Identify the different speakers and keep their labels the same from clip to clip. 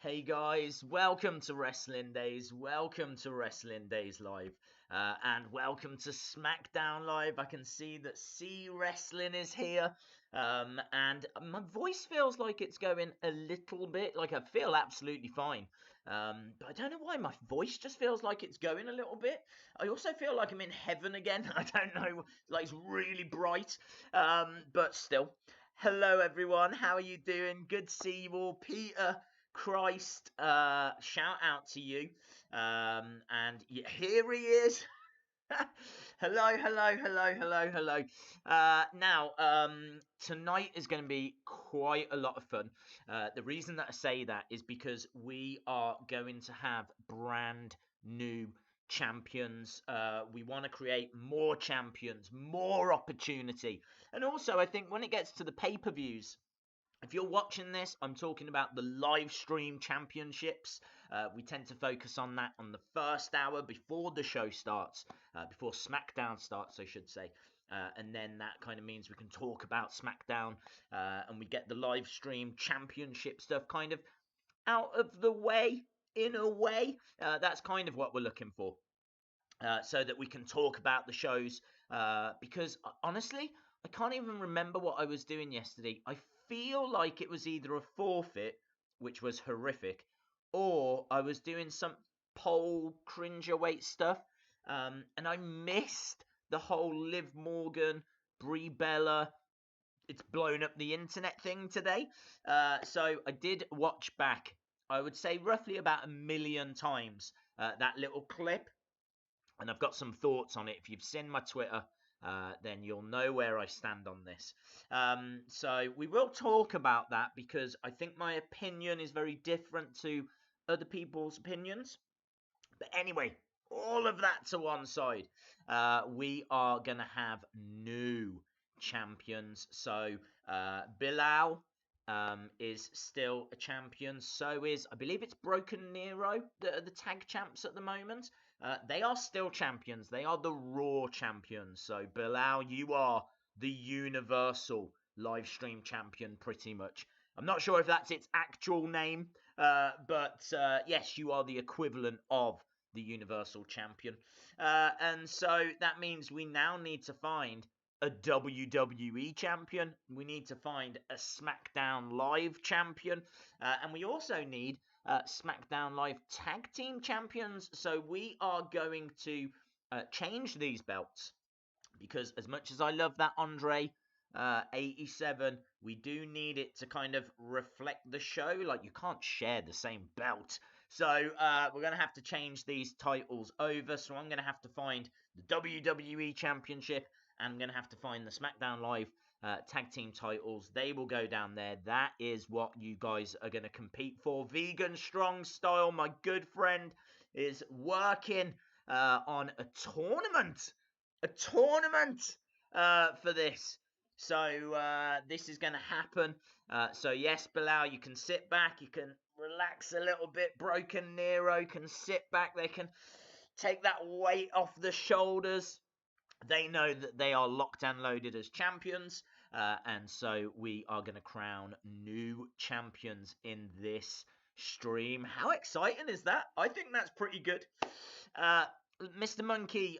Speaker 1: Hey guys, welcome to Wrestling Daze, welcome to Wrestling Daze Live, and welcome to SmackDown Live. I can see that C Wrestling is here, and my voice feels like it's going a little bit, like I feel absolutely fine, but I don't know why my voice just feels like it's going a little bit. I also feel like I'm in heaven again. I don't know, like it's really bright, but still. Hello everyone, how are you doing? Good to see you all. Peter, Christ, shout out to you. And here he is. Hello, hello, hello, hello, hello. Now, tonight is going to be quite a lot of fun. The reason that I say that is because we are going to have brand new champions. We want to create more champions, more opportunity. And also, I think when it gets to the pay-per-views, if you're watching this, I'm talking about the live stream championships. We tend to focus on that on the first hour before the show starts, before SmackDown starts, I should say. And then that kind of means we can talk about SmackDown and we get the live stream championship stuff kind of out of the way, in a way. That's kind of what we're looking for. So that we can talk about the shows. Because honestly, I can't even remember what I was doing yesterday. I feel like it was either a forfeit, which was horrific, or I was doing some pole cringerweight stuff, and I missed the whole Liv Morgan, Brie Bella, it's blown up the internet thing today. So I did watch back, I would say roughly about 1,000,000 times, that little clip, and I've got some thoughts on it. If you've seen my Twitter, then you'll know where I stand on this. So we will talk about that because I think my opinion is very different to other people's opinions. But anyway, all of that to one side. We are going to have new champions. So Bilal is still a champion. So is, I believe it's Broken Nero, the tag champs at the moment. They are still champions. They are the Raw champions. So Bilal, you are the Universal live stream champion pretty much. I'm not sure if that's its actual name, but yes, you are the equivalent of the Universal Champion. And so that means we now need to find a WWE Champion. We need to find a SmackDown Live Champion. And we also need SmackDown Live Tag Team Champions. So we are going to change these belts. Because as much as I love that Andre 87, we do need it to kind of reflect the show. Like, you can't share the same belt. So we're going to have to change these titles over. So I'm going to have to find the WWE Championship, and I'm going to have to find the SmackDown Live tag team titles. They will go down there. That is what you guys are going to compete for. Vegan Strong Style, my good friend, is working on a tournament. A tournament for this. So this is going to happen. So yes, Bilal, you can sit back. You can relax a little bit. Broken Nero can sit back. They can take that weight off the shoulders. They know that they are locked and loaded as champions. And so we are going to crown new champions in this stream. How exciting is that? I think that's pretty good. Mr. Monkey,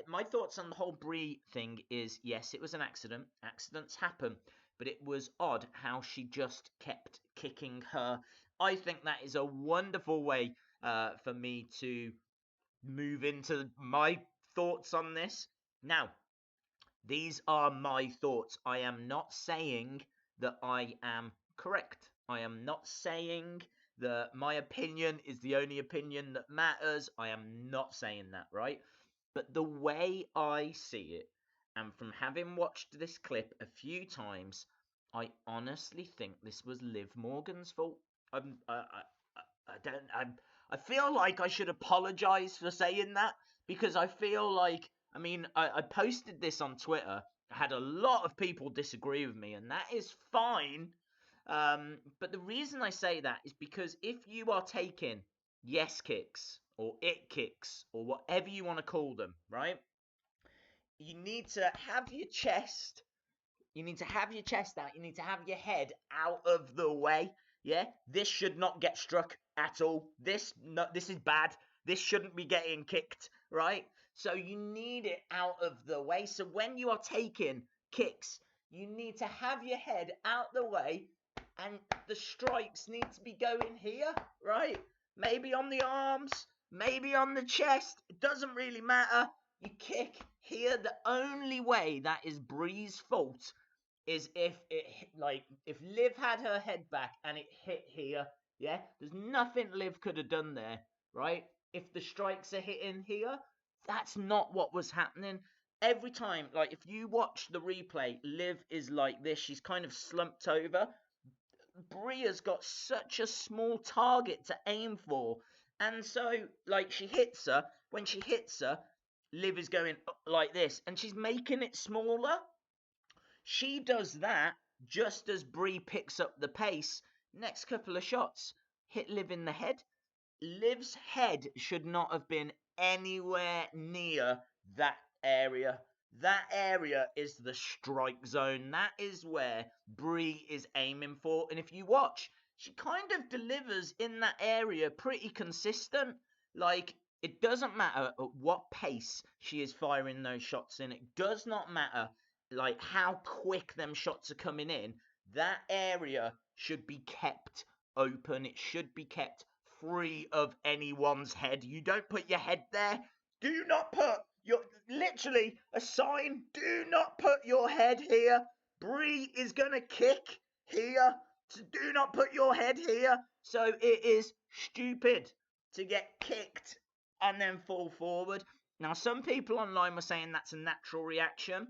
Speaker 1: my thoughts on the whole Brie thing is, yes, it was an accident. Accidents happen. But it was odd how she just kept kicking her. I think that is a wonderful way for me to move into my thoughts on this. Now, these are my thoughts. I am not saying that I am correct. I am not saying that my opinion is the only opinion that matters. I am not saying that, right? But the way I see it, and from having watched this clip a few times, I honestly think this was Liv Morgan's fault. I don't. I feel like I should apologize for saying that, because I feel like, I mean, I posted this on Twitter. I had a lot of people disagree with me, and that is fine. But the reason I say that is because if you are taking yes kicks or it kicks or whatever you want to call them, right? You need to have your chest. You need to have your chest out. You need to have your head out of the way. Yeah, this should not get struck at all. This is bad. This shouldn't be getting kicked, right? So you need it out of the way. So when you are taking kicks, you need to have your head out the way, and the strikes need to be going here, right? Maybe on the arms, maybe on the chest. It doesn't really matter. You kick here. The only way that is Brie's fault is if if Liv had her head back and it hit here. Yeah, there's nothing Liv could have done there, right? If the strikes are hitting here, that's not what was happening. Every time, like if you watch the replay, Liv is like this. She's kind of slumped over. Brie has got such a small target to aim for. And so, like, she hits her. When she hits her, Liv is going like this, and she's making it smaller. She does that just as Brie picks up the pace. Next couple of shots hit Liv in the head. Liv's head should not have been anywhere near that area. That area is the strike zone. That is where Brie is aiming for. And if you watch, she kind of delivers in that area pretty consistent. Like, it doesn't matter at what pace she is firing those shots in. It does not matter like how quick them shots are coming in. That area should be kept open. It should be kept free of anyone's head. You don't put your head there. Do not put your, literally a sign, do not put your head here. Brie is going to kick here. So do not put your head here. So it is stupid to get kicked and then fall forward. Now, some people online were saying that's a natural reaction.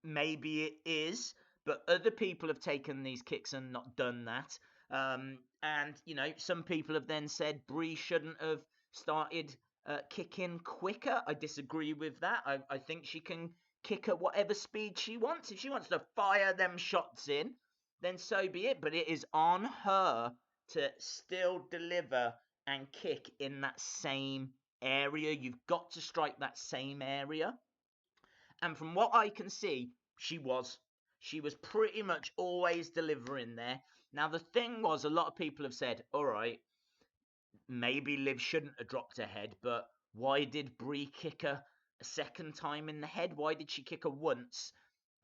Speaker 1: Maybe it is, but other people have taken these kicks and not done that. And, you know, some people have then said Brie shouldn't have started kicking quicker. I disagree with that. I think she can kick at whatever speed she wants. If she wants to fire them shots in, then so be it. But it is on her to still deliver and kick in that same area. You've got to strike that same area. And from what I can see, she was. She was pretty much always delivering there. Now, the thing was, a lot of people have said, all right, maybe Liv shouldn't have dropped her head, but why did Brie kick her a second time in the head? Why did she kick her once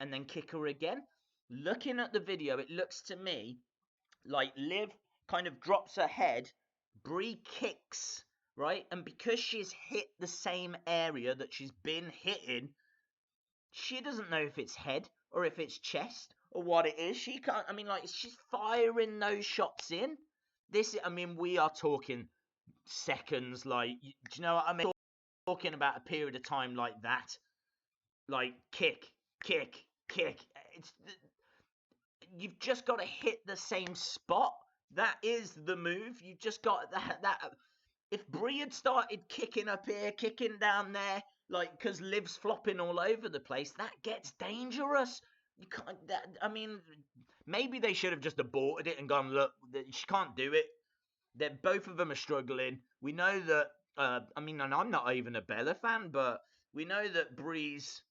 Speaker 1: and then kick her again? Looking at the video, it looks to me like Liv kind of drops her head, Brie kicks, right? And because she's hit the same area that she's been hitting, she doesn't know if it's head or if it's chest or what it is. She can't, I mean, like, she's firing those shots in. I mean, we are talking seconds, like, do you know what I mean? Talking about a period of time like that. Like, kick, kick, kick. You've just got to hit the same spot. That is the move. You've just got that. If Brie had started kicking up here, kicking down there, like, because Liv's flopping all over the place, that gets dangerous. You can't. I mean, maybe they should have just aborted it and gone, look, she can't do it. That both of them are struggling. We know that. I mean, and I'm not even a Bella fan, but we know that Brie's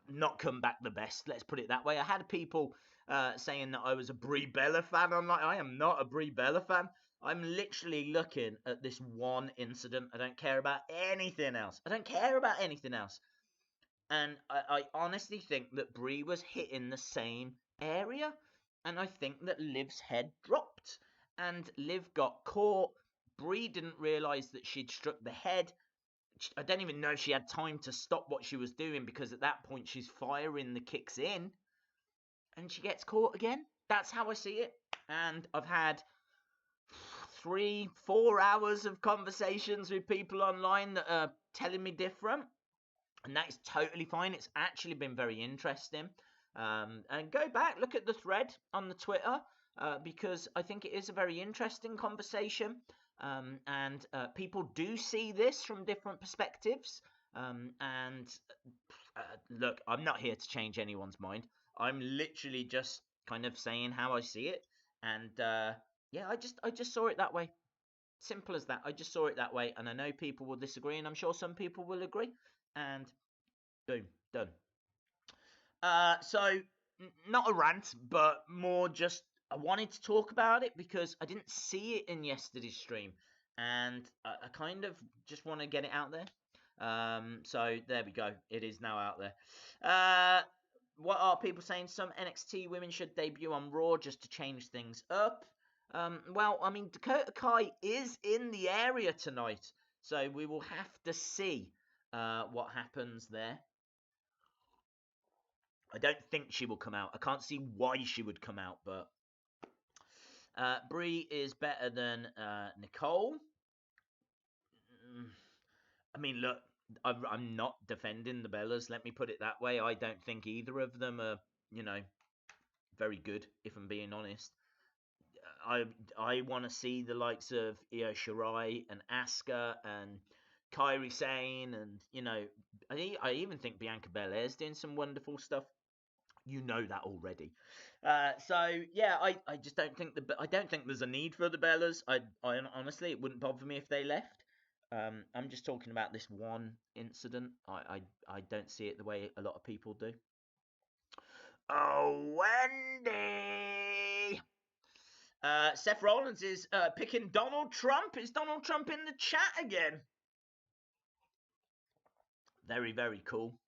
Speaker 1: not come back the best. Let's put it that way. I had people saying that I was a Brie Bella fan. I'm like, I am not a Brie Bella fan. I'm literally looking at this one incident. I don't care about anything else. I don't care about anything else. And I honestly think that Brie was hitting the same area. And I think that Liv's head dropped. And Liv got caught. Brie didn't realise that she'd struck the head. I don't even know if she had time to stop what she was doing, because at that point she's firing the kicks in and she gets caught again. That's how I see it. And I've had 3-4 hours of conversations with people online that are telling me different, and that is totally fine. It's actually been very interesting. And go back, look at the thread on the Twitter, because I think it is a very interesting conversation. And people do see this from different perspectives. And look, I'm not here to change anyone's mind. I'm literally just kind of saying how I see it. And yeah, I just saw it that way. Simple as that. I just saw it that way. And I know people will disagree, and I'm sure some people will agree. And boom, done. So not a rant, but more just I wanted to talk about it because I didn't see it in yesterday's stream, and I kind of just want to get it out there. So there we go. It is now out there. What are people saying? Some NXT women should debut on Raw just to change things up. Well, I mean, Dakota Kai is in the area tonight, so we will have to see what happens there. I don't think she will come out. I can't see why she would come out, but Brie is better than Nicole. I mean, look, I'm not defending the Bellas. Let me put it that way. I don't think either of them are, very good, if I'm being honest. I want to see the likes of Io Shirai and Asuka and Kairi Sane, and I even think Bianca Belair's doing some wonderful stuff. You know that already. So yeah, I just don't think I don't think there's a need for the Bellas. I honestly, it wouldn't bother me if they left. I'm just talking about this one incident. I don't see it the way a lot of people do. Oh, Wendy! Seth Rollins is picking Donald Trump. Is Donald Trump in the chat again? Very, very cool.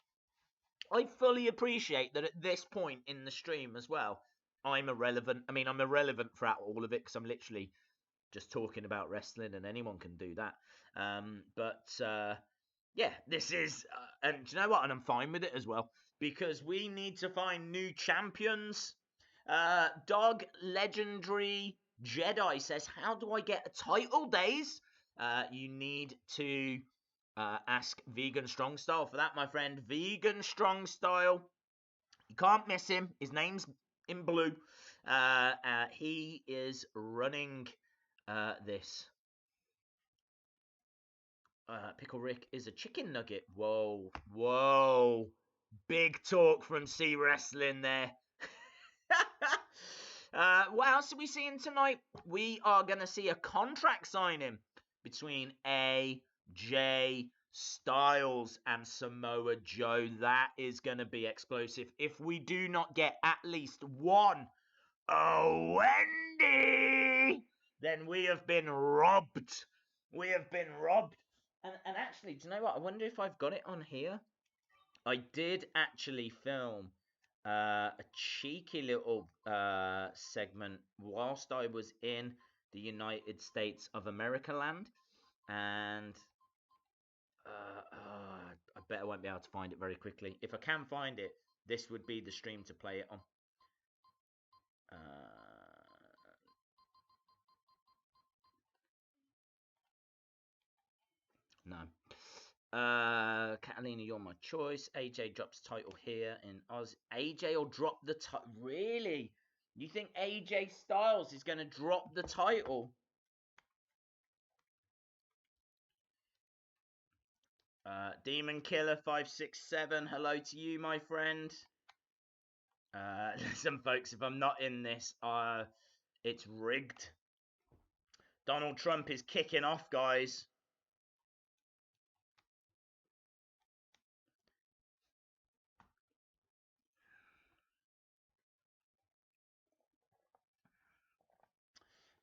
Speaker 1: I fully appreciate that at this point in the stream as well, I'm irrelevant. I mean, I'm irrelevant throughout all of it because I'm literally just talking about wrestling, and anyone can do that. Yeah, this is, and do you know what? And I'm fine with it as well, because we need to find new champions. Dog Legendary Jedi says, how do I get a title, Daze? You need to ask Vegan Strong Style for that, my friend. Vegan Strong Style. You can't miss him. His name's in blue. He is running this. Pickle Rick is a chicken nugget. Whoa, whoa. Big talk from C Wrestling there. What else are we seeing tonight? We are going to see a contract signing between AJ Styles and Samoa Joe. That is going to be explosive. If we do not get at least one Wendy, then we have been robbed. We have been robbed. And actually, do you know what? I wonder if I've got it on here. I did actually film a cheeky little segment whilst I was in the United States of America land, and I bet I won't be able to find it very quickly. If I can find it, this would be the stream to play it on. No. Catalina, you're my choice. AJ drops title here in Oz. AJ will drop the title. Really? You think AJ Styles is going to drop the title? Demon Killer 567. Hello to you, my friend. Listen, folks, if I'm not in this, it's rigged. Donald Trump is kicking off, guys.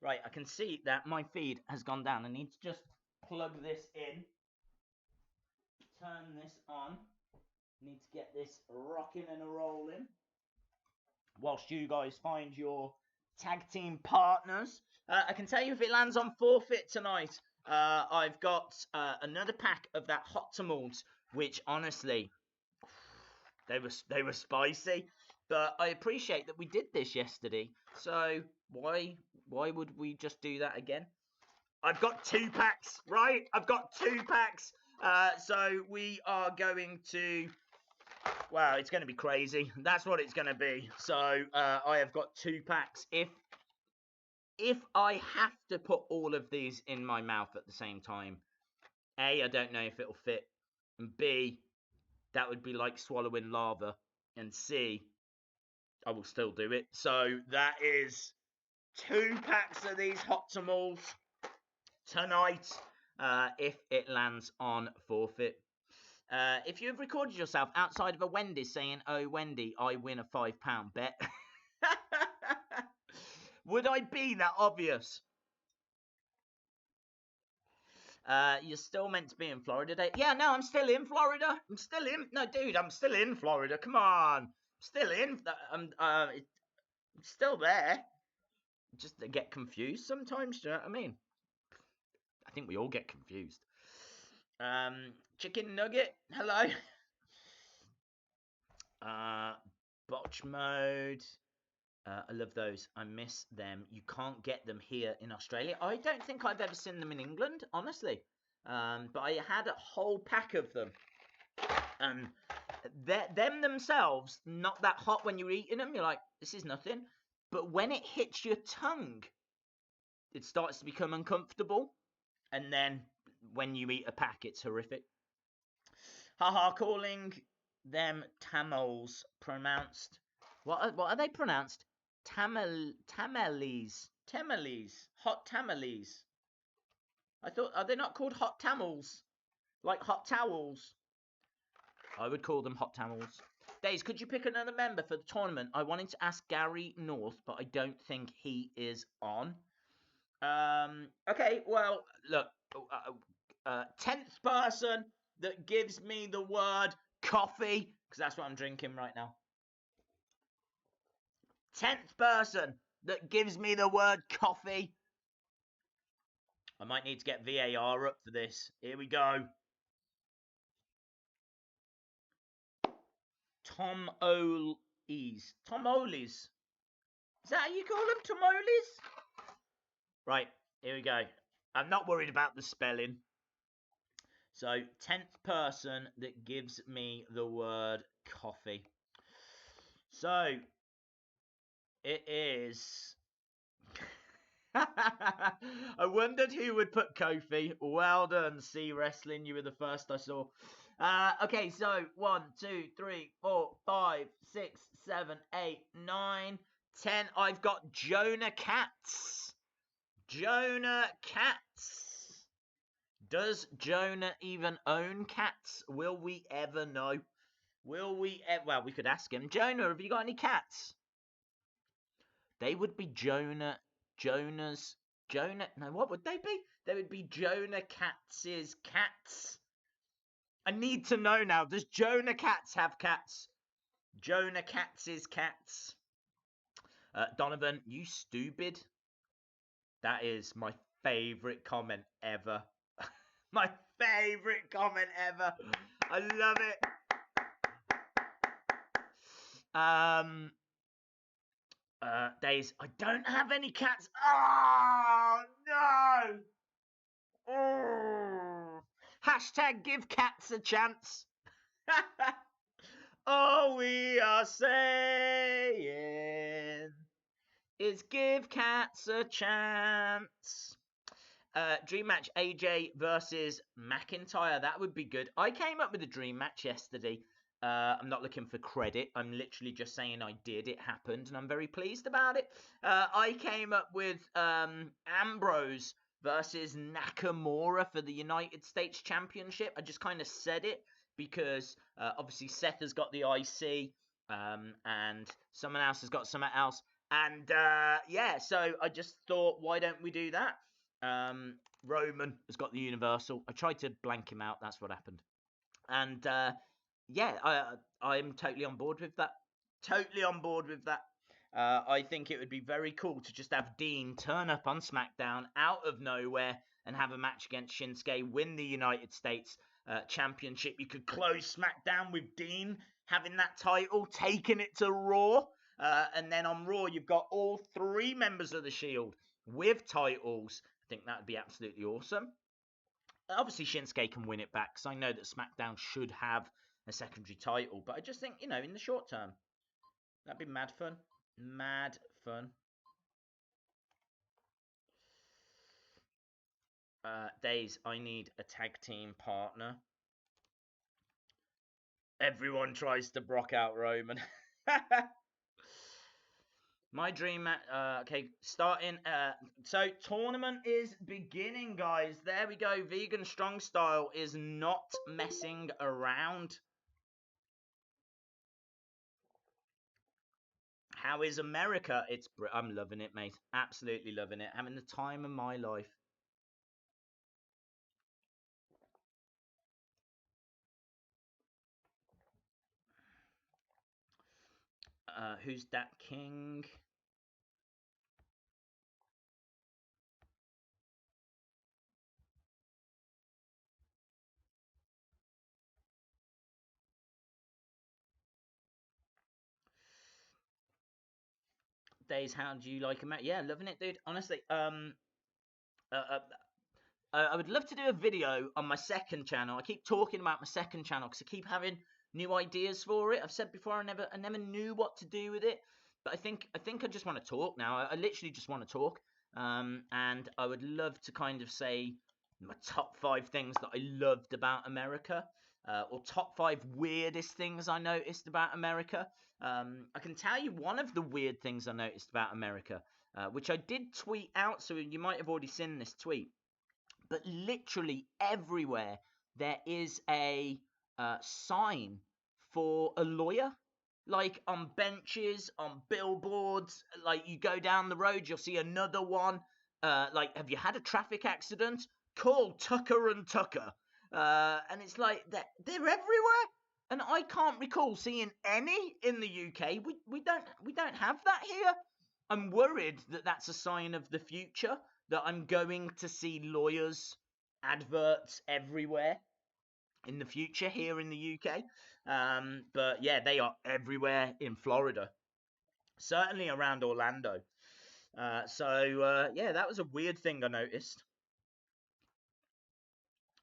Speaker 1: Right, I can see that my feed has gone down. I need to just plug this in. Turn this on. Need to get this rocking and a rolling. Whilst you guys find your tag team partners. I can tell you if it lands on forfeit tonight, I've got another pack of that Hot Tamales, which honestly, they were spicy. But I appreciate that we did this yesterday. So why would we just do that again? I've got 2 packs, right? I've got 2 packs. So we are going to... Wow, it's going to be crazy. That's what it's going to be. So I have got 2 packs. If I have to put all of these in my mouth at the same time, A, I don't know if it'll fit. And B, that would be like swallowing lava. And C, I will still do it. So that is 2 packs of these Hot Tamales tonight if it lands on forfeit. If you've recorded yourself outside of a Wendy's saying, "Oh, Wendy, I win a £5 bet," Would I be that obvious? You're still meant to be in Florida, Dave. Yeah, no, I'm still in Florida. I'm still in. No, dude, I'm still in Florida. Come on, I'm still in. I'm still there. Just get confused sometimes. Do you know what I mean? I think we all get confused. Chicken nugget. Hello. Botch mode. I love those. I miss them. You can't get them here in Australia. I don't think I've ever seen them in England, honestly. But I had a whole pack of them. And them themselves, not that hot when you're eating them. You're like, this is nothing. But when it hits your tongue, it starts to become uncomfortable. And then when you eat a pack, it's horrific. Haha, calling them Tamils, pronounced. What are they pronounced? Tamales. Hot tamales. I thought, are they not called hot Tamils? Like hot towels? I would call them hot towels. Daze, could you pick another member for the tournament? I wanted to ask Gary North, but I don't think he is on. Okay, well, look. 10th person that gives me the word coffee, because that's what I'm drinking right now. 10th person that gives me the word coffee. I might need to get VAR up for this. Here we go. Tom Olees. Tom Olees. Is that how you call them? Tom Olees? Right, here we go. I'm not worried about the spelling. So, 10th person that gives me the word coffee. So, it is... I wondered who would put Kofi. Well done, C Wrestling. You were the first I saw. Okay, so 1, 2, 3, 4, 5, 6, 7, 8, 9, 10. I've got Jonah Katz. Jonah Katz. Does Jonah even own cats? Will we ever know? Will we ever? Well, we could ask him. Jonah, have you got any cats? They would be Jonah. No, what would they be? They would be Jonah Katz's cats. I need to know now. Does Jonah Katz have cats? Jonah Katz's cats. Donovan, you stupid. That is my favourite comment ever. My favourite comment ever. I love it. Daze, I don't have any cats. Oh, no. Oh. Hashtag give cats a chance. All we are saying is give cats a chance. Dream match AJ versus McIntyre. That would be good. I came up with a dream match yesterday. I'm not looking for credit. I'm literally just saying I did. It happened, and I'm very pleased about it. I came up with Ambrose versus Nakamura for the United States Championship. I just kind of said it because obviously Seth has got the IC and someone else has got something else. And yeah, so I just thought, why don't we do that? Roman has got the Universal. I tried to blank him out. That's what happened. And yeah, I'm totally on board with that. Totally on board with that. I think it would be very cool to just have Dean turn up on SmackDown out of nowhere and have a match against Shinsuke, win the United States Championship. You could close SmackDown with Dean having that title, taking it to Raw. And then on Raw, you've got all 3 members of the Shield with titles. I think that would be absolutely awesome. Obviously, Shinsuke can win it back, because I know that SmackDown should have a secondary title. But I just think, you know, in the short term, that'd be mad fun. Mad fun. Daze, I need a tag team partner. Everyone tries to Brock out Roman. My dream match, okay, starting, so tournament is beginning, guys. There we go. Vegan Strong Style is not messing around. How is America? I'm loving it, mate. Absolutely loving it. Having the time of my life. Who's that king? Daze, how do you like America? Yeah, loving it, dude. Honestly, uh, uh, I would love to do a video on my second channel. I keep talking about my second channel because I keep having new ideas for it. I've said before I never knew what to do with it, but I think I just want to talk now. I literally just want to talk, and I would love to kind of say my top 5 things that I loved about America, or top 5 weirdest things I noticed about America. I can tell you one of the weird things I noticed about America, which I did tweet out, so you might have already seen this tweet. But literally everywhere there is a sign for a lawyer, like on benches, on billboards. Like you go down the road, you'll see another one. Like, have you had a traffic accident? Call Tucker and Tucker. And it's like they're everywhere. And I can't recall seeing any in the UK. We don't have that here. I'm worried that that's a sign of the future, that I'm going to see lawyers adverts everywhere in the future here in the UK. But yeah, they are everywhere in Florida, certainly around Orlando. Yeah, that was a weird thing I noticed.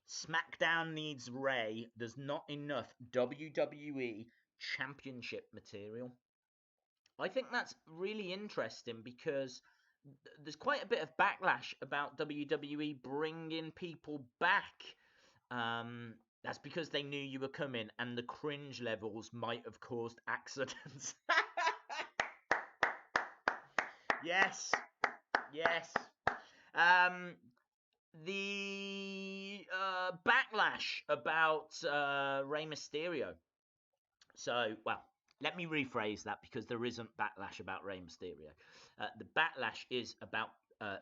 Speaker 1: SmackDown needs Ray. There's not enough WWE Championship material. I think that's really interesting because there's quite a bit of backlash about WWE bringing people back. That's because they knew you were coming, and the cringe levels might have caused accidents. Yes, yes. Um, the backlash about Rey Mysterio. So, well, let me rephrase that because there isn't backlash about Rey Mysterio. The backlash is about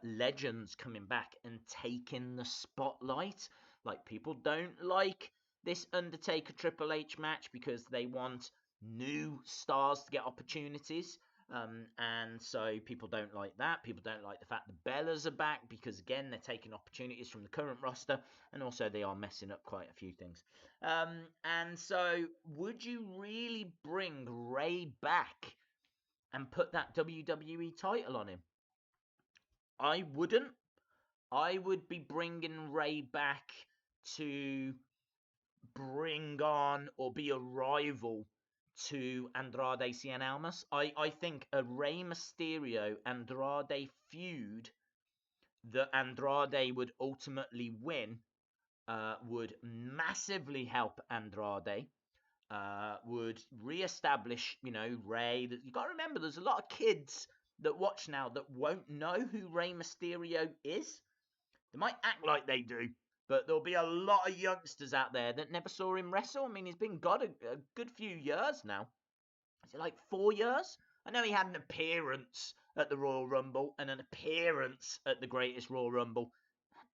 Speaker 1: legends coming back and taking the spotlight. Like, people don't like this Undertaker Triple H match because they want new stars to get opportunities. And so people don't like that. People don't like the fact the Bellas are back because, again, they're taking opportunities from the current roster, and also they are messing up quite a few things. And so, would you really bring Ray back and put that WWE title on him? I wouldn't. I would be bringing Ray back to bring on or be a rival to Andrade Cien Almas. I think a Rey Mysterio Andrade feud that Andrade would ultimately win would massively help Andrade. Would re-establish, Ray. You got to remember, there's a lot of kids that watch now that won't know who Rey Mysterio is. They might act like they do, but there'll be a lot of youngsters out there that never saw him wrestle. I mean, he's been got a good few years now. Is it like 4 years? I know he had an appearance at the Royal Rumble and an appearance at the Greatest Royal Rumble.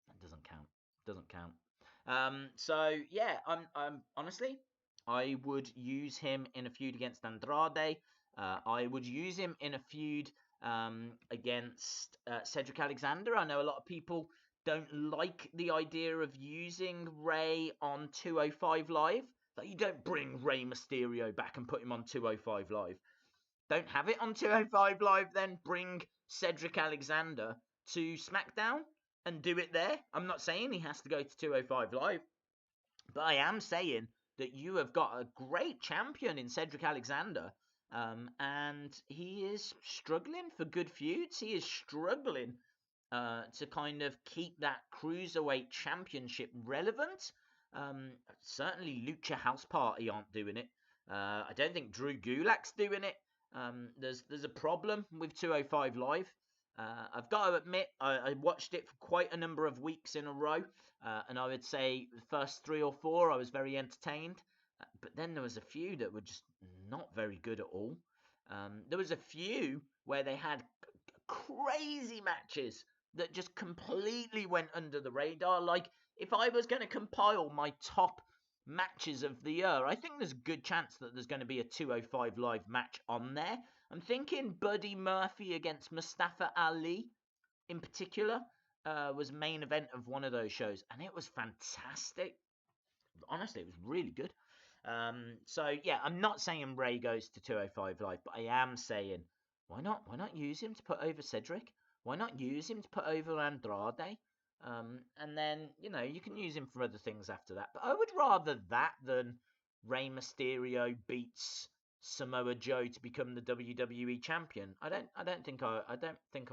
Speaker 1: That doesn't count. Doesn't count. So yeah, I'm honestly, I would use him in a feud against Andrade. I would use him in a feud against Cedric Alexander. I know a lot of people don't like the idea of using Ray on 205 Live. Like, you don't bring Rey Mysterio back and put him on 205 Live. Don't have it on 205 Live, then bring Cedric Alexander to SmackDown and do it there. I'm not saying he has to go to 205 Live, but I am saying that you have got a great champion in Cedric Alexander, and he is struggling for good feuds. He is struggling to kind of keep that cruiserweight championship relevant. Certainly Lucha House Party aren't doing it. I don't think Drew Gulak's doing it. There's a problem with 205 Live. I've got to admit, I watched it for quite a number of weeks in a row, and I would say the first 3 or 4 I was very entertained, but then there was a few that were just not very good at all. There was a few where they had crazy matches that just completely went under the radar. Like, if I was going to compile my top matches of the year, I think there's a good chance that there's going to be a 205 Live match on there. I'm thinking Buddy Murphy against Mustafa Ali in particular was main event of one of those shows, and it was fantastic. Honestly, it was really good. So yeah, I'm not saying Ray goes to 205 Live, but I am saying why not? Why not use him to put over Cedric? Why not use him to put over Andrade? And then you can use him for other things after that. But I would rather that than Rey Mysterio beats Samoa Joe to become the WWE champion. I don't think I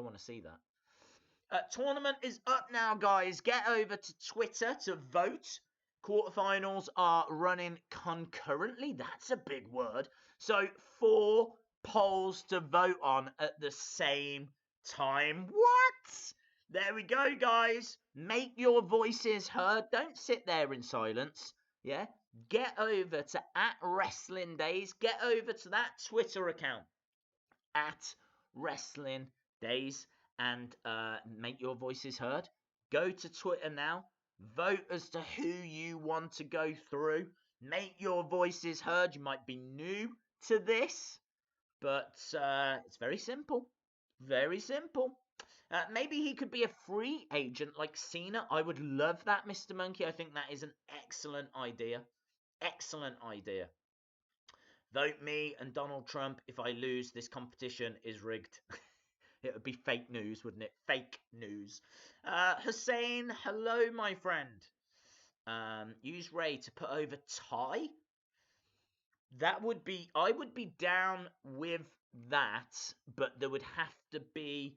Speaker 1: want to see that. Tournament is up now, guys. Get over to Twitter to vote. Quarterfinals are running concurrently. That's a big word. So 4 polls to vote on at the same time. What? There we go, guys. Make your voices heard. Don't sit there in silence. Yeah? Get over to @WrestlingDaze. Get over to that Twitter account @WrestlingDaze and make your voices heard. Go to Twitter now. Vote as to who you want to go through. Make your voices heard. You might be new to this, but it's very simple. Very simple. Maybe he could be a free agent like Cena. I would love that, Mr. Monkey. I think that is an excellent idea. Excellent idea. Vote me and Donald Trump. If I lose, this competition is rigged. It would be fake news, wouldn't it? Fake news. Hussein, hello, my friend. Use Ray to put over Ty. I would be down with that, but there would have to be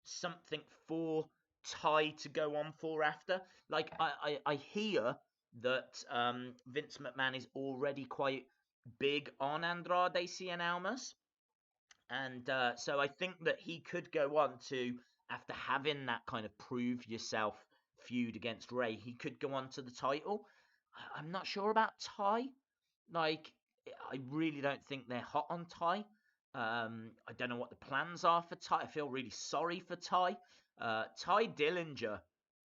Speaker 1: something for Ty to go on for after. Like, I hear that Vince McMahon is already quite big on Andrade Cien Almas. And so I think that he could go on to, after having that kind of prove yourself feud against Ray, he could go on to the title. I'm not sure about Ty. Like, I really don't think they're hot on Ty. I don't know what the plans are for Ty. I feel really sorry for Ty. Ty Dillinger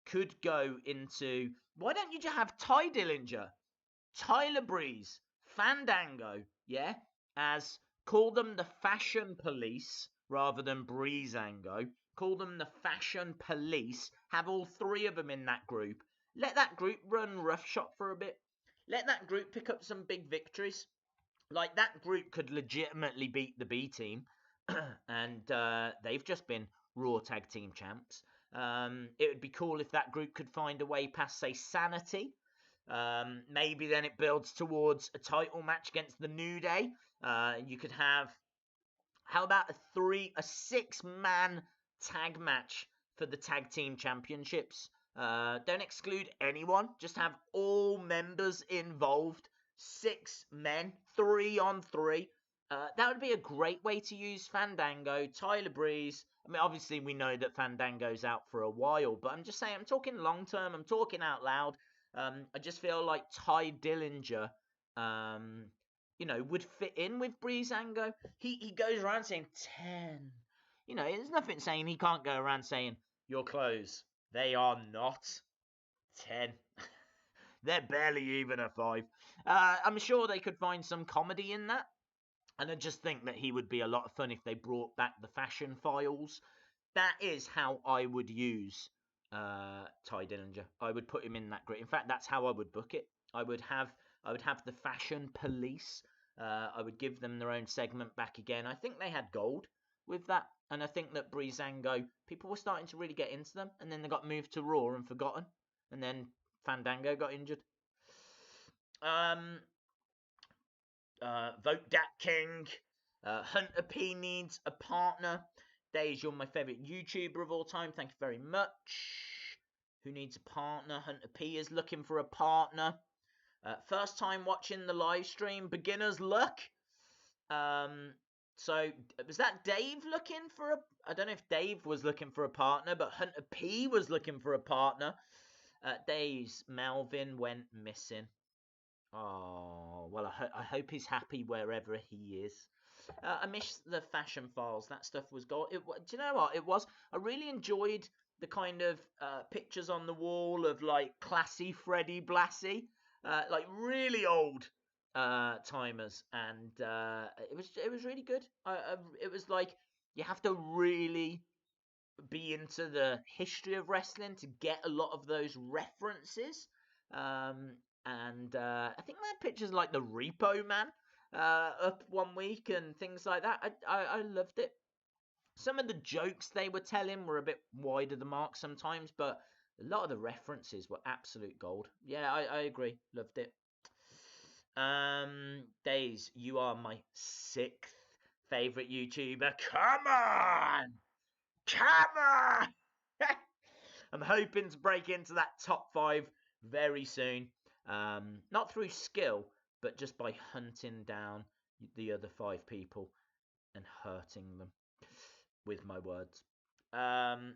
Speaker 1: could go into... Why don't you just have Ty Dillinger, Tyler Breeze, Fandango, yeah, as... Call them the Fashion Police rather than Breezango. Call them the Fashion Police. Have all 3 of them in that group. Let that group run roughshod for a bit. Let that group pick up some big victories. Like, that group could legitimately beat the B team. And they've just been Raw Tag Team champs. It would be cool if that group could find a way past, say, Sanity. Maybe then it builds towards a title match against the New Day. You could have, how about a 6-man tag match for the tag team championships? Don't exclude anyone. Just have all members involved. 6 men, 3 on 3. That would be a great way to use Fandango, Tyler Breeze. I mean, obviously we know that Fandango's out for a while, but I'm just saying, I'm talking long term. I'm talking out loud. I just feel like Ty Dillinger, would fit in with Breezango. He goes around saying 10. There's nothing saying he can't go around saying, your clothes, they are not 10. They're barely even a 5. I'm sure they could find some comedy in that. And I just think that he would be a lot of fun if they brought back the Fashion Files. That is how I would use Ty Dillinger. I would put him in that group. In fact, that's how I would book it. I would have the Fashion Police. I would give them their own segment back again. I think they had gold with that. And I think that Breezango, people were starting to really get into them. And then they got moved to Raw and forgotten. And then Fandango got injured. Vote Dat King. Hunter P needs a partner. Daze, you're my favourite YouTuber of all time. Thank you very much. Who needs a partner? Hunter P is looking for a partner. First time watching the live stream. Beginner's luck. So, was that Dave looking for a... I don't know if Dave was looking for a partner, but Hunter P was looking for a partner. Daze, Melvin went missing. Oh, well, I hope he's happy wherever he is. I miss the fashion files. That stuff was gold. Do you know what it was? I really enjoyed the kind of pictures on the wall of like classy Freddie Blassie, like really old timers, and it was really good. It was like you have to really be into the history of wrestling to get a lot of those references. Um, and I think they had pictures like the Repo Man up one week and things like that. I loved it. Some of the jokes they were telling were a bit wide of the mark sometimes, but a lot of the references were absolute gold. Yeah, I agree. Loved it. Daze, you are my sixth favorite YouTuber. Come on! Come on! I'm hoping to break into that top 5 very soon. Not through skill, but just by hunting down the other 5 people and hurting them with my words. Hunt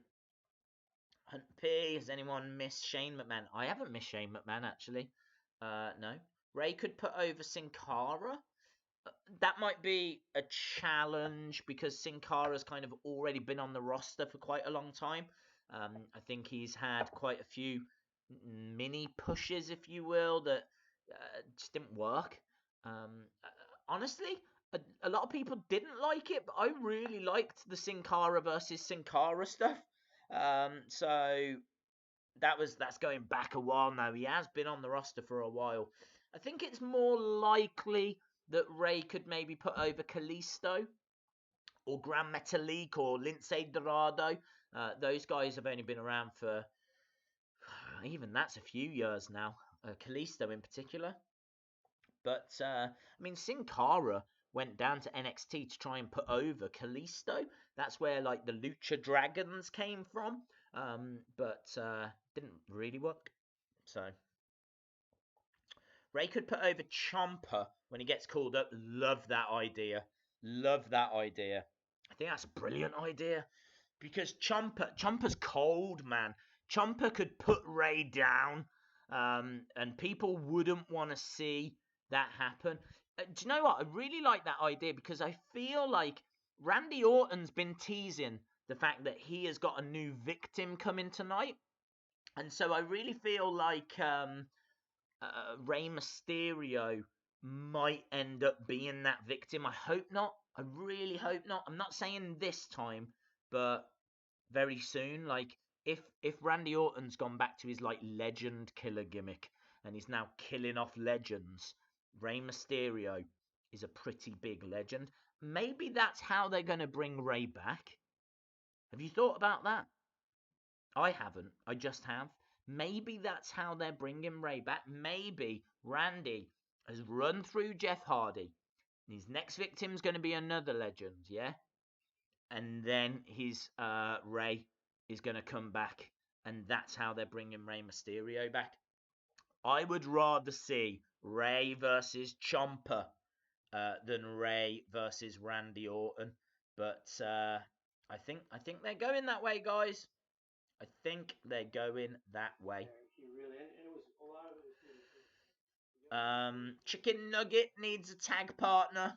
Speaker 1: P, has anyone missed Shane McMahon? I haven't missed Shane McMahon, actually. No. Ray could put over Sin Cara. That might be a challenge because Sin Cara's kind of already been on the roster for quite a long time. I think he's had quite a few mini pushes, if you will, that just didn't work. Honestly, a lot of people didn't like it, but I really liked the Sin Cara versus Sin Cara stuff. So that's going back a while now. He has been on the roster for a while. I think it's more likely that Ray could maybe put over Kalisto or Gran Metalik or Lince Dorado. Those guys have only been around for even that's a few years now. Kalisto in particular. But I mean, Sin Cara went down to NXT to try and put over Kalisto. That's where like the Lucha Dragons came from. But didn't really work. So Ray could put over Ciampa when he gets called up. Love that idea. Love that idea. I think that's a brilliant idea because Ciampa's cold, man. Ciampa could put Ray down, and people wouldn't want to see that happen. Do you know what? I really like that idea because I feel like Randy Orton's been teasing the fact that he has got a new victim coming tonight, and so I really feel like Rey Mysterio might end up being that victim. I hope not. I really hope not. I'm not saying this time, but very soon. Like if Randy Orton's gone back to his like legend killer gimmick and he's now killing off legends, Rey Mysterio is a pretty big legend. Maybe that's how they're going to bring Ray back. Have you thought about that? I haven't. I just have. Maybe that's how they're bringing Ray back. Maybe Randy has run through Jeff Hardy. And his next victim's going to be another legend, yeah? And then his Ray is going to come back. And that's how they're bringing Rey Mysterio back. I would rather see Ray versus Ciampa than Ray versus Randy Orton. But I think they're going that way, guys. I think they're going that way. Chicken Nugget needs a tag partner.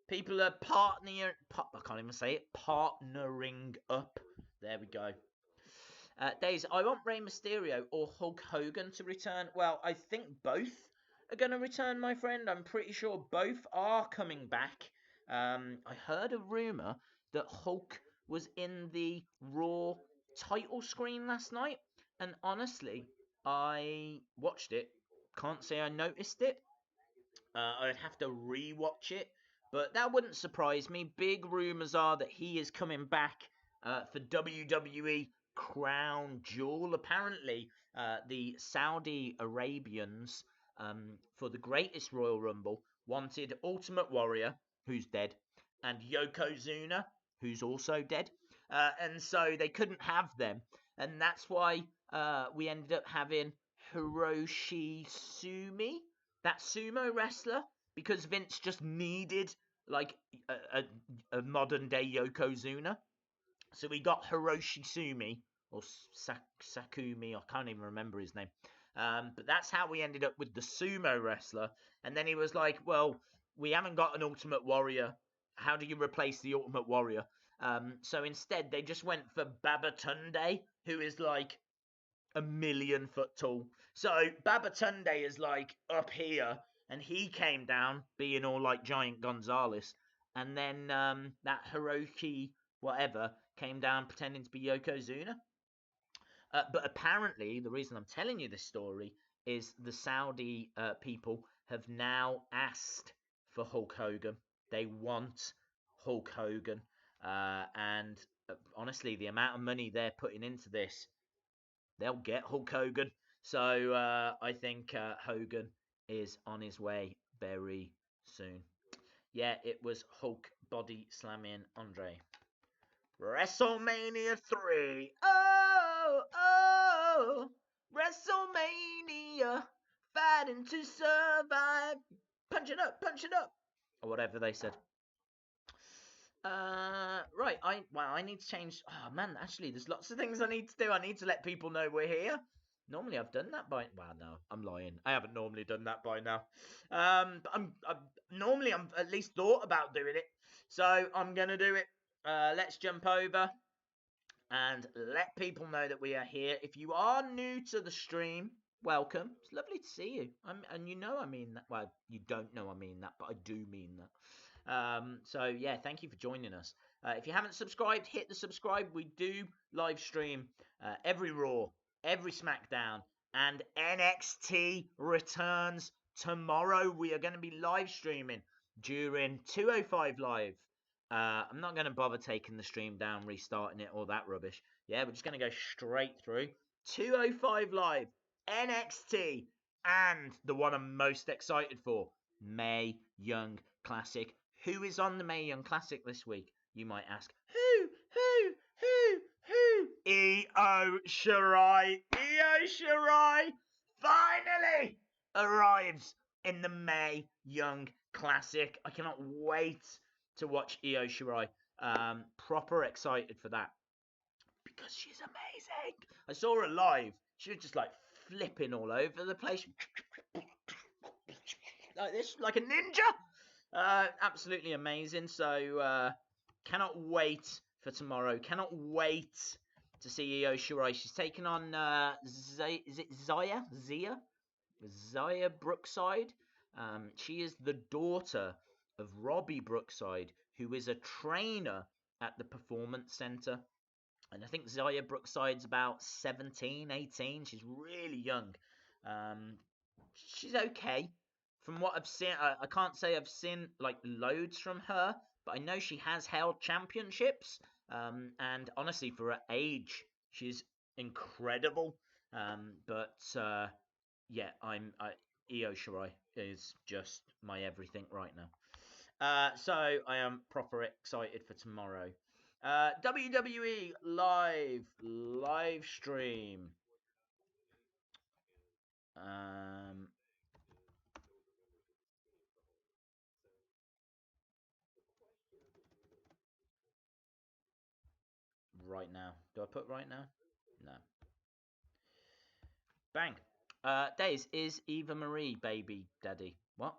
Speaker 1: People are partnering. I can't even say it. Partnering up. There we go. Daze, I want Rey Mysterio or Hulk Hogan to return. Well, I think both are going to return, my friend. I'm pretty sure both are coming back. I heard a rumor that Hulk was in the Raw title screen last night, and honestly, I watched it. Can't say I noticed it. I'd have to re-watch it, but that wouldn't surprise me. Big rumors are that he is coming back for WWE Crown Jewel. Apparently, the Saudi Arabians for the greatest Royal Rumble wanted Ultimate Warrior, who's dead, and Yokozuna, who's also dead, and so they couldn't have them, and that's why we ended up having Hiroshi Sumi, that sumo wrestler, because Vince just needed like a modern day Yokozuna. So we got Hiroshi Sumi or Sakumi, I can't even remember his name. But that's how we ended up with the sumo wrestler. And then he was like, well, we haven't got an Ultimate Warrior. How do you replace the Ultimate Warrior? So instead, they just went for Babatunde, who is like a 1,000,000 foot tall. So Babatunde is like up here, and he came down being all like Giant Gonzalez. And then that Hiroki whatever came down pretending to be Yokozuna. But apparently, the reason I'm telling you this story is the Saudi people have now asked for Hulk Hogan. They want Hulk Hogan. And honestly, the amount of money they're putting into this, they'll get Hulk Hogan. So I think Hogan is on his way very soon. Yeah, it was Hulk body slamming Andre. WrestleMania 3. Oh, WrestleMania. Fighting to survive. Punch it up. Or whatever they said. Right. I need to change. Oh, man, actually, there's lots of things I need to do. I need to let people know we're here. Normally, I've done that by... Well, no, I'm lying. I haven't normally done that by now. But normally, I'm at least thought about doing it. So, I'm going to do it. Let's jump over and let people know that we are here. If you are new to the stream, welcome. It's lovely to see you. And you know I mean that. Well, you don't know I mean that, but I do mean that. So, yeah, thank you for joining us. If you haven't subscribed, hit the subscribe. We do live stream every Raw, every SmackDown, and NXT returns tomorrow. We are going to be live streaming during 205 Live. I'm not going to bother taking the stream down, restarting it, all that rubbish. Yeah, we're just going to go straight through 205 Live, NXT, and the one I'm most excited for, Mae Young Classic. Who is on the Mae Young Classic this week? You might ask. Who? Io Shirai. Io Shirai finally arrives in the Mae Young Classic. I cannot wait to watch Io Shirai. Proper excited for that because she's amazing. I saw her live. She was just like flipping all over the place, like this, like a ninja. Absolutely amazing. So cannot wait for tomorrow. Cannot wait to see Io Shirai. She's taking on is it Zaya Brookside. She is the daughter of Robbie Brookside, who is a trainer at the Performance Center. And I think Zaya Brookside's about 17, 18. She's really young. She's okay. From what I've seen, I can't say I've seen like loads from her, but I know she has held championships. And honestly, for her age, she's incredible. But yeah, Io Shirai is just my everything right now. So I am proper excited for tomorrow. WWE live stream. Right now. Do I put right now? No. Bang. Daze, is Eva Marie baby daddy? What?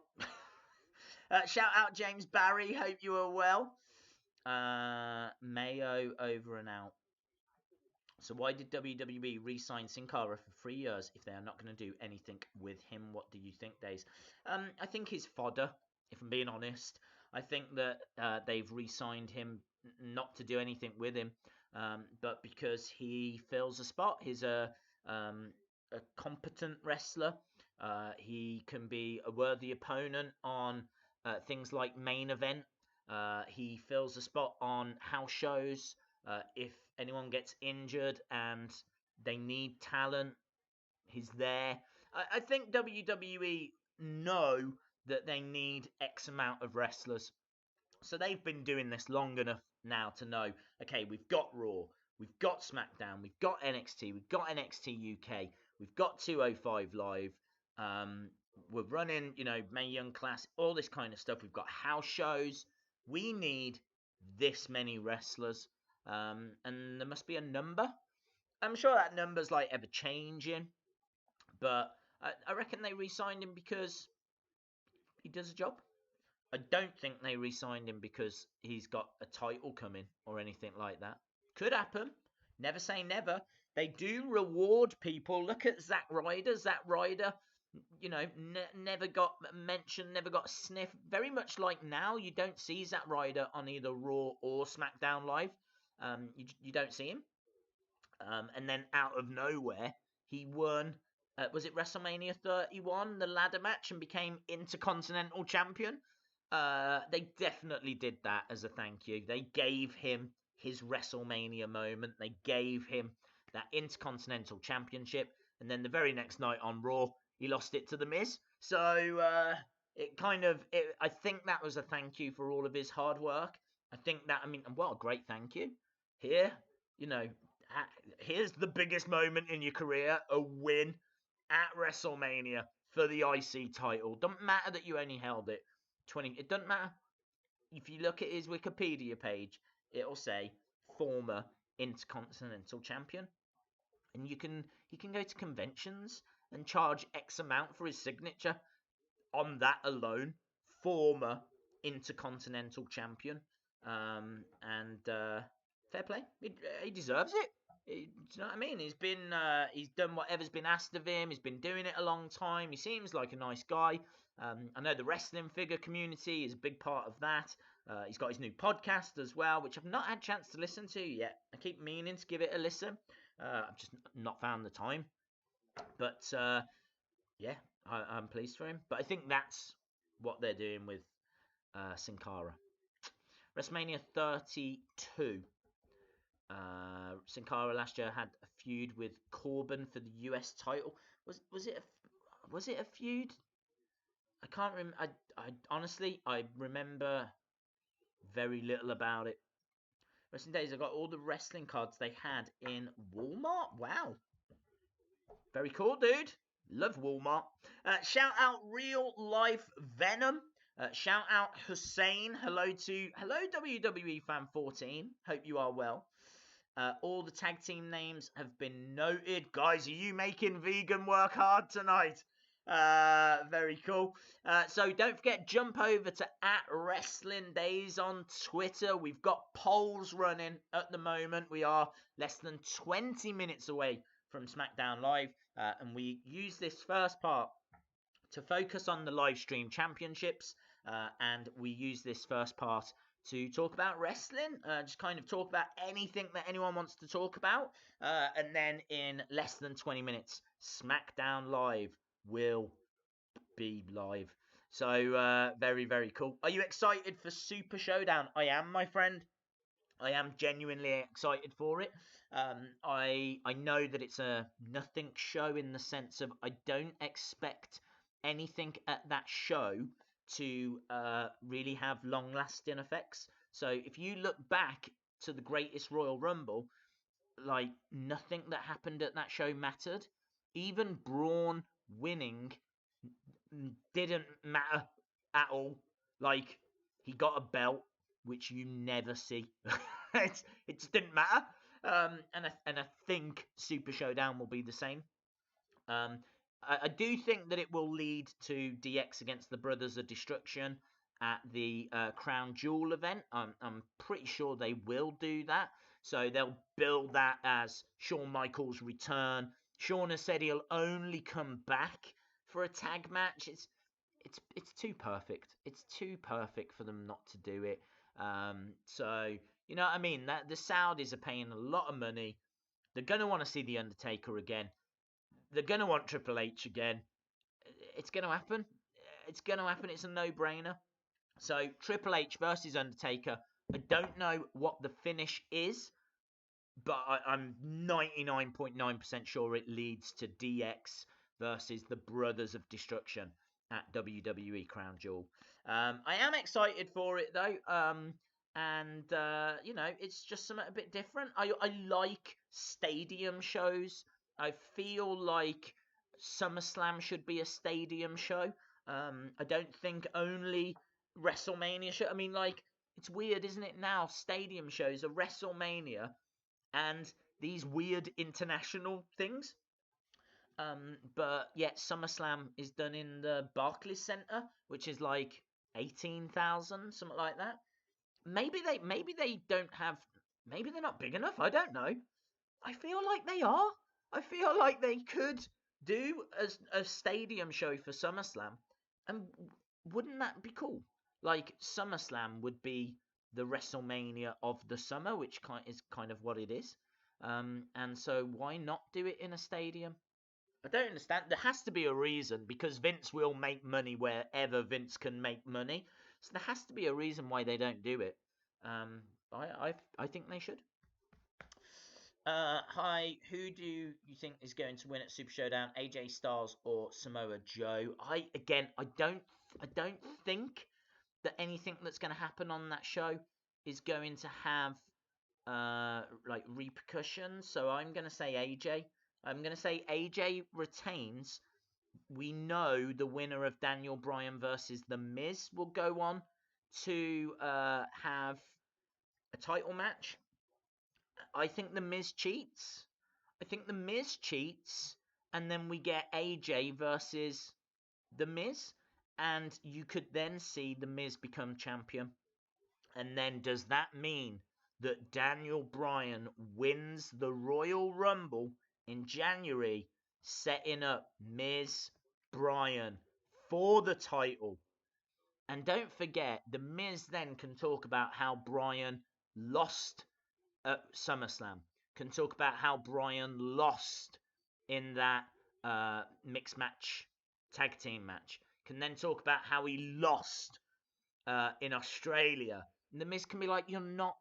Speaker 1: Shout out James Barry. Hope you are well. Mayo over and out. So why did WWE re-sign Sin Cara for 3 years if they are not going to do anything with him? What do you think, Daze? I think he's fodder, if I'm being honest. I think that they've re-signed him not to do anything with him, but because he fills a spot. He's a competent wrestler. He can be a worthy opponent on things like main event. He fills a spot on house shows. If anyone gets injured and they need talent, he's there. I think WWE know that they need X amount of wrestlers. So they've been doing this long enough now to know, okay, we've got Raw, we've got SmackDown, we've got NXT, we've got NXT UK, we've got 205 Live, we're running, Mae Young Class, all this kind of stuff. We've got house shows. We need this many wrestlers. And there must be a number. I'm sure that number's like ever changing. But I reckon they re-signed him because he does a job. I don't think they re-signed him because he's got a title coming or anything like that. Could happen. Never say never. They do reward people. Look at Zack Ryder. Zack Ryder, never got mentioned, never got a sniff. Very much like now, you don't see Zack Ryder on either Raw or SmackDown Live. You don't see him. And then out of nowhere, he won. Was it WrestleMania 31, the ladder match, and became Intercontinental Champion? They definitely did that as a thank you. They gave him his WrestleMania moment. They gave him that Intercontinental Championship, and then the very next night on Raw, he lost it to The Miz. So I think that was a thank you for all of his hard work. I think that, a great thank you. Here, here's the biggest moment in your career, a win at WrestleMania for the IC title. Doesn't matter that you only held it 20. It doesn't matter. If you look at his Wikipedia page, it'll say former Intercontinental Champion. And he can go to conventions and charge X amount for his signature on that alone. Former Intercontinental Champion. Fair play. He deserves it. Do you know what I mean? He's done whatever's been asked of him. He's been doing it a long time. He seems like a nice guy. I know the wrestling figure community is a big part of that. He's got his new podcast as well, which I've not had a chance to listen to yet. I keep meaning to give it a listen. I've just not found the time. But I'm pleased for him. But I think that's what they're doing with Sin Cara. WrestleMania 32. Sin Cara last year had a feud with Corbin for the US title. Was it a feud? I can't remember. I honestly remember very little about it. Wrestling Days, I got all the wrestling cards they had in Walmart. Wow, very cool, dude. Love Walmart. Shout out Real Life Venom. Shout out Hussein. Hello WWE Fan 14. Hope you are well. All the tag team names have been noted. Guys, are you making vegan work hard tonight? Very cool. So don't forget, jump over to @WrestlingDays on Twitter. We've got polls running at the moment. We are less than 20 minutes away from SmackDown Live. And we use this first part to focus on the live stream championships. And we use this first part to talk about wrestling, just kind of talk about anything that anyone wants to talk about. And then in less than 20 minutes, SmackDown Live will be live. So very, very cool. Are you excited for Super Showdown? I am, my friend. I am genuinely excited for it. I know that it's a nothing show in the sense of I don't expect anything at that show to really have long-lasting effects. So if you look back to the Greatest Royal Rumble, like nothing that happened at that show mattered. Even Braun winning didn't matter at all. Like he got a belt, which you never see. it just didn't matter. And I think Super Showdown will be the same. I do think that it will lead to DX against the Brothers of Destruction at the Crown Jewel event. I'm pretty sure they will do that. So they'll build that as Shawn Michaels' return. Shawn has said he'll only come back for a tag match. It's too perfect. It's too perfect for them not to do it. So you know what I mean? That the Saudis are paying a lot of money. They're gonna want to see the Undertaker again. They're going to want Triple H again. It's going to happen. It's going to happen. It's a no-brainer. So, Triple H versus Undertaker. I don't know what the finish is, but I'm 99.9% sure it leads to DX versus the Brothers of Destruction at WWE Crown Jewel. I am excited for it, though. It's just something a bit different. I like stadium shows. I feel like SummerSlam should be a stadium show. I don't think only WrestleMania should. I mean, like, it's weird, isn't it, now? Stadium shows are WrestleMania and these weird international things. But yet SummerSlam is done in the Barclays Center, which is like 18,000, something like that. Maybe they don't have. Maybe they're not big enough. I don't know. I feel like they are. I feel like they could do a stadium show for SummerSlam, and wouldn't that be cool? Like SummerSlam would be the WrestleMania of the summer, which is kind of what it is. And so why not do it in a stadium? I don't understand. There has to be a reason, because Vince will make money wherever Vince can make money. So there has to be a reason why they don't do it. I think they should. Hi, who do you think is going to win at Super Showdown? AJ Styles or Samoa Joe? I don't think that anything that's going to happen on that show is going to have like repercussions. So I'm going to say AJ. I'm going to say AJ retains. We know the winner of Daniel Bryan versus The Miz will go on to have a title match. I think The Miz cheats. I think The Miz cheats, and then we get AJ versus The Miz, and you could then see The Miz become champion. And then does that mean that Daniel Bryan wins the Royal Rumble in January, setting up Miz Bryan for the title? And don't forget, The Miz then can talk about how Bryan lost at SummerSlam, can talk about how Bryan lost in that mixed match tag team match, can then talk about how he lost in Australia. And the Miz can be like, you're not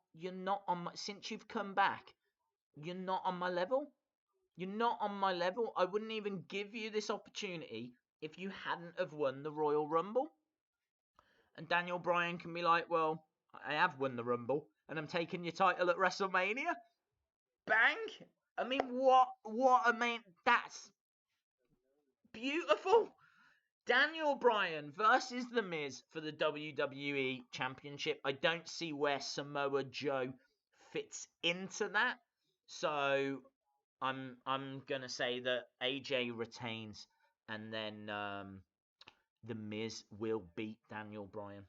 Speaker 1: on my, since you've come back, you're not on my level. You're not on my level. I wouldn't even give you this opportunity if you hadn't have won the Royal Rumble. And Daniel Bryan can be like, well, I have won the Rumble, and I'm taking your title at WrestleMania. Bang! I mean, that's beautiful. Daniel Bryan versus The Miz for the WWE Championship. I don't see where Samoa Joe fits into that. So I'm gonna say that AJ retains, and then The Miz will beat Daniel Bryan.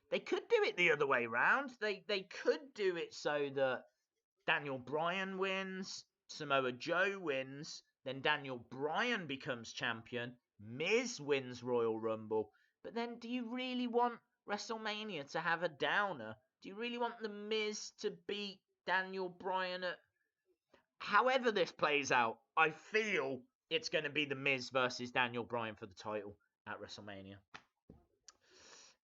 Speaker 1: They could do it the other way round. They could do it so that Daniel Bryan wins, Samoa Joe wins, then Daniel Bryan becomes champion, Miz wins Royal Rumble. But then do you really want WrestleMania to have a downer? Do you really want The Miz to beat Daniel Bryan at... However this plays out, I feel it's going to be The Miz versus Daniel Bryan for the title at WrestleMania.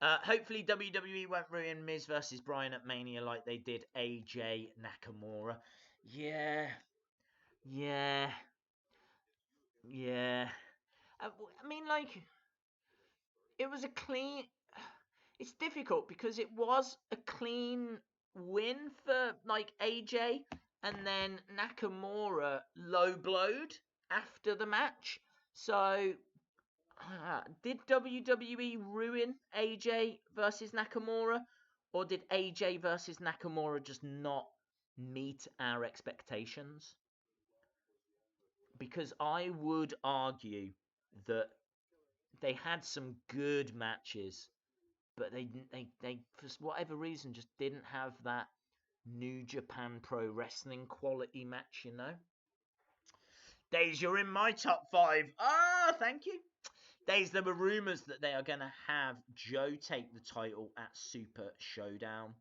Speaker 1: Hopefully WWE won't ruin Miz versus Bryan at Mania like they did AJ Nakamura. Yeah. I mean, like, it was a clean... It's difficult because it was a clean win for, like, AJ, and then Nakamura low-blowed after the match. So... did WWE ruin AJ versus Nakamura, or did AJ versus Nakamura just not meet our expectations? Because I would argue that they had some good matches, but they for whatever reason just didn't have that New Japan Pro Wrestling quality match, you know? Daze, you're in my top 5. Ah, thank you. Daze, there were rumours that they are going to have Joe take the title at Super Showdown.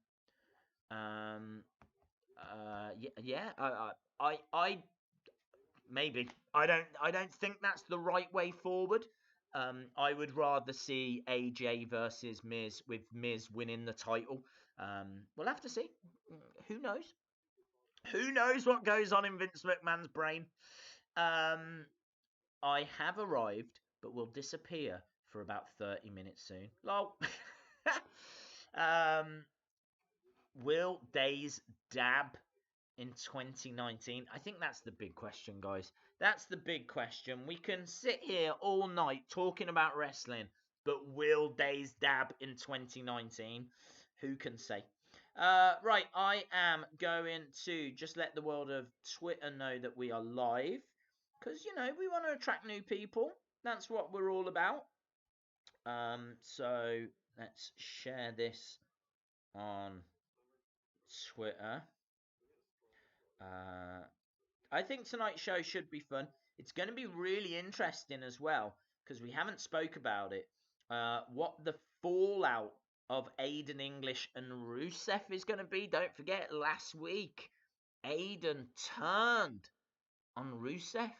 Speaker 1: I maybe. I don't think that's the right way forward. I would rather see AJ versus Miz, with Miz winning the title. We'll have to see. Who knows? Who knows what goes on in Vince McMahon's brain? I have arrived, but will disappear for about 30 minutes soon. Lol. Will Daze dab in 2019? I think that's the big question, guys. That's the big question. We can sit here all night talking about wrestling, but will Daze dab in 2019? Who can say? Right, I am going to just let the world of Twitter know that we are live. because, you know, we want to attract new people. That's what we're all about. So let's share this on Twitter. I think tonight's show should be fun. It's going to be really interesting as well, because we haven't spoke about it. What the fallout of Aiden English and Rusev is going to be. Don't forget, last week, Aiden turned on Rusev.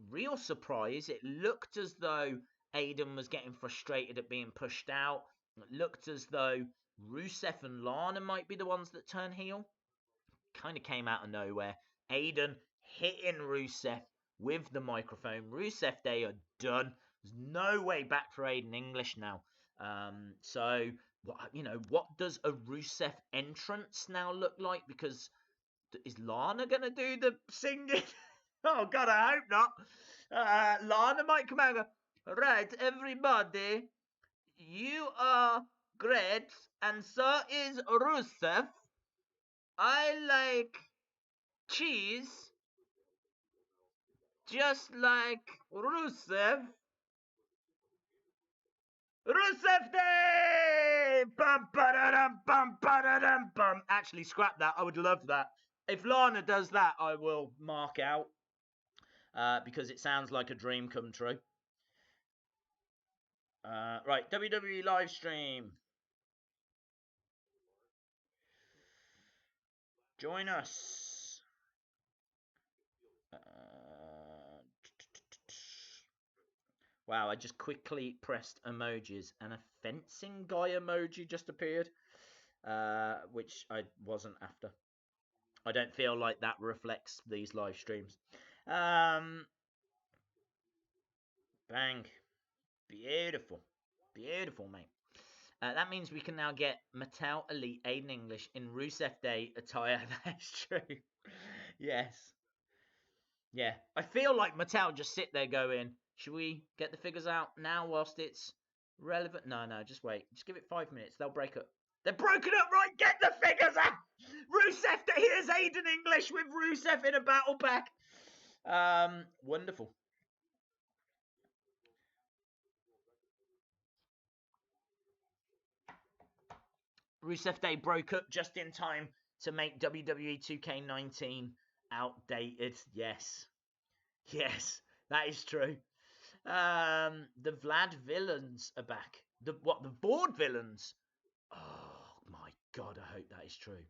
Speaker 1: Real surprise. It looked as though Aiden was getting frustrated at being pushed out. It looked as though Rusev and Lana might be the ones that turn heel. Kind of came out of nowhere. Aiden hitting Rusev with the microphone. Rusev, they are done. There's no way back for Aiden English now. So, what does a Rusev entrance now look like? Because is Lana going to do the singing? Oh, God, I hope not. Lana might come out and go, right, everybody, you are great, and so is Rusev. I like cheese, just like Rusev. Rusev Day! Bum, ba-da-dum, bum, ba-da-dum, bum. Actually, scrap that. I would love that. If Lana does that, I will mark out. Because it sounds like a dream come true. Right, WWE live stream. Join us. Wow, I just quickly pressed emojis and a fencing guy emoji just appeared, which I wasn't after. I don't feel like that reflects these live streams. Bang. Beautiful. Beautiful, mate. That means we can now get Mattel Elite Aiden English in Rusev Day attire. That's true. Yes. Yeah. I feel like Mattel just sit there going, should we get the figures out now whilst it's relevant? No, just wait. Just give it 5 minutes. They'll break up. They're broken up, right? Get the figures out! Rusev, here's Aiden English with Rusev in a battle pack. Wonderful. Rusev Day broke up just in time to make WWE 2K19 outdated. Yes, that is true. The Vlad villains are back. The board villains? Oh my God! I hope that is true.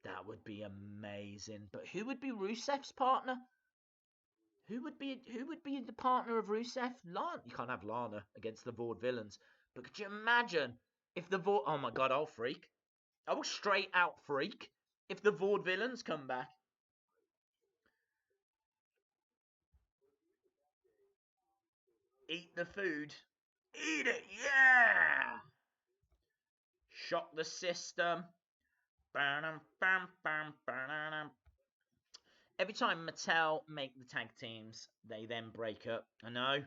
Speaker 1: That would be amazing. But who would be Rusev's partner? Who would be the partner of Rusev? Lana. You can't have Lana against the board villains. But could you imagine if the board? Oh my God! I'll freak. I will straight out freak if the Vaude villains come back. Eat the food. Eat it, yeah! Shock the system. Every time Mattel make the tag teams, they then break up. I know.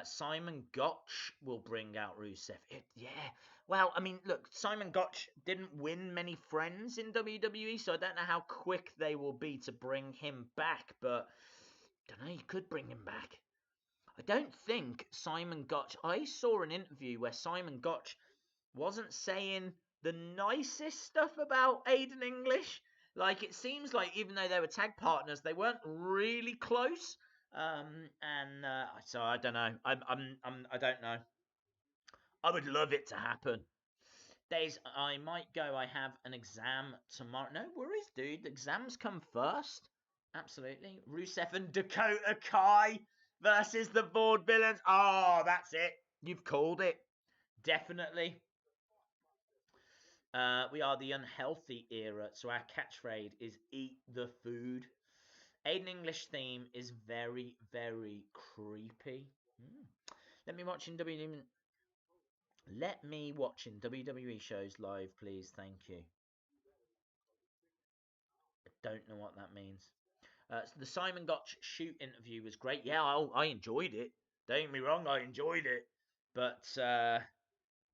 Speaker 1: Simon Gotch will bring out Rusev. Yeah. Well, I mean, look, Simon Gotch didn't win many friends in WWE, so I don't know how quick they will be to bring him back, but I don't know, you could bring him back. I don't think Simon Gotch... I saw an interview where Simon Gotch wasn't saying the nicest stuff about Aiden English. Like, it seems like even though they were tag partners, they weren't really close. So I don't know. I don't know. I would love it to happen. Daze, I might go. I have an exam tomorrow. No worries, dude. Exams come first. Absolutely. Rusev and Dakota Kai versus the board villains. Oh, that's it. You've called it. Definitely. We are the unhealthy era, so our catchphrase is eat the food. Aiden English theme is very, very creepy. Let me watch in WWE. Let me watch in WWE shows live, please. Thank you. I don't know what that means. So the Simon Gotch shoot interview was great. Yeah, I enjoyed it. Don't get me wrong, I enjoyed it. But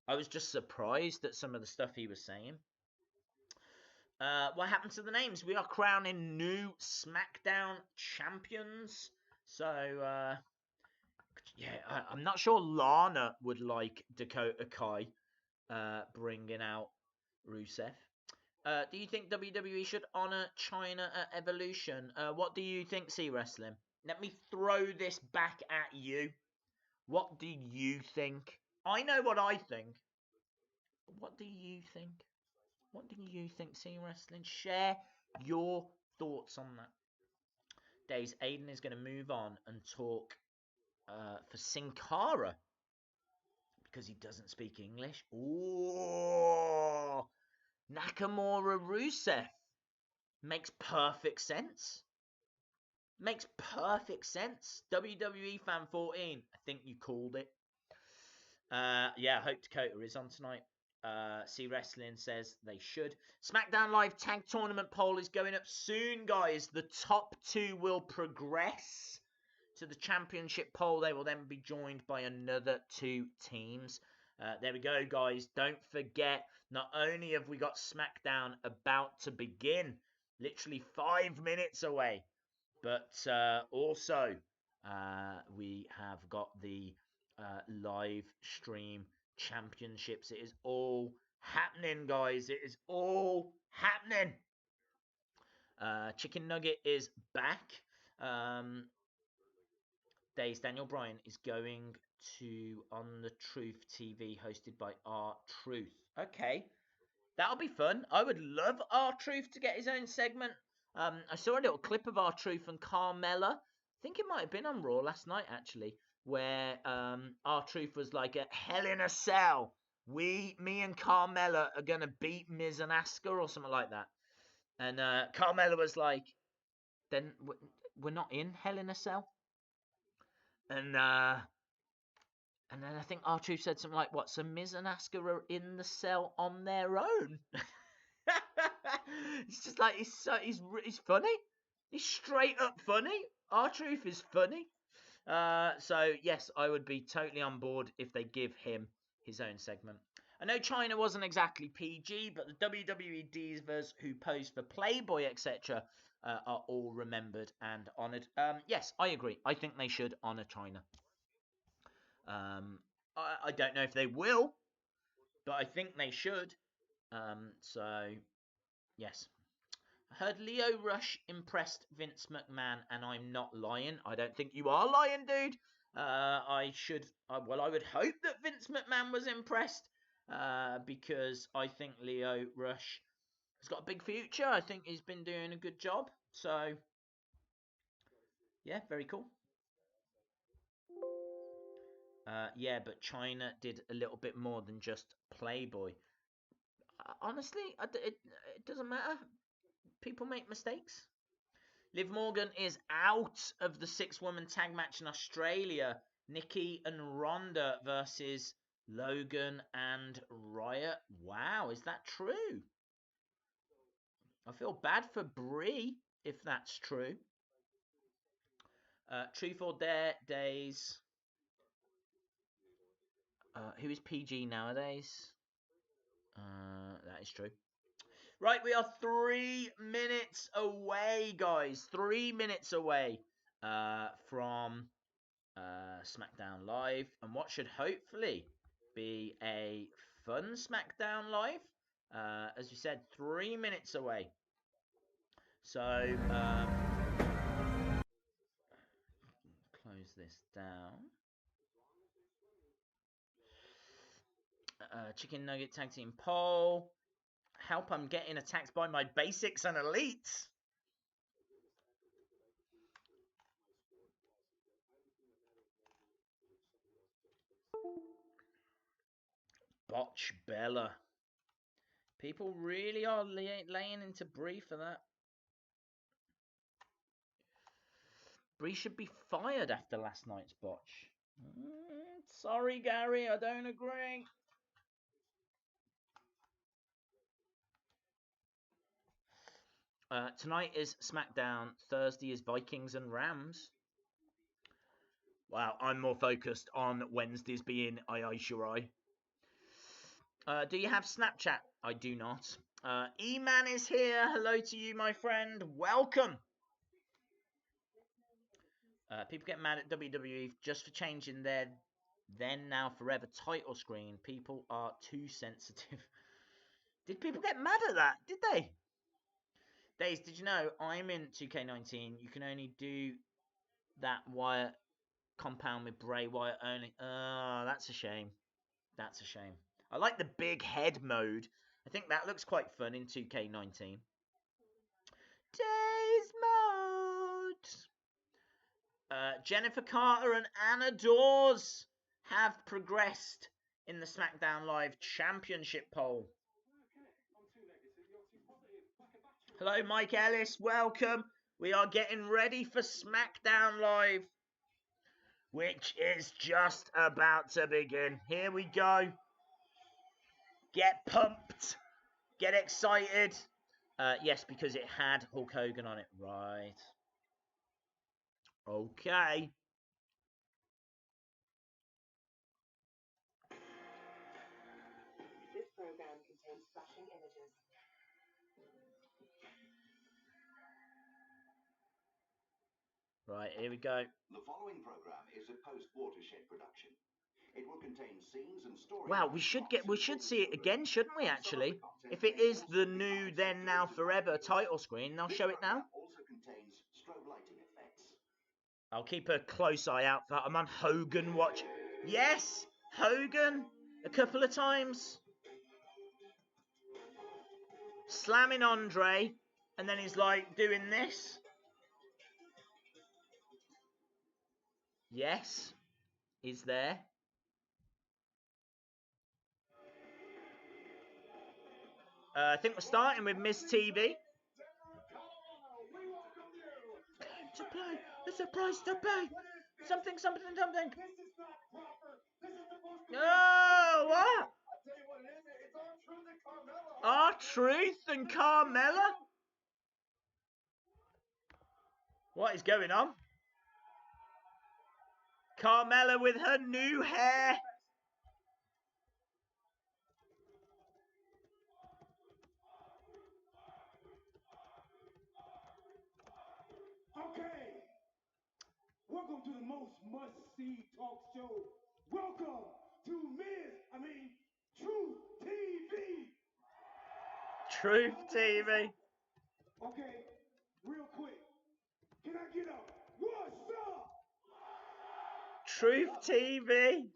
Speaker 1: I was just surprised at some of the stuff he was saying. What happened to the names? We are crowning new SmackDown champions. So, yeah, I'm not sure Lana would like Dakota Kai bringing out Rusev. Do you think WWE should honor China at Evolution? What do you think, C Wrestling? Let me throw this back at you. What do you think? I know what I think. But what do you think? What do you think, C Wrestling? Share your thoughts on that. Daze, Aiden is going to move on and talk for Sin Cara because he doesn't speak English. Ooh, Nakamura Rusev makes perfect sense. Makes perfect sense. WWE Fan 14, I think you called it. Yeah, I hope Dakota is on tonight. C Wrestling says they should. SmackDown Live Tag Tournament poll is going up soon, guys. The top 2 will progress to the championship poll. They will then be joined by another 2 teams. There we go, guys. Don't forget, not only have we got SmackDown about to begin, literally 5 minutes away, but also we have got the live stream championships. It is all happening, guys. It is all happening. Chicken Nugget is back. Daze Daniel Bryan is going to On the Truth TV, hosted by R-Truth. Okay, that'll be fun. I would love R-Truth to get his own segment. I saw a little clip of R-Truth and Carmella. I think it might have been on Raw last night, actually, where R-Truth was like, a Hell in a Cell. Me and Carmella are going to beat Miz and Asuka or something like that. And Carmella was like, then we're not in Hell in a Cell. And then I think R-Truth said something like, what, so Miz and Asuka are in the cell on their own? It's just like, he's funny. He's straight up funny. R-Truth is funny. So, yes, I would be totally on board if they give him his own segment. I know China wasn't exactly PG, but the WWE divas who posed for Playboy, etc., are all remembered and honoured. Yes, I agree. I think they should honour China. I don't know if they will, but I think they should. So, yes. I heard Lio Rush impressed Vince McMahon, and I'm not lying. I don't think you are lying, dude. I would hope that Vince McMahon was impressed, because I think Lio Rush has got a big future. I think he's been doing a good job. So, yeah, very cool. Yeah, but China did a little bit more than just Playboy. Honestly, it doesn't matter. People make mistakes. Liv Morgan is out of the 6-woman tag match in Australia. Nikki and Ronda versus Logan and Riot. Wow, is that true? I feel bad for Brie if that's true. Truth or Dare, Daze. Who is PG nowadays? That is true. Right, we are 3 minutes away, guys. 3 minutes away from SmackDown Live, and what should hopefully be a fun SmackDown Live. As we said, 3 minutes away. So, close this down. Chicken Nugget Tag Team poll. Help, I'm getting attacked by my basics and elites. Botch Bella. People really are laying into Brie for that. Brie should be fired after last night's botch. Sorry, Gary, I don't agree. Tonight is SmackDown. Thursday is Vikings and Rams. Wow, I'm more focused on Wednesdays being Eye Shirai. Do you have Snapchat? I do not. E-Man is here. Hello to you, my friend. Welcome. People get mad at WWE just for changing their then, now, forever title screen. People are too sensitive. Did people get mad at that? Did they? Daze, did you know I'm in 2K19? You can only do that Wyatt compound with Bray Wyatt only. Oh, that's a shame. That's a shame. I like the big head mode. I think that looks quite fun in 2K19. Daze mode. Jennifer Carter and Anna Dawes have progressed in the SmackDown Live Championship poll. Hello, Mike Ellis. Welcome. We are getting ready for SmackDown Live, which is just about to begin. Here we go. Get pumped. Get excited. Yes, because it had Hulk Hogan on it. Right. Okay.
Speaker 2: This program contains flashing images.
Speaker 1: Right, here we go.
Speaker 3: The following program is a post-watershed production. It will contain scenes and stories.
Speaker 1: Wow, we should see it again, shouldn't we, actually? If it is the new Then Now Forever title screen, they'll show it now.
Speaker 3: Also contains strobe lighting effects.
Speaker 1: I'll keep a close eye out for that. I'm on Hogan watch. Yes, Hogan a couple of times. Slamming Andre, and then he's like doing this. Yes, is there. I think we're starting with Miss TV. To play, it's a price to pay. Something. No, what? R-Truth and Carmella? What is going on? Carmella with her new hair.
Speaker 4: Okay. Welcome to the most must-see talk show. Welcome to Truth TV.
Speaker 1: Truth TV.
Speaker 4: Okay, real quick. Can I get up? What's up?
Speaker 1: Truth TV.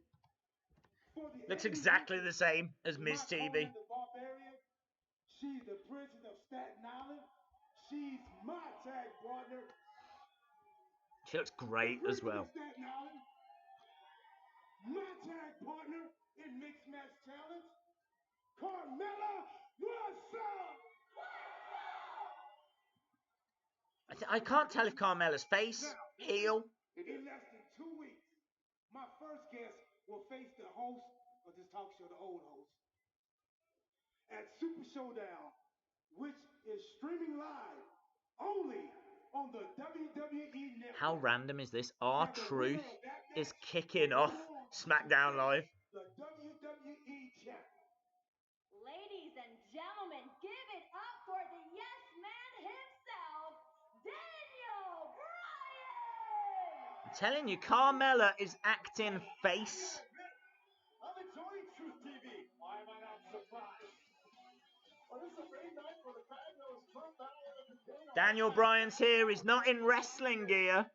Speaker 1: Looks exactly the same as Miss TV.
Speaker 4: She's the princess of Staten Island. She's my tag partner.
Speaker 1: She looks great as well.
Speaker 4: My tag partner in Mixed Match Challenge, Carmella, what's up?
Speaker 1: I can't tell if Carmella's face, heel.
Speaker 4: In less than 2 weeks, my first guest will face the host of this talk show, the old host, at Super Showdown, which is streaming live only on the WWE Network.
Speaker 1: How random is this? R-Truth is kicking off SmackDown Live.
Speaker 4: The WWE champion.
Speaker 2: Ladies and gentlemen, give it up for the Yes Man himself, Daniel Bryan!
Speaker 1: I'm telling you, Carmella is acting face.
Speaker 4: I'm enjoying Truth TV. Why am I not surprised? Well, this is a great night for the fabulous Trump Balor and
Speaker 1: Daniel Bryan's here. He's not in wrestling gear.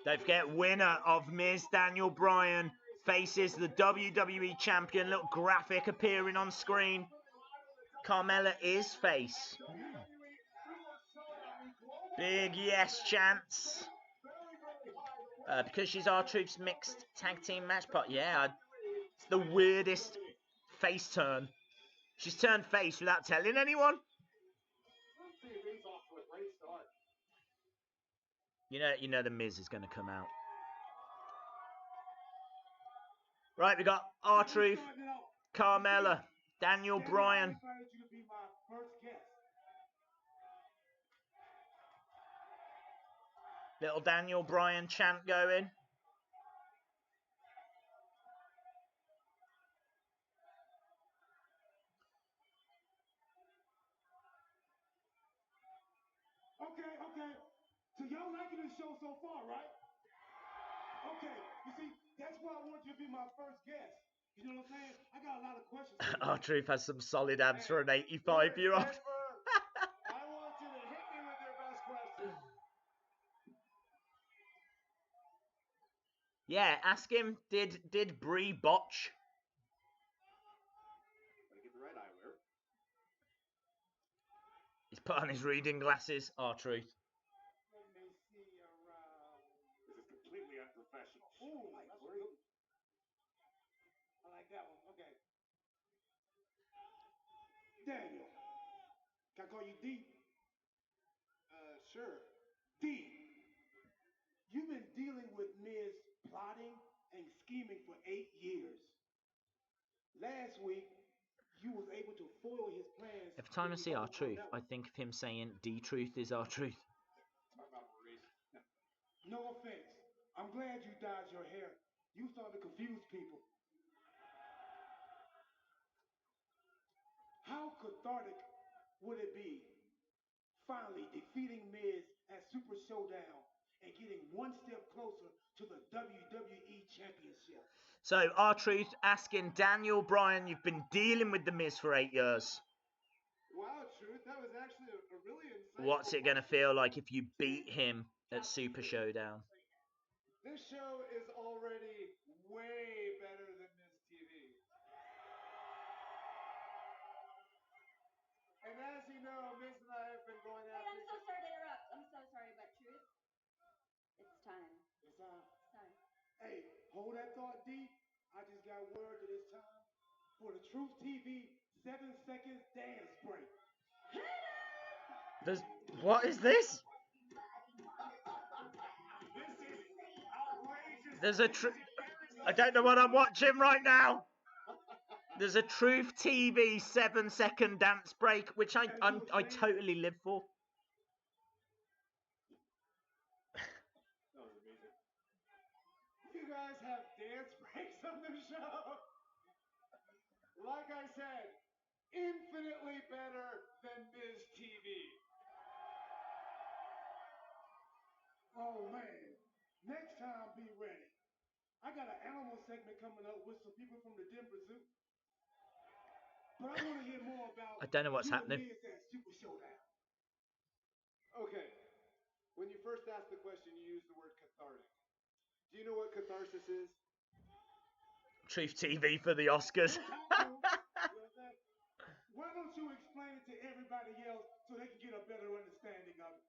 Speaker 1: Don't forget, winner of Miz Daniel Bryan faces the WWE champion. Little graphic appearing on screen. Carmella is face. Big yes chance. Because she's R-Truth's mixed tag team match part. Yeah, it's the weirdest face turn. She's turned face without telling anyone. You know the Miz is going to come out. Right, we got R-Truth, Carmella, Daniel Bryan.
Speaker 4: I invited you to be my first guest.
Speaker 1: Little Daniel Bryan chant going.
Speaker 4: Okay. So y'all liking the show so far, right? Okay. You see, that's why I want you to be my first guest. You know what I'm saying? I got a lot of questions for you.
Speaker 1: R-Truth has some solid abs for an 85-year-old.
Speaker 4: I want you to hit me with your best question.
Speaker 1: Yeah, ask him, did Brie botch?
Speaker 4: Gotta get the right eyewear.
Speaker 1: He's put on his reading glasses. R-Truth.
Speaker 4: Let me see around. This is completely unprofessional. Ooh, that's good. I like that one. Okay. Daniel. Can I call you D? Sure. D. You've been dealing with Miz plotting and scheming for 8 years. Last week, you was able to foil his plans.
Speaker 1: Every time I see R-Truth, I think of him saying D-Truth is R-Truth.
Speaker 4: Talk about Maurice. No offense. I'm glad you dyed your hair. You started to confuse people. How cathartic would it be finally defeating Miz at Super Showdown and getting one step closer to the WWE Championship?
Speaker 1: So, R-Truth asking Daniel Bryan, you've been dealing with The Miz for 8 years.
Speaker 4: Wow, Truth, that was actually a really insightful.
Speaker 1: What's it going to feel like if you beat him at Super Showdown?
Speaker 4: This show is already way better than Miz TV. And as you know, Miz and I have been going
Speaker 2: Wait,
Speaker 4: after.
Speaker 2: I'm so sorry to interrupt. I'm so sorry, but Truth, it's time.
Speaker 4: It's time.
Speaker 2: It's time.
Speaker 4: Hey, hold that thought, D. I just got word that it's time for the Truth TV 7-second dance break.
Speaker 1: What is this?
Speaker 4: This is outrageous.
Speaker 1: I don't know what I'm watching right now. There's a Truth TV 7-second dance break, which I totally live for.
Speaker 4: That was amazing. You guys have dance breaks on the show. Like I said, infinitely better than Miz TV. Oh man, next time be ready. I got an animal segment coming up with some people from the Denver Zoo. But I want to hear more about.
Speaker 1: I don't know what's
Speaker 4: you and
Speaker 1: happening.
Speaker 4: Miz at Super Showdown. Okay. When you first asked the question, you used the word cathartic. Do you know what catharsis is?
Speaker 1: Truth TV for the Oscars.
Speaker 4: Why don't you explain it to everybody else so they can get a better understanding of it?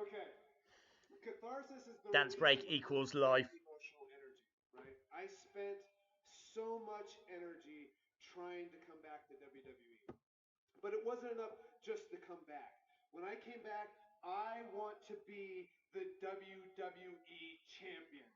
Speaker 4: Okay. Catharsis is the
Speaker 1: Dance break
Speaker 4: release of
Speaker 1: equals life.
Speaker 4: emotional energy, right? I spent so much energy trying to come back to WWE. But it wasn't enough just to come back. When I came back, I want to be the WWE champion.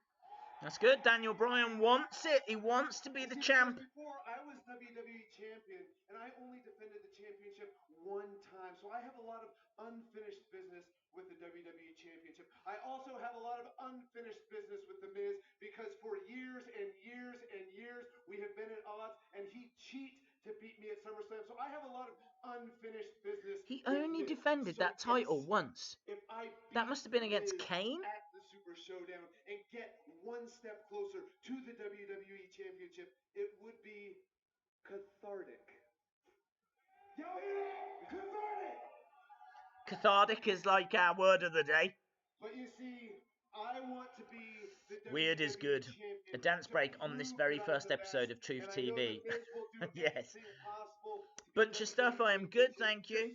Speaker 1: That's good. Daniel Bryan wants it. He wants to be the champ.
Speaker 4: Before I was WWE champion, and I only defended the championship one time. So I have a lot of unfinished business with the WWE championship. I also have a lot of unfinished business with The Miz because for years and years and years we have been at odds, and he cheat to beat me at SummerSlam. So I have a lot of unfinished business.
Speaker 1: He only defended that title once.
Speaker 4: If I
Speaker 1: That must have been against
Speaker 4: Miz
Speaker 1: Kane.
Speaker 4: at the Super Showdown and get one step closer to the WWE Championship, it would be cathartic. Y'all hear that? Cathartic!
Speaker 1: Cathartic is like our word of the day.
Speaker 4: But you see, I want to be the
Speaker 1: Weird is good.
Speaker 4: champion.
Speaker 1: A dance break on this very first episode of Truth TV. Yes. Bunch of stuff. I am good, thank you.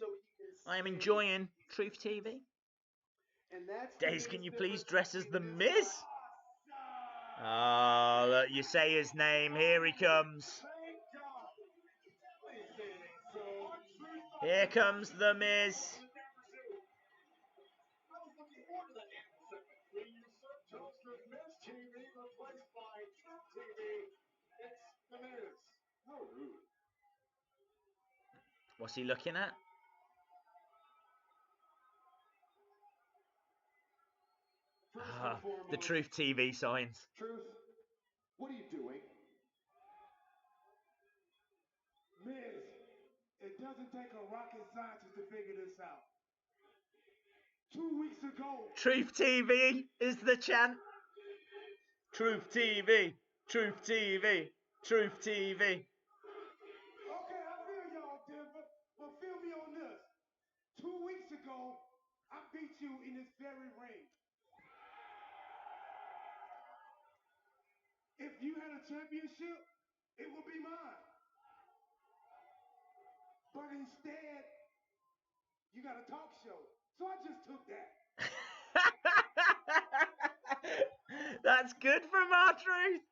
Speaker 1: I am enjoying Truth TV. Daze, can you please dress as The Miz? Ah, oh, look, you say his name. Here he comes. Here comes The Miz. What's he looking at? The Truth TV signs.
Speaker 4: Truth, what are you doing? Miz, it doesn't take a rocket scientist to figure this out. 2 weeks ago.
Speaker 1: Truth TV is the chant. Truth TV, Truth TV, Truth TV.
Speaker 4: Okay, I feel y'all, Denver, but feel me on this. 2 weeks ago, I beat you in this very ring. If you had a championship, it would be mine. But instead, you got a talk show. So I just took that.
Speaker 1: That's good from R-Truth.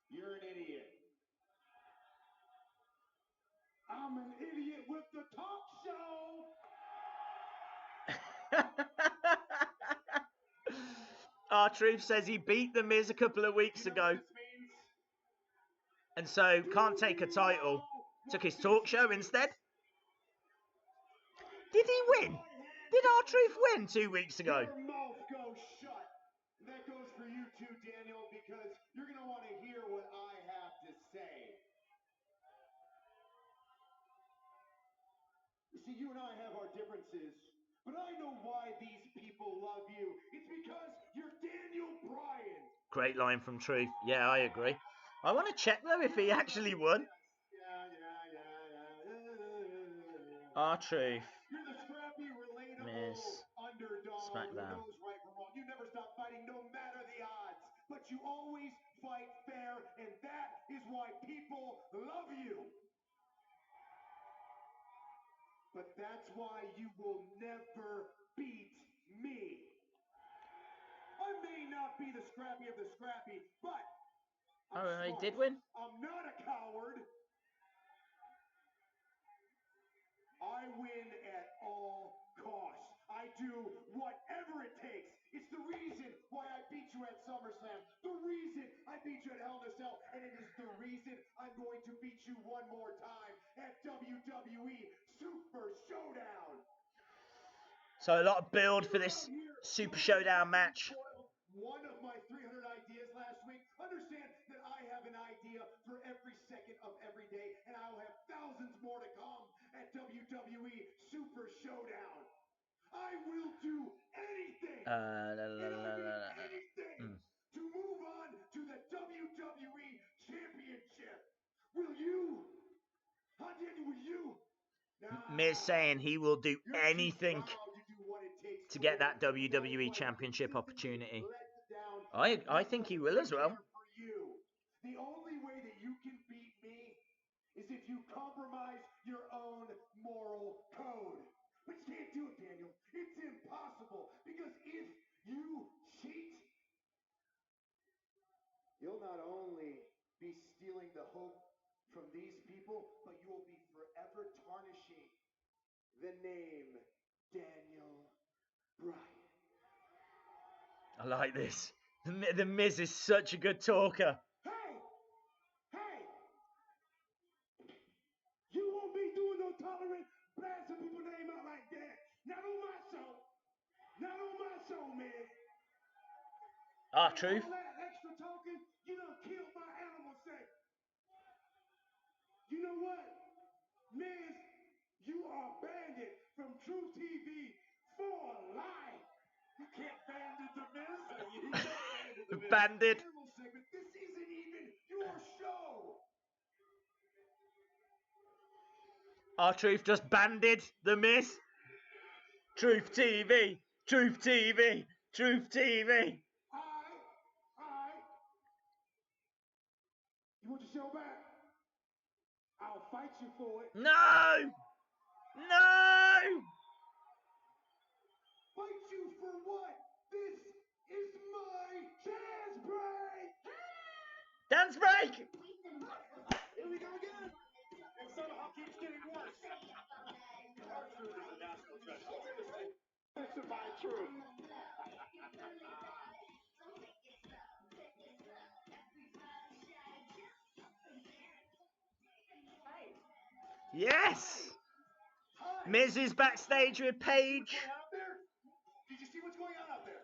Speaker 4: You're an idiot. I'm an idiot with the talk show.
Speaker 1: R-Truth says he beat The Miz a couple of weeks ago. And so can't take a title. Took his talk show instead. Did he win? Did R-Truth win 2 weeks ago?
Speaker 4: Your mouth goes shut. That goes for you too, Daniel, because you're going to want to hear what I have to say. You see, you and I have our differences, but I know why these people love you. It's because you're Daniel Bryan.
Speaker 1: Great line from Truth. Yeah, I agree. I want to check though if he actually won. R-Truth.
Speaker 4: You're the scrappy, relatable
Speaker 1: Miz.
Speaker 4: underdog
Speaker 1: SmackDown.
Speaker 4: who knows right from wrong. You never stop fighting no matter the odds, but you always fight fair, and that is why people love you. But that's why you will never beat me. I may not be the scrappy of the scrappy, but I'm
Speaker 1: Oh, he
Speaker 4: smart.
Speaker 1: did win?
Speaker 4: I'm not a coward. I win at all costs. I do whatever it takes. It's the reason why I beat you at SummerSlam. The reason I beat you at Hell in a Cell. And it is the reason I'm going to beat you one more time at WWE Super Showdown.
Speaker 1: So a lot of build for this Super Showdown match.
Speaker 4: One of my 300 ideas last week. Understand that I have an idea for every second of every day, and I'll have thousands more to come at WWE Super Showdown. I will do anything, anything to move on to the WWE Championship. Will you? How dare you? Will you?
Speaker 1: Miz saying he will do anything to get that WWE Championship opportunity. I think he will as well.
Speaker 4: The only way that you can beat me is if you compromise your own moral code. But you can't do it, Daniel. It's impossible. Because if you cheat, you'll not only be stealing the hope from these people, but you will be forever tarnishing the name Daniel Bryan.
Speaker 1: I like this. The Miz is such a good talker.
Speaker 4: Hey! You won't be doing no tolerant blasting people's name out like that. Not on my show. Not on my show, man.
Speaker 1: R-Truth.
Speaker 4: All that extra talking, you done killed my animal sex. You know what? Miz, you are banned from Truth TV for life. You can't bandit the Miz. You can't bandit the Miz.
Speaker 1: Bandit.
Speaker 4: Animal segment. This isn't even your show.
Speaker 1: R-Truth just banded the Miz. Truth TV, Truth TV, Truth TV.
Speaker 4: You want your show back? I'll fight you for it.
Speaker 1: No! No!
Speaker 4: Fight you for what? This is my dance break!
Speaker 1: Dance break!
Speaker 4: Here we go again! And somehow keeps getting worse. Our truth is a national treasure. Listen, my truth.
Speaker 1: Yes. Miz is backstage with Paige.
Speaker 4: Did you see what's going on out there?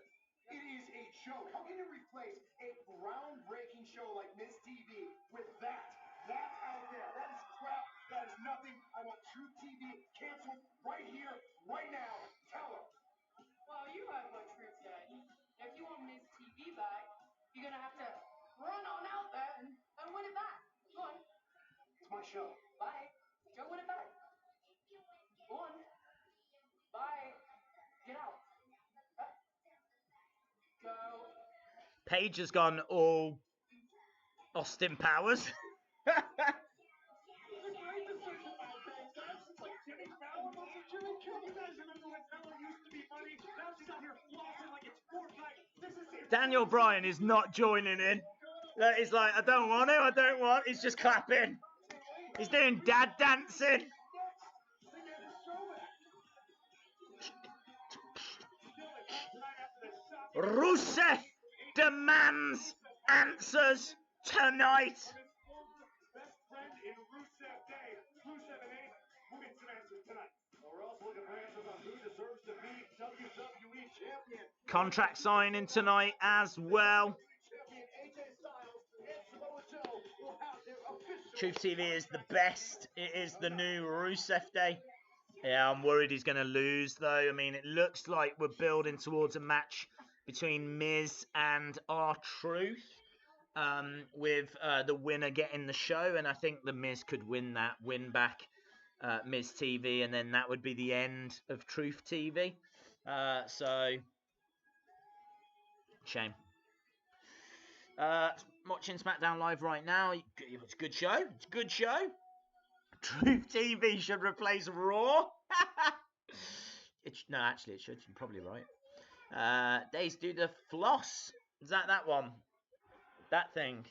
Speaker 4: It is a joke. How can you replace a groundbreaking show like Miz TV with that? That out there. That is crap. That is nothing. I want Truth TV canceled right here, right now. Tell them.
Speaker 2: Well, you heard what Truth said. If you want Miss TV back, you're gonna have to run on out there and win it back. Go on.
Speaker 4: It's my show.
Speaker 2: Bye. Go win it back. Go on. Bye. Get out. Go.
Speaker 1: Paige has gone all Austin Powers. Daniel Bryan is not joining in. He's like, I don't want to, I don't want. He's just clapping. He's doing dad dancing. Rusev demands answers tonight. Contract signing tonight as well. Truth TV is the best. It is the new Rusev Day. Yeah, I'm worried he's going to lose, though. I mean, it looks like we're building towards a match between Miz and R-Truth, with the winner getting the show. And I think the Miz could win back Miz TV, and then that would be the end of Truth TV. So, shame. Watching SmackDown Live right now. It's a good show. It's a good show. Truth TV should replace Raw. No, actually, it should. You're probably right. Daze, do the floss. Is that one? That thing.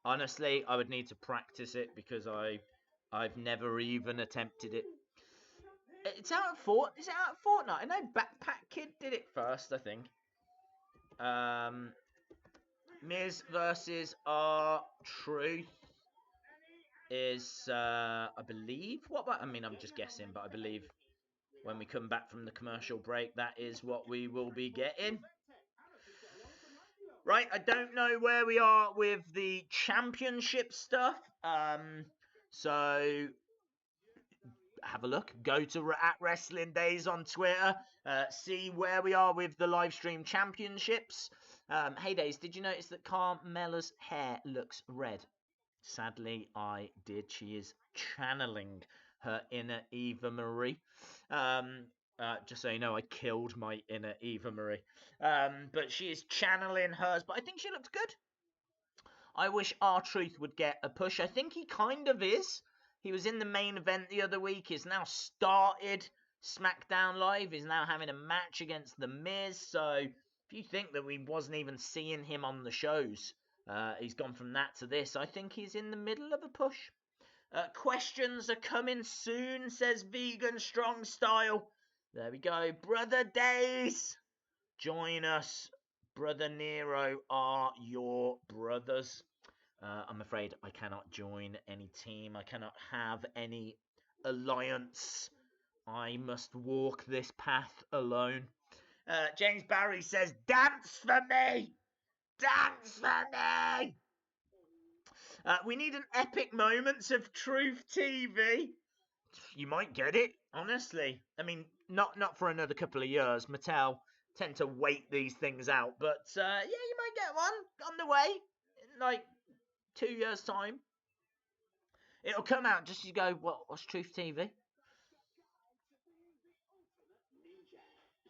Speaker 1: Honestly, I would need to practice it because I've never even attempted it. It's out of Is it out of Fortnite? I know Backpack Kid did it first, I think. Miz versus R-Truth is, I believe, I'm just guessing, but I believe when we come back from the commercial break, that is what we will be getting. Right, I don't know where we are with the championship stuff. So have a look. Go to @WrestlingDaze on Twitter. See where we are with the live stream championships. Hey Daze, did you notice that Carmella's hair looks red? Sadly, I did. She is channeling her inner Eva Marie. Just so you know, I killed my inner Eva Marie. But she is channeling hers. But I think she looks good. I wish R-Truth would get a push. I think he kind of is. He was in the main event the other week. He's now started SmackDown Live. He's now having a match against The Miz. So if you think that we wasn't even seeing him on the shows, he's gone from that to this. I think he's in the middle of a push. Questions are coming soon, says Vegan Strong Style. There we go. Brother Daze, join us. Brother Nero are your brothers. I'm afraid I cannot join any team. I cannot have any alliance. I must walk this path alone. James Barry says, dance for me! Dance for me! We need an epic moments of Truth TV. You might get it, honestly. I mean, not for another couple of years. Mattel tend to wait these things out. But, yeah, you might get one on the way in, like, 2 years' time. It'll come out just as you go, what's Truth TV?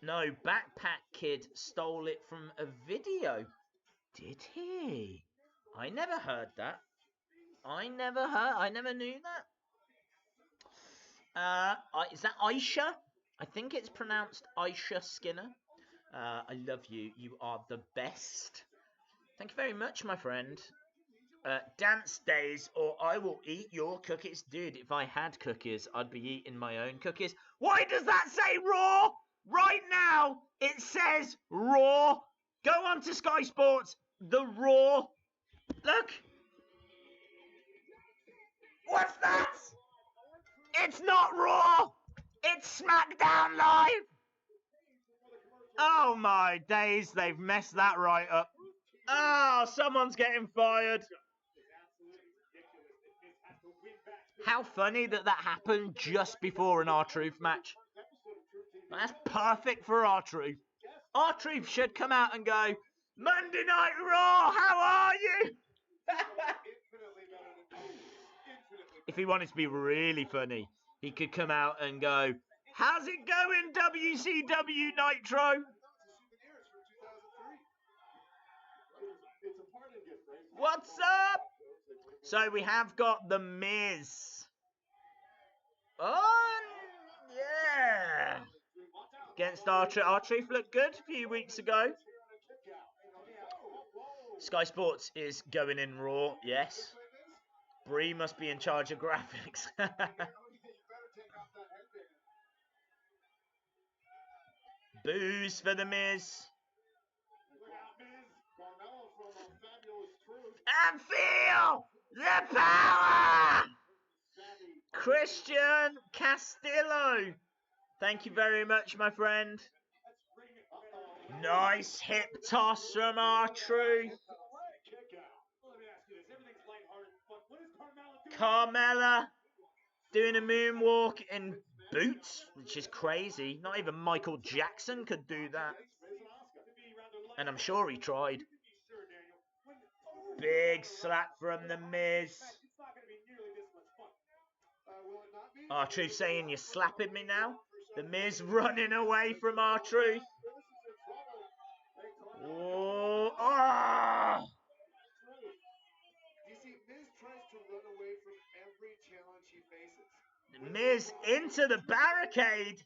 Speaker 1: No, Backpack Kid stole it from a video. Did he? I never heard that. I never knew that. Is that Aisha? I think it's pronounced Aisha Skinner. I love you. You are the best. Thank you very much, my friend. Dance Days, or I will eat your cookies. Dude, if I had cookies, I'd be eating my own cookies. Why does that say Raw? Right now, it says Raw. Go on to Sky Sports. The Raw. Look. What's that? It's not Raw! It's SmackDown Live! Oh my days, they've messed that right up. Oh, someone's getting fired. How funny that happened just before an R-Truth match. That's perfect for R-Truth. R-Truth should come out and go, Monday Night Raw, how are you? If he wanted to be really funny, he could come out and go, how's it going, WCW Nitro? What's up? So we have got The Miz. Oh, yeah. Against R-Truth. R-Truth looked good a few weeks ago. Sky Sports is going in Raw, yes. Bree must be in charge of graphics. Boos for The Miz. And feel the power! Christian Castillo. Thank you very much, my friend. Nice hip toss from R-Truth. Carmella doing a moonwalk in boots, which is crazy. Not even Michael Jackson could do that. And I'm sure he tried. Big slap from The Miz. R-Truth saying, you're slapping me now? The Miz running away from R-Truth. Oh, oh! The Miz into the barricade.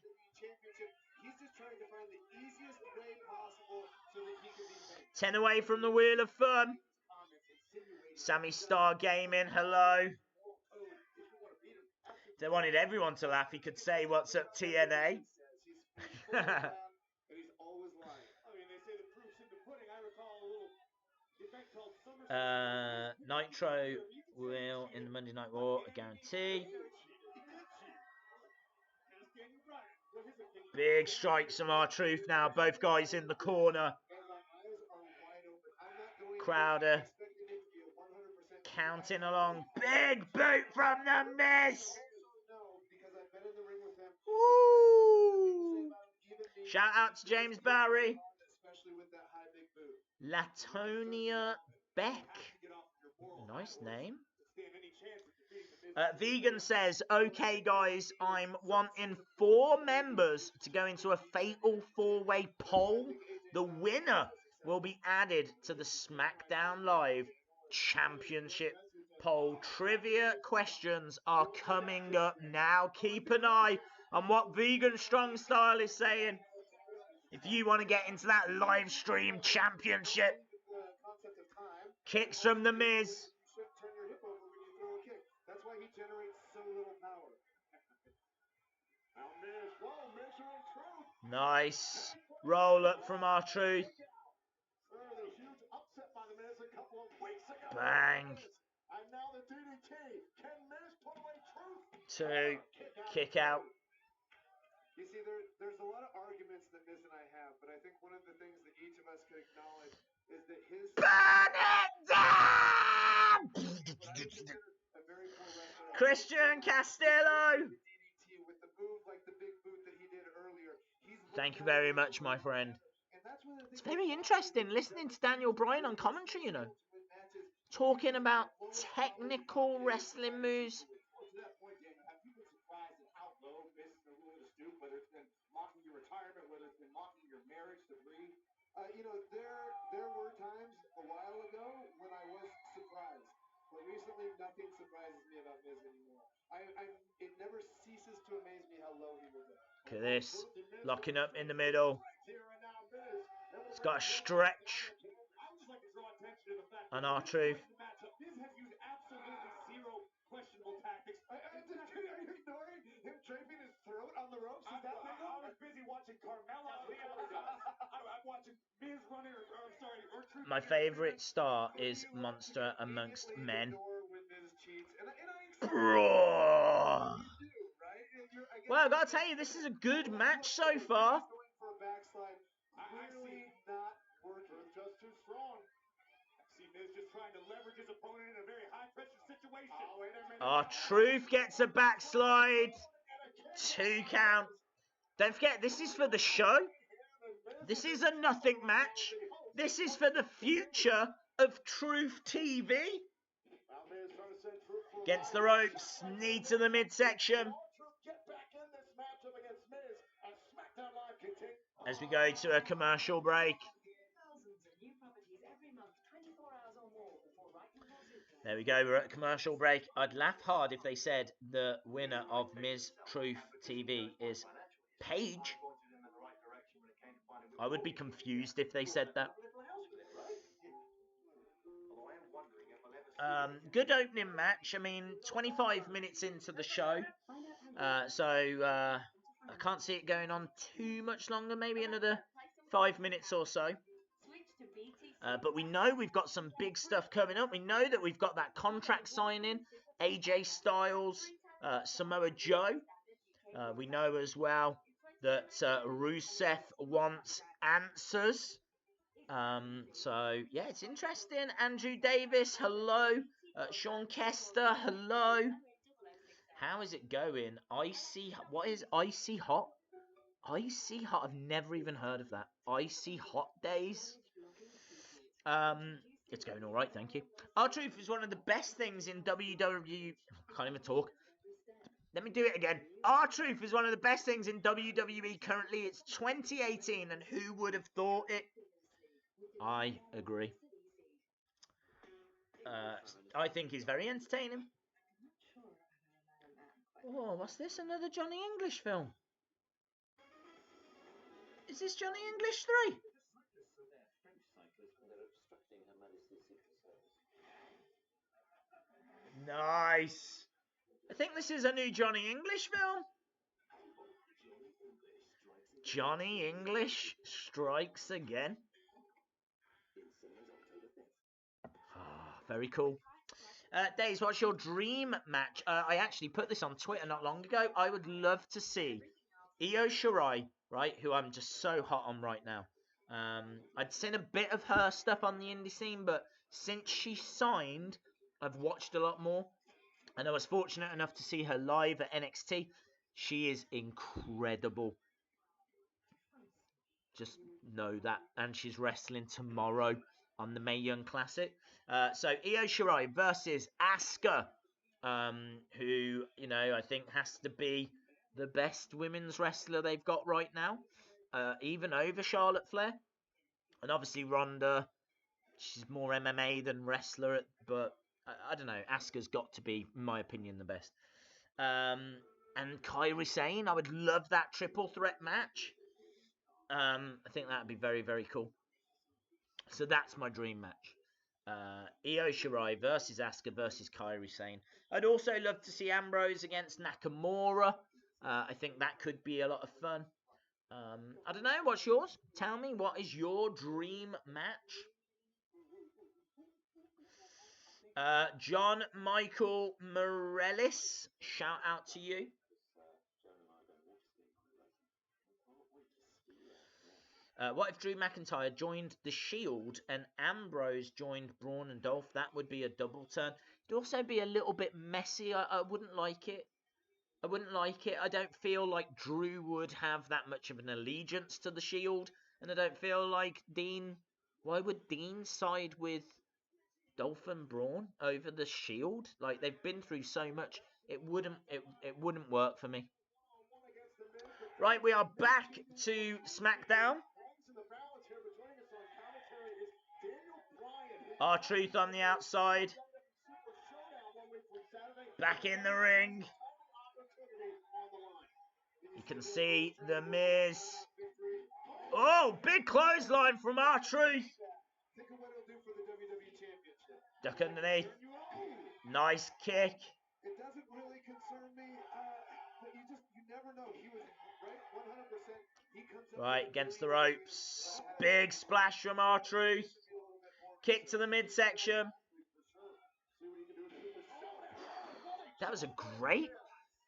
Speaker 1: 10 away from the Wheel of Fun. Sammy Star Gaming, hello. If they wanted everyone to laugh, he could say, what's up, TNA? Nitro will in the Monday Night Raw, I guarantee. Big strikes from R-Truth now. Both guys in the corner. Crowder counting along. Big boot from The Miz. Woo! Shout out to James Barry. Latonia Beck. Nice name. Vegan says, okay guys, I'm wanting 4 members to go into a fatal 4-way poll. The winner will be added to the SmackDown Live Championship poll. Trivia questions are coming up now. Keep an eye on what Vegan Strong Style is saying. If you want to get into that live stream championship. Kicks from The Miz. Nice roll up from R-Truth. Bang. 2 kick out.
Speaker 5: You see, there's a lot of arguments that Miz and I have, but I think one of the things that each of us could acknowledge is that his...
Speaker 1: Burn it down! Christian Castillo! Thank you very much, my friend. It's very interesting listening to Daniel Bryan on commentary, you know. Talking about technical wrestling moves.
Speaker 5: You know, there were times a while ago when I was surprised, but recently nothing surprises me about Miz anymore. It never ceases to amaze me how low he was at.
Speaker 1: Look at this, locking up in the middle. It's got a stretch on R-Truth.
Speaker 5: Questionable tactics. Are you ignoring him draping his throat on the ropes? Is that big? I was busy watching Carmella. I'm watching Miz running. R-Truth.
Speaker 1: My favorite star is Monster Amongst Men. I gotta tell you, this is a good match so far.
Speaker 5: Going for a backslide. Clearly not working. Just too strong. I see Miz just trying to leverage his opponent in a very high-pressure situation. Oh, wait a minute.
Speaker 1: Truth gets a backslide. 2 count. Don't forget, this is for the show. This is a nothing match. This is for the future of Truth TV. Against the ropes, knee to the midsection. As we go to a commercial break. There we go, we're at a commercial break. I'd laugh hard if they said the winner of Miz Truth TV is Paige. I would be confused if they said that. Good opening match. I mean, 25 minutes into the show. So I can't see it going on too much longer. Maybe another 5 minutes or so. But we know we've got some big stuff coming up. We know that we've got that contract signing. AJ Styles, Samoa Joe. We know as well that Rusev wants answers. So, yeah, it's interesting. Andrew Davis, hello. Sean Kester, hello. How is it going? What is Icy Hot? Icy Hot, I've never even heard of that. Icy Hot Days. It's going all right, thank you. R-Truth is one of the best things in WWE. I can't even talk. Let me do it again. R-Truth is one of the best things in WWE currently. It's 2018, and who would have thought it? I agree. I think he's very entertaining. Oh, what's this? Another Johnny English film? Is this Johnny English 3? Nice. I think this is a new Johnny English film. Johnny English strikes again. Very cool. Daze, what's your dream match? I actually put this on Twitter not long ago. I would love to see Io Shirai, right, who I'm just so hot on right now. I'd seen a bit of her stuff on the indie scene, but since she signed, I've watched a lot more. And I was fortunate enough to see her live at NXT. She is incredible. Just know that. And she's wrestling tomorrow on the Mae Young Classic. So Io Shirai versus Asuka, who, you know, I think has to be the best women's wrestler they've got right now, even over Charlotte Flair. And obviously Ronda, she's more MMA than wrestler, but I don't know, Asuka's got to be, in my opinion, the best. And Kairi Sane, I would love that triple threat match. I think that would be very, very cool. So that's my dream match. Io Shirai versus Asuka versus Kairi Sane. I'd also love to see Ambrose against Nakamura. I think that could be a lot of fun. I don't know, what's yours? Tell me, what is your dream match? John Michael Morellis, shout out to you. What if Drew McIntyre joined The Shield and Ambrose joined Braun and Dolph? That would be a double turn. It'd also be a little bit messy. I wouldn't like it. I wouldn't like it. I don't feel like Drew would have that much of an allegiance to The Shield. And I don't feel like Dean... Why would Dean side with Dolph and Braun over The Shield? Like, they've been through so much. It wouldn't work for me. Right, we are back to SmackDown. R-Truth on the outside. Back in the ring. You can see The Miz. Oh, big clothesline from R-Truth. Duck underneath. Nice kick.
Speaker 5: It doesn't really concern me, but you never know. He was right 100%.
Speaker 1: Right, against the ropes. Big splash from R-Truth. Kick to the midsection. That was a great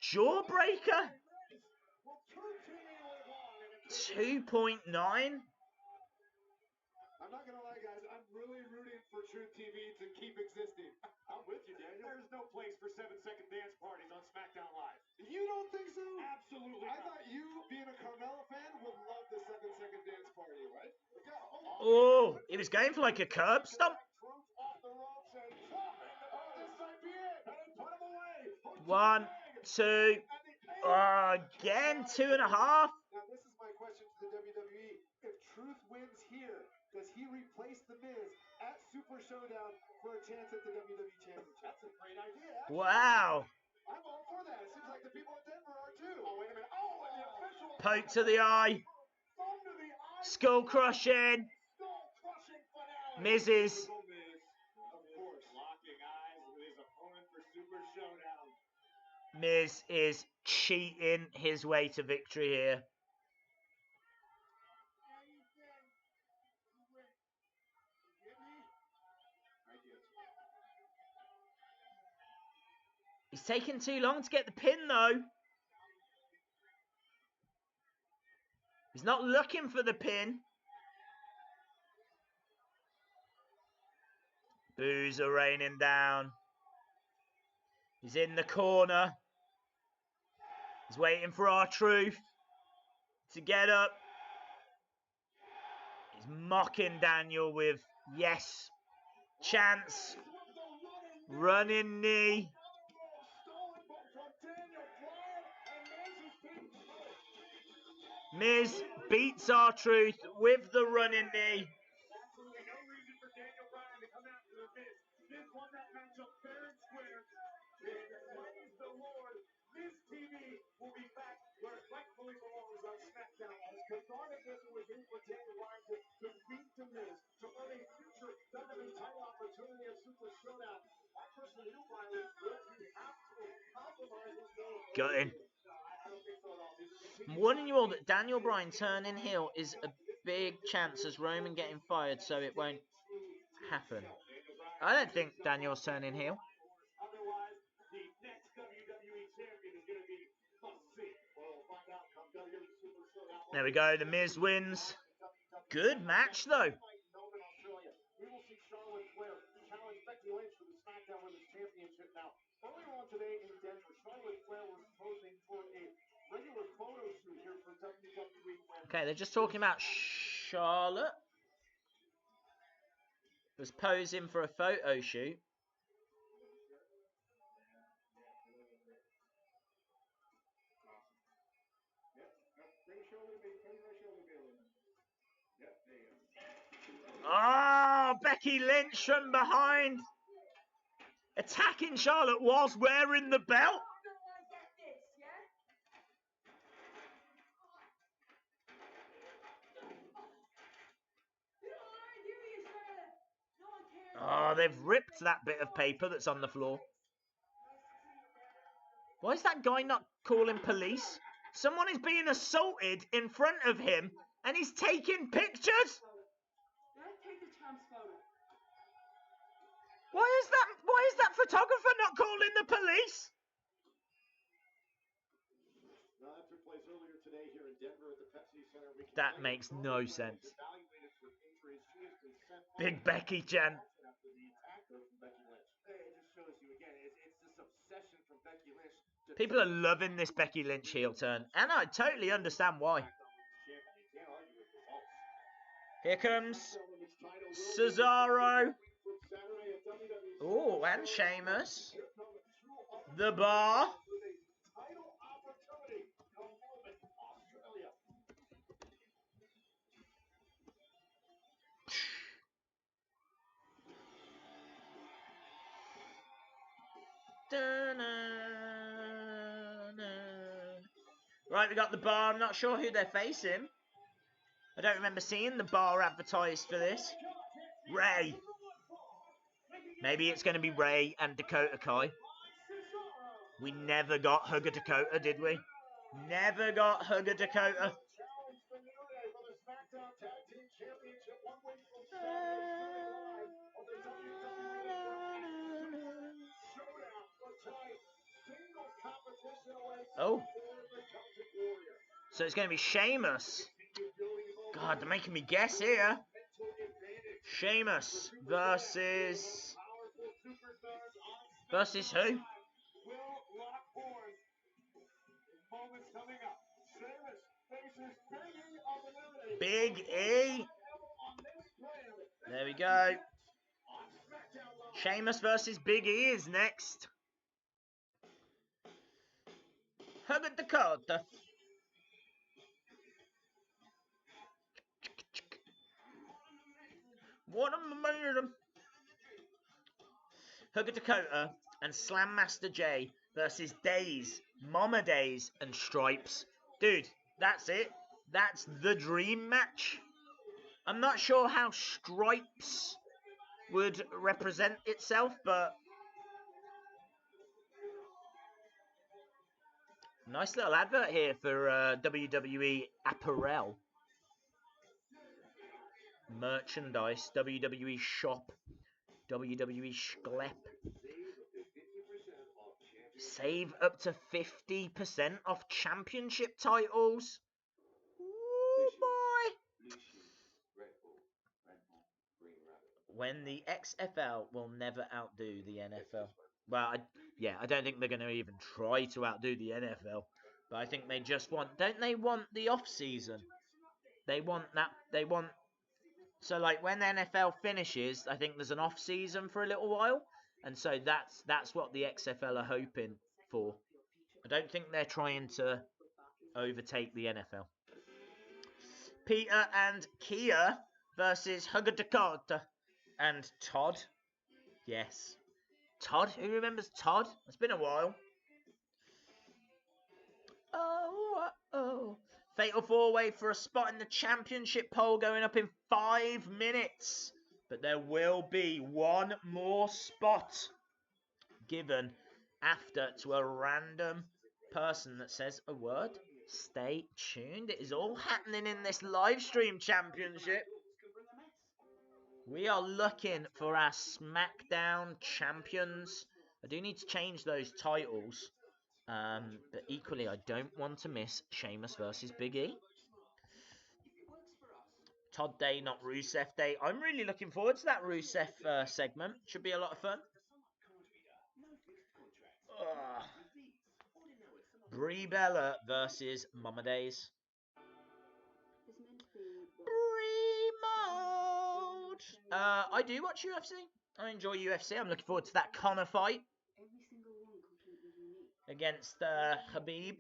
Speaker 1: jawbreaker. 2.9?
Speaker 5: I'm not gonna lie, guys. I'm really rooting for Truth TV to keep existing. I'm with you, Daniel. There's no place for 7-second dance parties on SmackDown Live. You don't think so? Absolutely. I thought you, being a Carmella fan, would love the 7-second dance party, right?
Speaker 1: Oh, he was going for like a curb stomp. 1, 2. Again, 2.5.
Speaker 5: Now, this is my question to the WWE. If Truth wins here, does he replace The Miz at Super Showdown for a chance at the WWE Championship? That's a great idea. Actually.
Speaker 1: Wow.
Speaker 5: I'm all for that. It seems like the people in Denver are too. Oh, wait a minute. Oh, and the official
Speaker 1: Poke to the eye.
Speaker 5: thumb to the eye.
Speaker 1: Skull crushing.
Speaker 5: Skull-crushing finale.
Speaker 1: Mrs.
Speaker 5: Of course. Locking eyes with his opponent for Super Showdown.
Speaker 1: Miz is cheating his way to victory here. He's taking too long to get the pin, though. He's not looking for the pin. Boos are raining down. He's in the corner. He's waiting for R-Truth to get up. He's mocking Daniel with yes chance. Running knee. Miz beats R-Truth with the running knee.
Speaker 5: Absolutely no reason for Daniel Bryan to come after the Miz. Miz won that matchup fair and square. Praise the Lord. Miz TV will be back where it rightfully belongs on SmackDown. As cathartic as it was for Daniel Bryan to beat the Miz, to earn a future WWE title opportunity at Super Showdown. I personally knew Bryan was good. You have to compromise his goal.
Speaker 1: Got him.
Speaker 5: I don't think so at all.
Speaker 1: I'm warning you all that Daniel Bryan turning heel is a big chance as Roman getting fired, so it won't happen. I don't think Daniel's turning heel.
Speaker 5: Otherwise, the next WWE champion is going to be must-see. We'll find out come WWE Super Showdown.
Speaker 1: There we go. The Miz wins. Good match, though.
Speaker 5: Melbourne, Australia. We will see Charlotte Flair challenge Becky Lynch for the SmackDown Women's Championship. Now, earlier on today in Denver, Charlotte Flair was posing for a regular photo shoot here for WWE.
Speaker 1: Okay, they're just talking about Charlotte. Was posing for a photo shoot. Oh, Becky Lynch from behind. Attacking Charlotte whilst wearing the belt. Oh, they've ripped that bit of paper that's on the floor. Why is that guy not calling police? Someone is being assaulted in front of him and he's taking pictures. Why is that photographer not calling the police?
Speaker 5: Now, that took place earlier today here in Denver at the Pepsi Center.
Speaker 1: That makes no sense. Big Becky chant. People are loving this Becky Lynch heel turn, and I totally understand why. Here comes Cesaro. Oh, and Sheamus. The Bar. Right, we got the Bar. I'm not sure who they're facing. I don't remember seeing the Bar advertised for this. Ray. Maybe it's going to be Ray and Dakota Kai. We never got Hugger Dakota, did we? Never got Hugger Dakota. Oh. So it's going to be Sheamus. God, they're making me guess here. Sheamus versus who? Big E. There we go. Sheamus versus Big E is next. Hug at Dakota. What a momentum. Hugger Dakota and Slam Master J versus Daze, Mama Daze, and Stripes. Dude, that's it. That's the dream match. I'm not sure how Stripes would represent itself, but nice little advert here for WWE apparel. Merchandise, WWE shop, WWE Schlep. Save up to 50% off championship titles. Ooh, boy. When the XFL will never outdo the NFL. Well, I don't think they're going to even try to outdo the NFL. But I think they just want... Don't they want the off-season? They want that... So, like, when the NFL finishes, I think there's an off-season for a little while. And so that's what the XFL are hoping for. I don't think they're trying to overtake the NFL. Peter and Kia versus Hugger Dakota and Todd. Yes. Todd? Who remembers Todd? It's been a while. Oh. Fatal 4-way for a spot in the championship poll going up in 5 minutes. But there will be one more spot given after to a random person that says a word. Stay tuned. It is all happening in this live stream championship. We are looking for our SmackDown champions. I do need to change those titles. But equally, I don't want to miss Sheamus versus Big E. Todd Day, not Rusev Day. I'm really looking forward to that Rusev segment. Should be a lot of fun. Brie Bella versus Mama Daze. Brie mode. I do watch UFC. I enjoy UFC. I'm looking forward to that Conor fight against Khabib.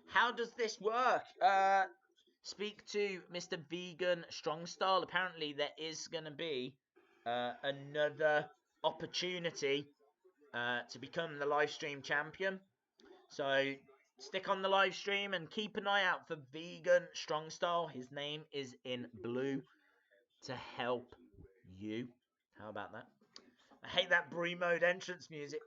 Speaker 1: How does this work? Speak to Mr. Vegan Strong Style. Apparently there is going to be another opportunity to become the live stream champion. So stick on the live stream and keep an eye out for Vegan Strong Style. His name is in blue to help you. How about that? I hate that Brie mode entrance music.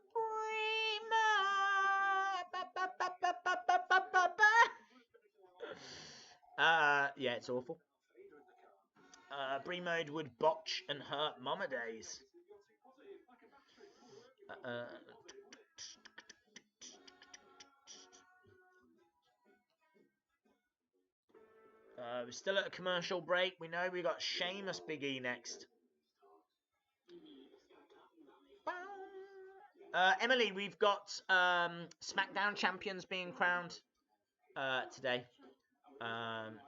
Speaker 1: Yeah, it's awful. Brie mode would botch and hurt Mama Daze. We're still at a commercial break. We know we got Sheamus Big E next. Emily, we've got SmackDown champions being crowned today.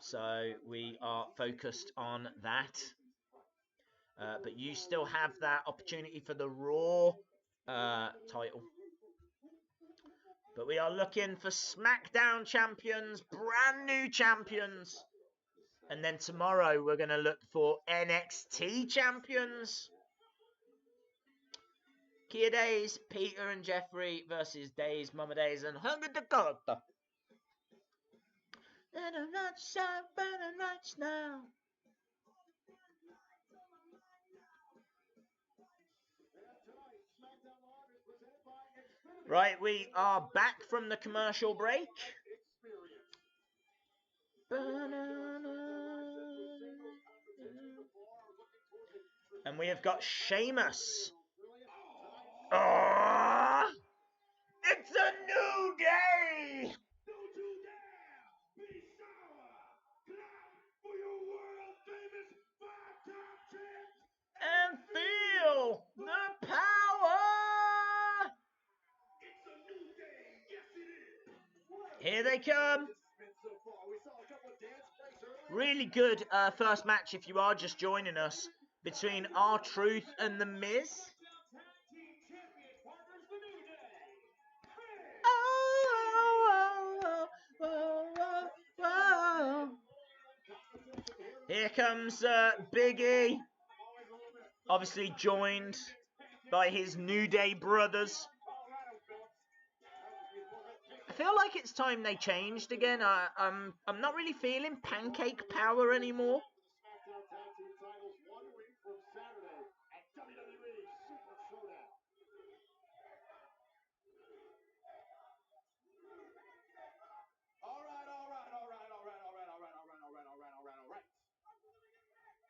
Speaker 1: So we are focused on that. But you still have that opportunity for the Raw title. But we are looking for SmackDown champions, brand new champions. And then tomorrow we're going to look for NXT champions. Kia Daze, Peter and Jeffrey versus Daze, Mama Daze, and Hugger Dakota. And I'm not sharp, but I'm right now. Right, we are back from the commercial break. And we have got Sheamus. Oh, it's a new day.
Speaker 5: Don't you dare be sour. Clap for your world famous 5-time champ.
Speaker 1: And feel the power.
Speaker 5: It's a new day. Yes, it is.
Speaker 1: Here they come.
Speaker 5: So far, we saw a couple of dance breaks earlier.
Speaker 1: Really good first match if you are just joining us between R-Truth and The Miz.
Speaker 5: Tag team champion partners, the new day.
Speaker 1: Here comes Big E, obviously joined by his New Day brothers. I feel like it's time they changed again. I'm not really feeling Pancake Power anymore.
Speaker 5: SmackDown Tag Team titles 1 week from Saturday at WWE Super Showdown. All right.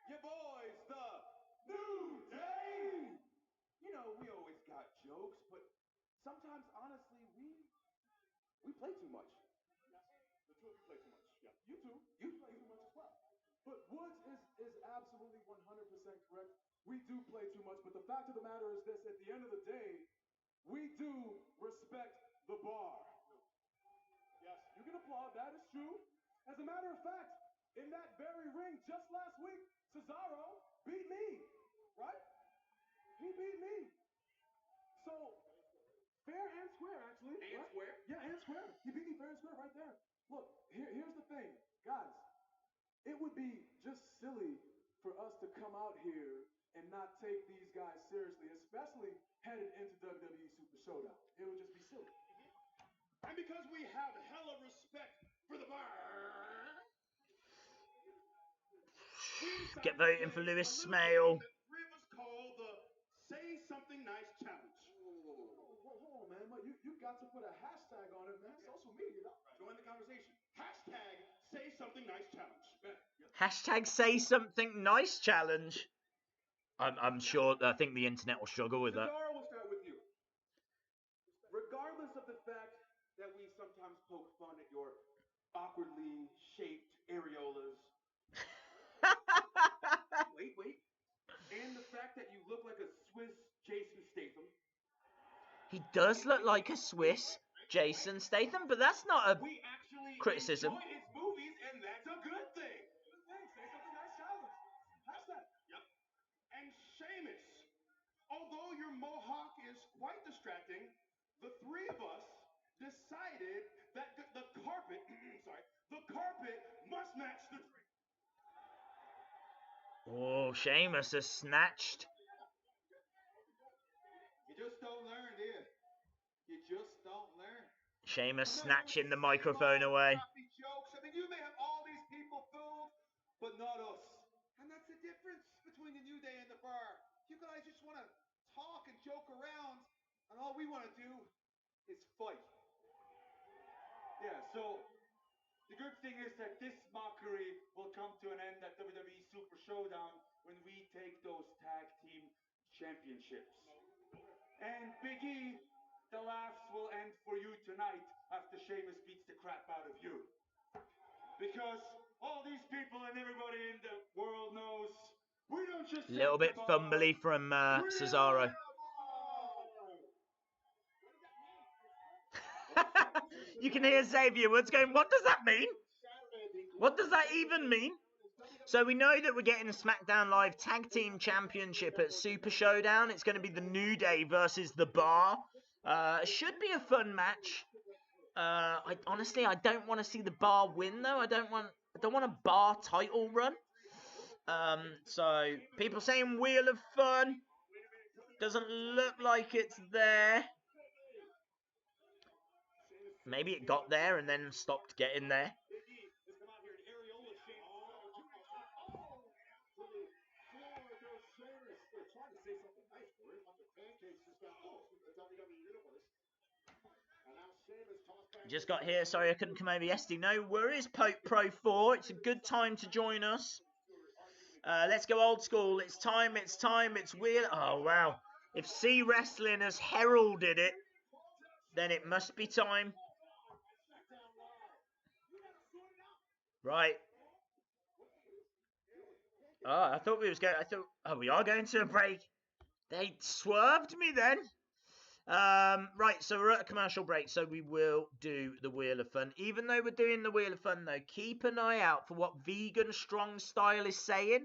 Speaker 5: Your boys, the New Day. You know, we always got jokes, but sometimes, honestly, we play too much. Yes, the two of you play too much. Yeah, you too. You play too much as well. But Woods is absolutely 100% correct. We do play too much, but the fact of the matter is this: at the end of the day, we do respect the bar. Yes, you can applaud. That is true. As a matter of fact, in that very ring just last week, Cesaro beat me, right? He beat me. So, fair and square, actually. And square? Yeah, and square. He beat me fair and square right there. Look, here's the thing. Guys, it would be just silly for us to come out here and not take these guys seriously, especially headed into WWE Super Showdown. It would just be silly. And because we have hella respect for the bar,
Speaker 1: Get voting for Lewis Smale.
Speaker 5: the three of us call the Say Something Nice Challenge. Hold on, man. You got to put a hashtag on it, man. Social media. Join the conversation. Hashtag Say Something Nice Challenge.
Speaker 1: Hashtag Say Something Nice Challenge. I'm sure. I think the internet will struggle with that.
Speaker 5: Cesaro, we'll start with you. Regardless of the fact that we sometimes poke fun at your awkwardly shaped areolas. Wait. And the fact that you look like a Swiss Jason Statham.
Speaker 1: He does look like a Swiss Jason Statham, but that's not a
Speaker 5: We actually
Speaker 1: criticism.
Speaker 5: enjoy his movies, and that's a good thing. Say something nice, challenge. Hashtag. Yep. And Sheamus, although your mohawk is quite distracting, the three of us decided that the carpet, the carpet must match the tree.
Speaker 1: Oh, Sheamus has snatched.
Speaker 5: You just don't learn, do you? You just don't learn.
Speaker 1: Sheamus snatching the microphone away.
Speaker 5: Jokes. I mean, you may have all these people fooled, but not us. And that's the difference between the New Day and the bar. You guys just want to talk and joke around, and all we want to do is fight. Yeah, so the good thing is that this mockery will come to an end at WWE Super Showdown when we take those tag team championships. And Big E, the laughs will end for you tonight after Sheamus beats the crap out of you. Because all these people and everybody in the world knows we don't just
Speaker 1: A little bit fumbly from Cesaro. You can hear Xavier Woods going, what does that mean? What does that even mean? So we know that we're getting a SmackDown Live Tag Team Championship at Super Showdown. It's going to be the New Day versus the Bar. Should be a fun match. Honestly, I don't want to see the Bar win though. I don't want a Bar title run. So people saying Wheel of Fun. Doesn't look like it's there. Maybe it got there and then stopped getting there. Just got here, sorry I couldn't come over yesterday. No worries, Pope Pro 4. It's a good time to join us. Let's go old school. It's time. It's time. It's Wheel. Oh, wow. If C Wrestling has heralded it, then it must be time. Right. Oh, I thought we was going. Oh, we are going to a break. They swerved me then. Right, so we're at a commercial break, so we will do the Wheel of Fun. Even though we're doing the Wheel of Fun, though, keep an eye out for what Vegan Strong Style is saying,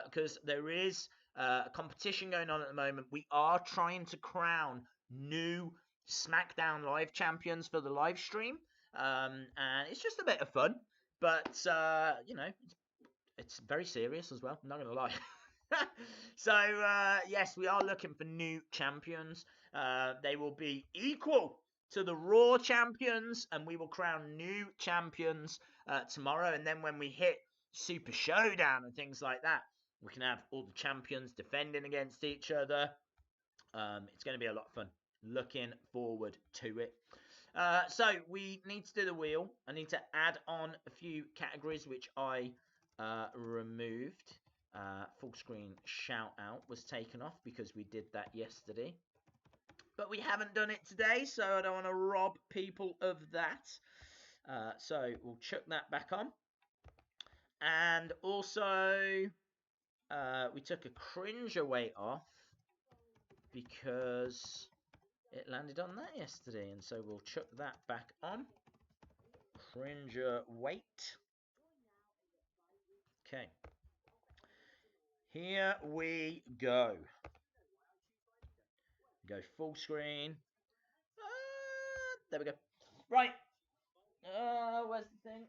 Speaker 1: because there is a competition going on at the moment. We are trying to crown new SmackDown Live champions for the live stream, and it's just a bit of fun, but, you know, it's very serious as well, I'm not going to lie. So, yes, we are looking for new champions. They will be equal to the Raw champions, and we will crown new champions tomorrow. And then when we hit Super Showdown and things like that, we can have all the champions defending against each other. It's going to be a lot of fun. Looking forward to it. So, we need to do the wheel. I need to add on a few categories, which I removed. Full screen shout out was taken off because we did that yesterday, but we haven't done it today, so I don't want to rob people of that. So we'll chuck that back on. And also we took a cringer weight off because it landed on that yesterday, and so we'll chuck that back on. Cringer weight. Okay. Here we go. Go full screen. There we go. Right. Where's the thing?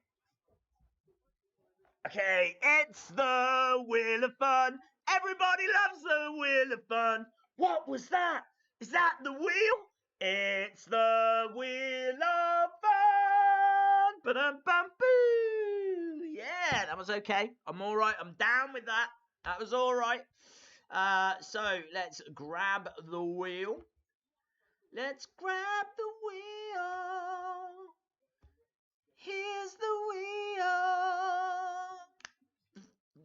Speaker 1: Okay, it's the Wheel of Fun. Everybody loves the Wheel of Fun. What was that? Is that the wheel? It's the Wheel of Fun. Ba-dum-bum-boo. Yeah, that was okay. I'm all right. I'm down with that. That was all right. So let's grab the wheel. Let's grab the wheel. Here's the wheel.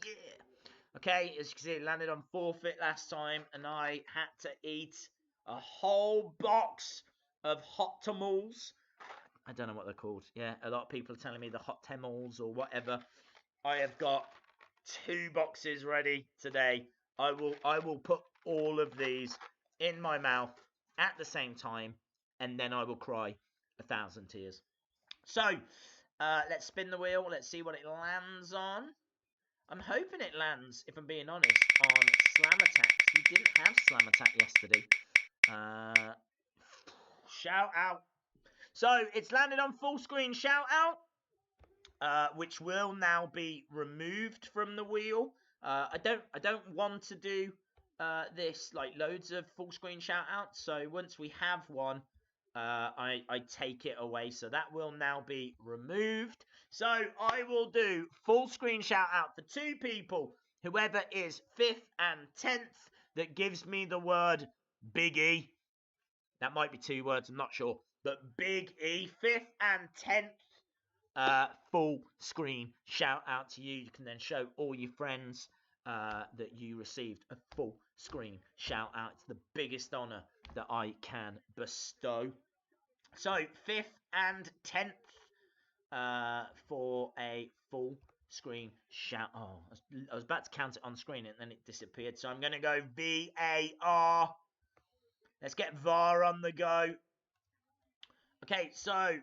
Speaker 1: Yeah. Okay, as you can see, it landed on forfeit last time, and I had to eat a whole box of hot tamales. I don't know what they're called. Yeah, a lot of people are telling me the hot tamales or whatever. I have got 2 boxes ready today. I will put all of these in my mouth at the same time, and then I will cry 1,000 tears. So, let's spin the wheel. Let's see what it lands on. I'm hoping it lands, if I'm being honest, on Slam Attacks. We didn't have Slam Attack yesterday. Shout out. So, it's landed on full screen shout out. Which will now be removed from the wheel. I don't want to do this like loads of full screen shout outs. So once we have one, I take it away. So that will now be removed. So I will do full screen shout out for 2 people. Whoever is 5th and 10th that gives me the word Big E. That might be 2 words, I'm not sure. But Big E, 5th and 10th. Full screen shout out to you. You can then show all your friends that you received a full screen shout out. It's the biggest honor that I can bestow. So 5th and 10th for a full screen shout. Oh, I was about to count it on screen and then it disappeared. So I'm going to go VAR. Let's get VAR on the go. Okay, so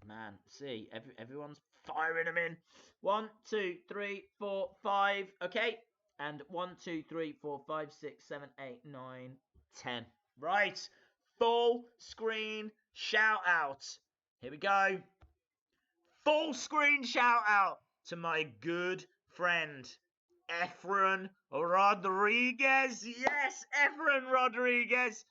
Speaker 1: man, see, everyone's firing them in. 1, 2, 3, 4, 5. Okay, and 1, 2, 3, 4, 5, 6, 7, 8, 9, 10. Right, full screen shout out. Here we go. Full screen shout out to my good friend Efren Rodriguez. Yes, Efren Rodriguez.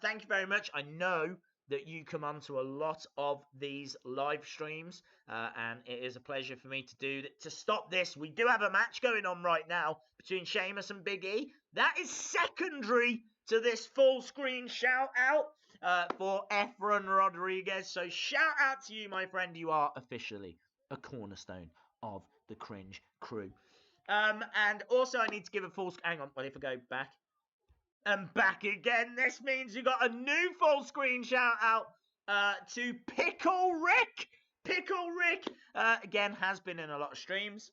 Speaker 1: Thank you very much. I know that you come onto a lot of these live streams, and it is a pleasure for me to do that. To stop this, we do have a match going on right now between Sheamus and Big E. That is secondary to this full screen shout out for Efren Rodriguez. So shout out to you, my friend. You are officially a cornerstone of the Cringe Crew. And also I need to give a full... Hang on, well, if I go back and back again, this means you got a new full screen shout out to Pickle Rick. Pickle Rick, again, has been in a lot of streams.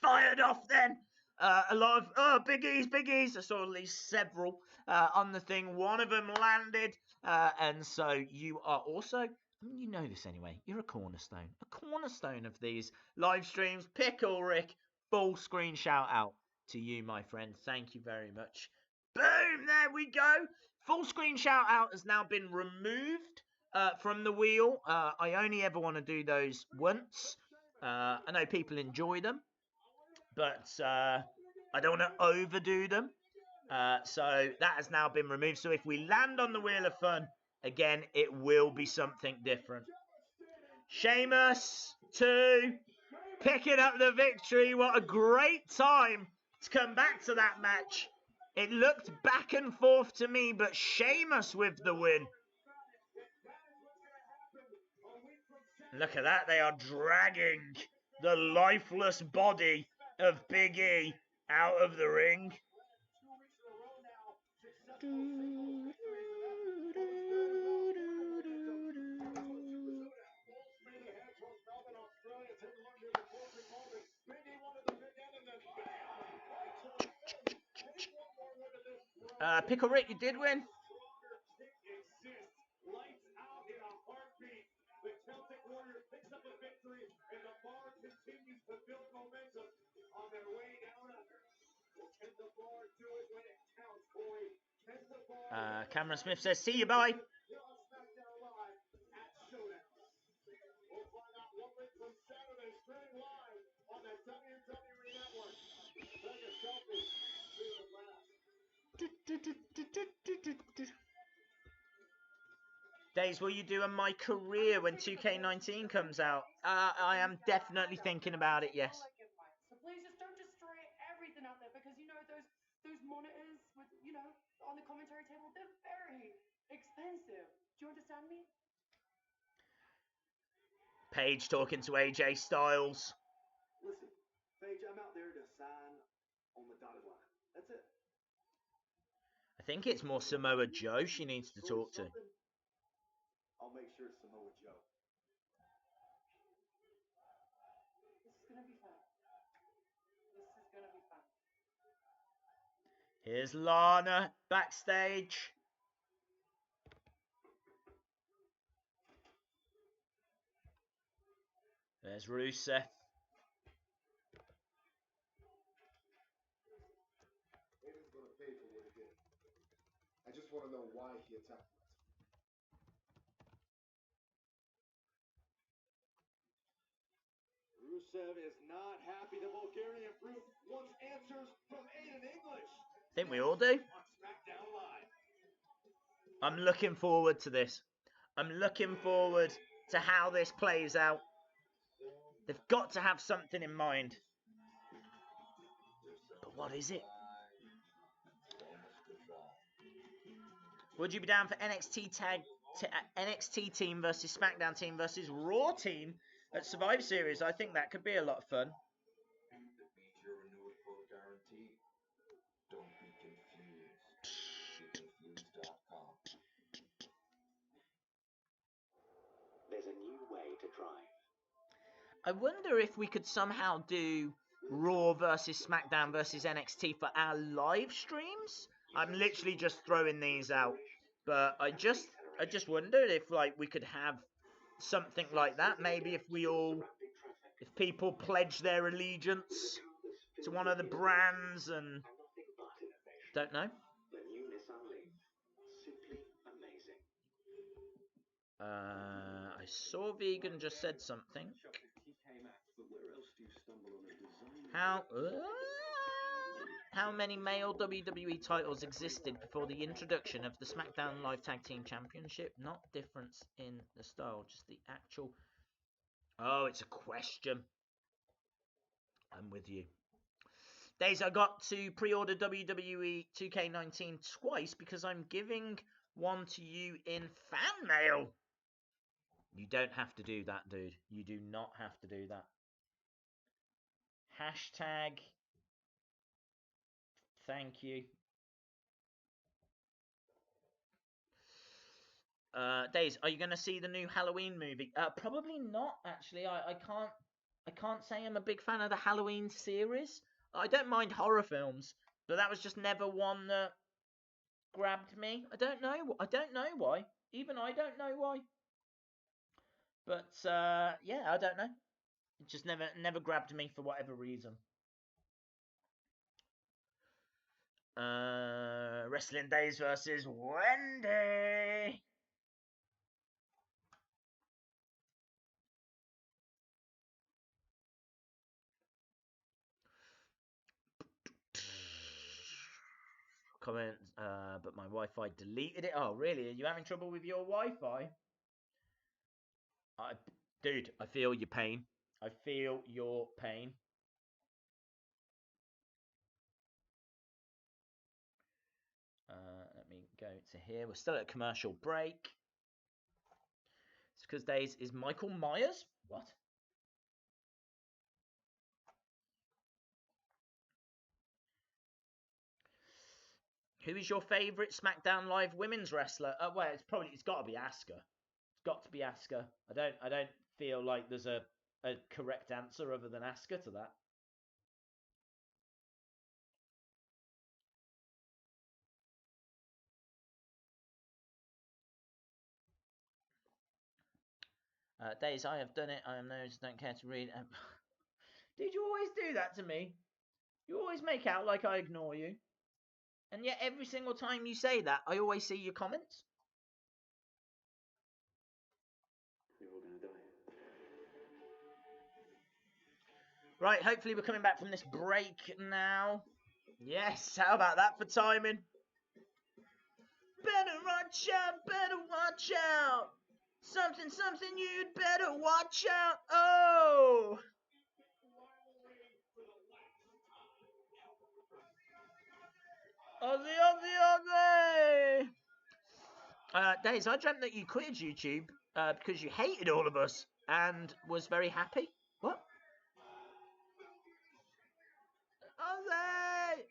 Speaker 1: Fired off then. A lot of biggies. I saw at least several on the thing. One of them landed. And so you are also, I mean, you know this anyway, you're a cornerstone of these live streams. Pickle Rick, full screen shout out to you, my friend. Thank you very much. Boom, there we go. Full screen shout out has now been removed from the wheel. I only ever want to do those once. I know people enjoy them, but I don't want to overdo them. So that has now been removed. So if we land on the Wheel of Fun, again, it will be something different. Sheamus 2, picking up the victory. What a great time to come back to that match. It looked back and forth to me, but Sheamus with the win. Look at that. They are dragging the lifeless body of Big E out of the ring. Pickle Rick, you did win. Cameron Smith says, see you, bye. Daze, will you do a My Career when 2K19 comes out? I am definitely thinking about it, yes.
Speaker 2: So please just don't destroy everything out there, because you know those monitors with, you know, on the commentary table, they're very expensive. Do you understand me?
Speaker 1: Paige talking to AJ Styles.
Speaker 5: Listen, Paige, I'm out there to sign on the dotted line. That's it.
Speaker 1: I think it's more Samoa Joe she needs to talk to.
Speaker 5: I'll make sure it's Samoa Joe.
Speaker 2: This is gonna be fun. This is gonna be fun.
Speaker 1: Here's Lana backstage. There's Rusev.
Speaker 6: Aiden's gonna pay for what he did. I just want to know why he attacked us.
Speaker 5: Rusev is not happy. The Bulgarian Brute wants answers from Aiden English.
Speaker 1: I think we all do.
Speaker 5: On SmackDown Live.
Speaker 1: I'm looking forward to this. I'm looking forward to how this plays out. They've got to have something in mind. But what is it? Would you be down for NXT team versus SmackDown team versus Raw team at Survivor Series? I think that could be a lot of fun.
Speaker 3: There's a new way to drive.
Speaker 1: I wonder if we could somehow do Raw versus SmackDown versus NXT for our live streams. I'm literally just throwing these out, but I just wondered if like we could have something like that. Maybe if people pledge their allegiance to one of the brands and don't know.
Speaker 3: The new Nissan Leaf. Simply amazing.
Speaker 1: I saw Vegan just said something. How many male WWE titles existed before the introduction of the SmackDown Live Tag Team Championship? Not difference in the style, just the actual... Oh, it's a question. I'm with you. Days, I got to pre-order WWE 2K19 twice because I'm giving one to you in fan mail. You don't have to do that, dude. You do not have to do that. Hashtag. Thank you. Daze, are you going to see the new Halloween movie? Probably not, actually. I can't say I'm a big fan of the Halloween series. I don't mind horror films, but that was just never one that grabbed me. I don't know why. Even I don't know why. But yeah, I don't know. It just never grabbed me for whatever reason. Wrestling Daze versus Wendy. Comment, but my Wi-Fi deleted it. Oh, really? Are you having trouble with your Wi-Fi? Dude, I feel your pain. I feel your pain. Let me go to here. We're still at a commercial break. It's because Daze is Michael Myers? What? Who is your favourite SmackDown Live women's wrestler? Well, it's got to be Asuka. It's got to be Asuka. I don't feel like there's a correct answer other than Asuka to that. Days, I have done it. I am those don't care to read. Did you always do that to me? You always make out like I ignore you. And yet every single time you say that, I always see your comments.
Speaker 7: You're all gonna die.
Speaker 1: Right, hopefully we're coming back from this break now. Yes, how about that for timing? Better watch out, better watch out. Something you'd better watch out. Oh! Ozzy! Daze, I dreamt that you quitted YouTube because you hated all of us and was very happy. What? Ozzy!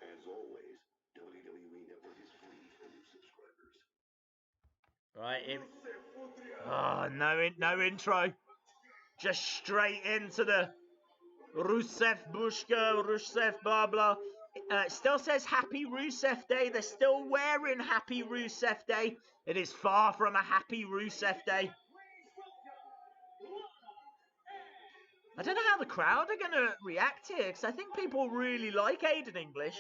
Speaker 3: As always, WWE Network is free for new subscribers.
Speaker 1: Right. No intro. Just straight into the Rusev Bushka, Rusev blah blah. It still says Happy Rusev Day. They're still wearing Happy Rusev Day. It is far from a Happy Rusev Day. I don't know how the crowd are going to react here, because I think people really like Aiden English.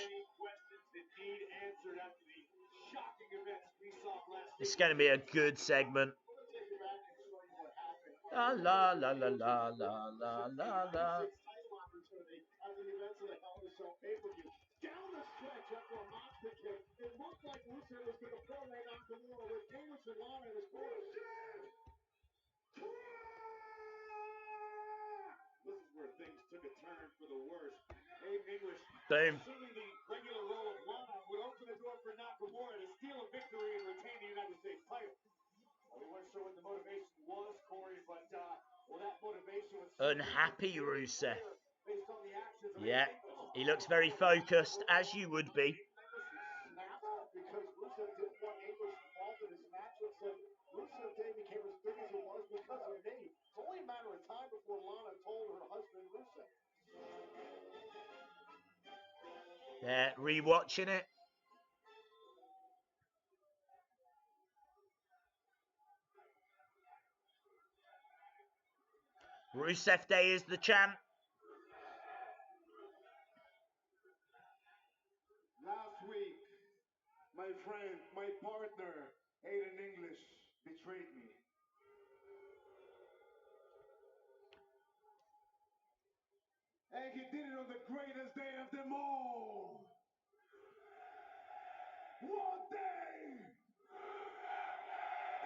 Speaker 1: It's going to be a good segment. La la la la la la la la la.
Speaker 5: Down the stretch after a monster kick, it looked like Rusev was going to parlay Nakamura with English and Lana in his corner. This is where things took a turn for the worse. Aiden English, assuming the regular role of Lana, would open the door for Nakamura to steal a victory and retain the United States title. We weren't sure what the motivation was, Corey, but well, that motivation was
Speaker 1: unhappy Rusev. Yeah, he looks very focused, as you would be.
Speaker 6: Because Rusev didn't want English involved in his match. Rusev Day became as big as it was because of Nate. It's only a matter of time before Lana told her husband Rusev.
Speaker 1: Yeah, rewatching it. Rusev Day is the champ.
Speaker 4: Last week, my friend, my partner, Aiden English, betrayed me. And he did it on the greatest day of them all. One day!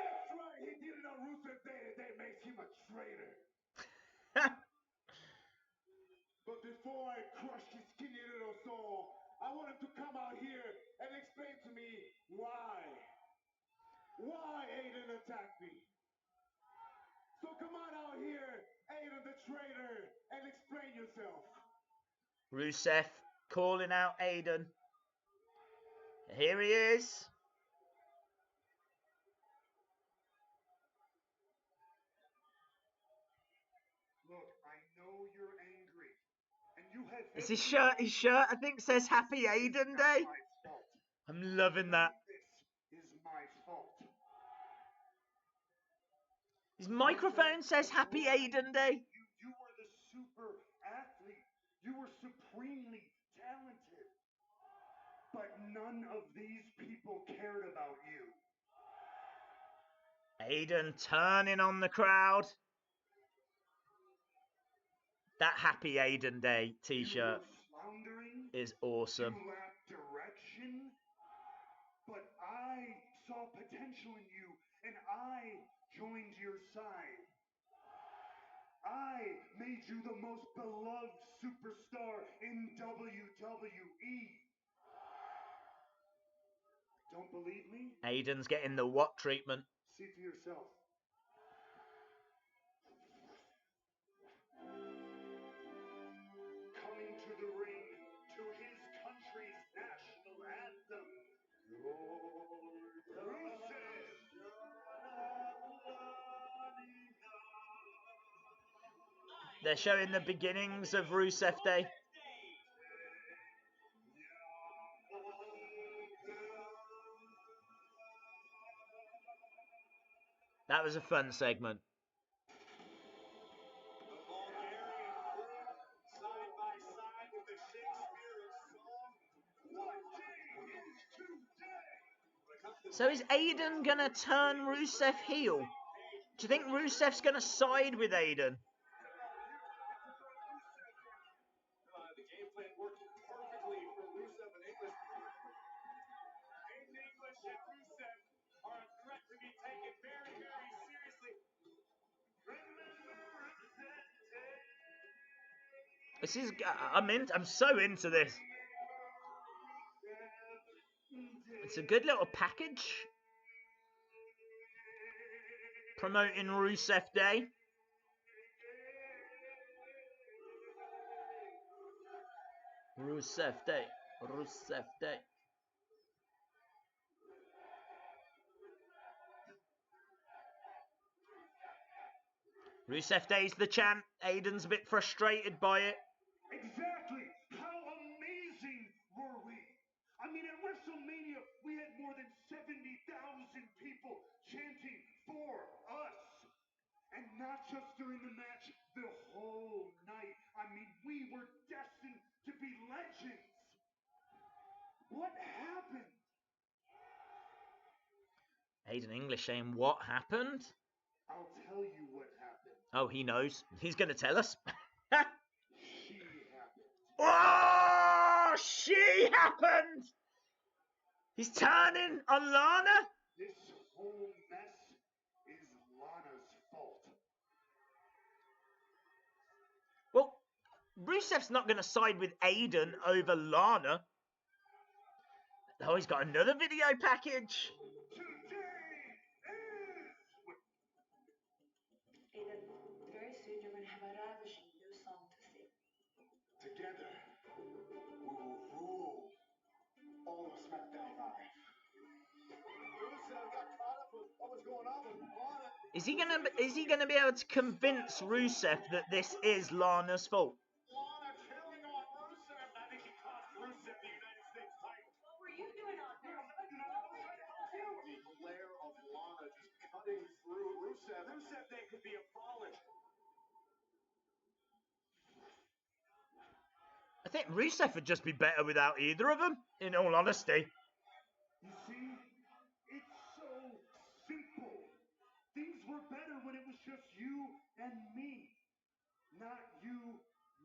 Speaker 4: That's right, he did it on Rusev Day, and that makes him a traitor. But before I crush his skinny little soul, I want him to come out here and explain to me why. Why, Aiden, a attack me. So come on out here, Aiden the traitor, and explain yourself.
Speaker 1: Rusev calling out Aiden. Here he is.
Speaker 4: Look, I know you're angry, and you have.
Speaker 1: Is his shirt? His shirt, I think, says Happy Aiden Day. I'm loving that.
Speaker 4: This is my fault.
Speaker 1: His microphone says Happy Aiden Day.
Speaker 4: You were the super athlete. You were supremely talented. But none of these people cared about you.
Speaker 1: Aiden turning on the crowd. That Happy Aiden Day t-shirt is awesome.
Speaker 4: You lacked direction. But I saw potential in you, and I joined your side. I made you the most beloved superstar in WWE. Don't believe me?
Speaker 1: Aiden's getting the what treatment?
Speaker 4: See for yourself. Coming to the ring to his country's national anthem.
Speaker 1: They're showing the beginnings of Rusev Day. That was a fun segment. So is Aiden gonna turn Rusev heel? Do you think Rusev's gonna side with Aiden?
Speaker 5: The game plan worked perfectly for Rusev and English. Aiden English and Rusev are a threat to be taken very, very seriously.
Speaker 1: This is I'm so into this. It's a good little package promoting Rusev Day. Rusev Day. Rusev Day. Rusev Day's the chant. Aiden's a bit frustrated by it.
Speaker 4: Exactly. How amazing were we? I mean, at WrestleMania, we had more than 70,000 people chanting for us. And not just during the match, the whole night. I mean, we were destined to be legends. What happened?
Speaker 1: Aiden English saying, what happened?
Speaker 4: I'll tell you what happened.
Speaker 1: Oh, he knows. He's going to tell us.
Speaker 4: She happened.
Speaker 1: Oh, she happened. He's turning on Lana.
Speaker 4: This whole mess is Lana's fault.
Speaker 1: Well, Rusev's not going to side with Aiden over Lana. Oh, he's got another video package.
Speaker 2: Aiden, very soon you're going to have a ravishing new song to sing.
Speaker 4: Together, we will rule all of SmackDown Live.
Speaker 6: Rusev got caught up with what was going on with Lana.
Speaker 1: Is he gonna be able to convince Rusev that this is Lana's fault?
Speaker 5: Lana killing on Rusev. I think he cost Rusev the United States title.
Speaker 2: What were you doing out there?
Speaker 6: The glare of Lana just cutting through Rusev.
Speaker 5: Rusev Day could be abolished.
Speaker 1: I think Rusev would just be better without either of them, in all honesty.
Speaker 4: You see, it's so simple. Things were better when it was just you and me. Not you,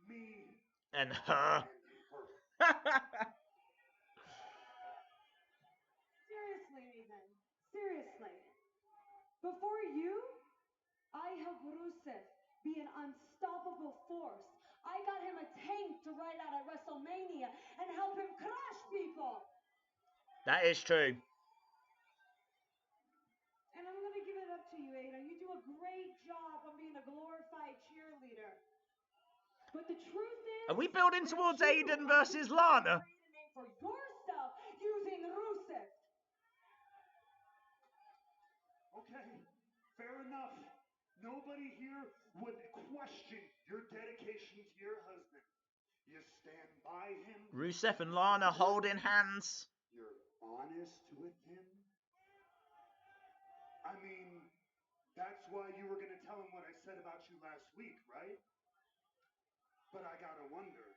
Speaker 4: me,
Speaker 1: And her.
Speaker 2: Seriously, Aiden. Seriously. Before you, I helped Rusev be an unstoppable force. I got him a tank to ride out at WrestleMania and help him crush people.
Speaker 1: That is true.
Speaker 2: And I'm going to give it up up to you, Aiden. You do a great job on being a glorified cheerleader. But the truth is,
Speaker 1: are we building towards
Speaker 2: that you
Speaker 1: Aiden
Speaker 2: are
Speaker 1: versus
Speaker 2: just
Speaker 1: Lana?
Speaker 2: creating a name for yourself using Rusev.
Speaker 4: Okay, fair enough. Nobody here would question your dedication to your husband. You stand by him.
Speaker 1: Rusev and Lana holding hands.
Speaker 4: You're honest with him. I mean, that's why you were going to tell him what I said about you last week, right? But I gotta wonder,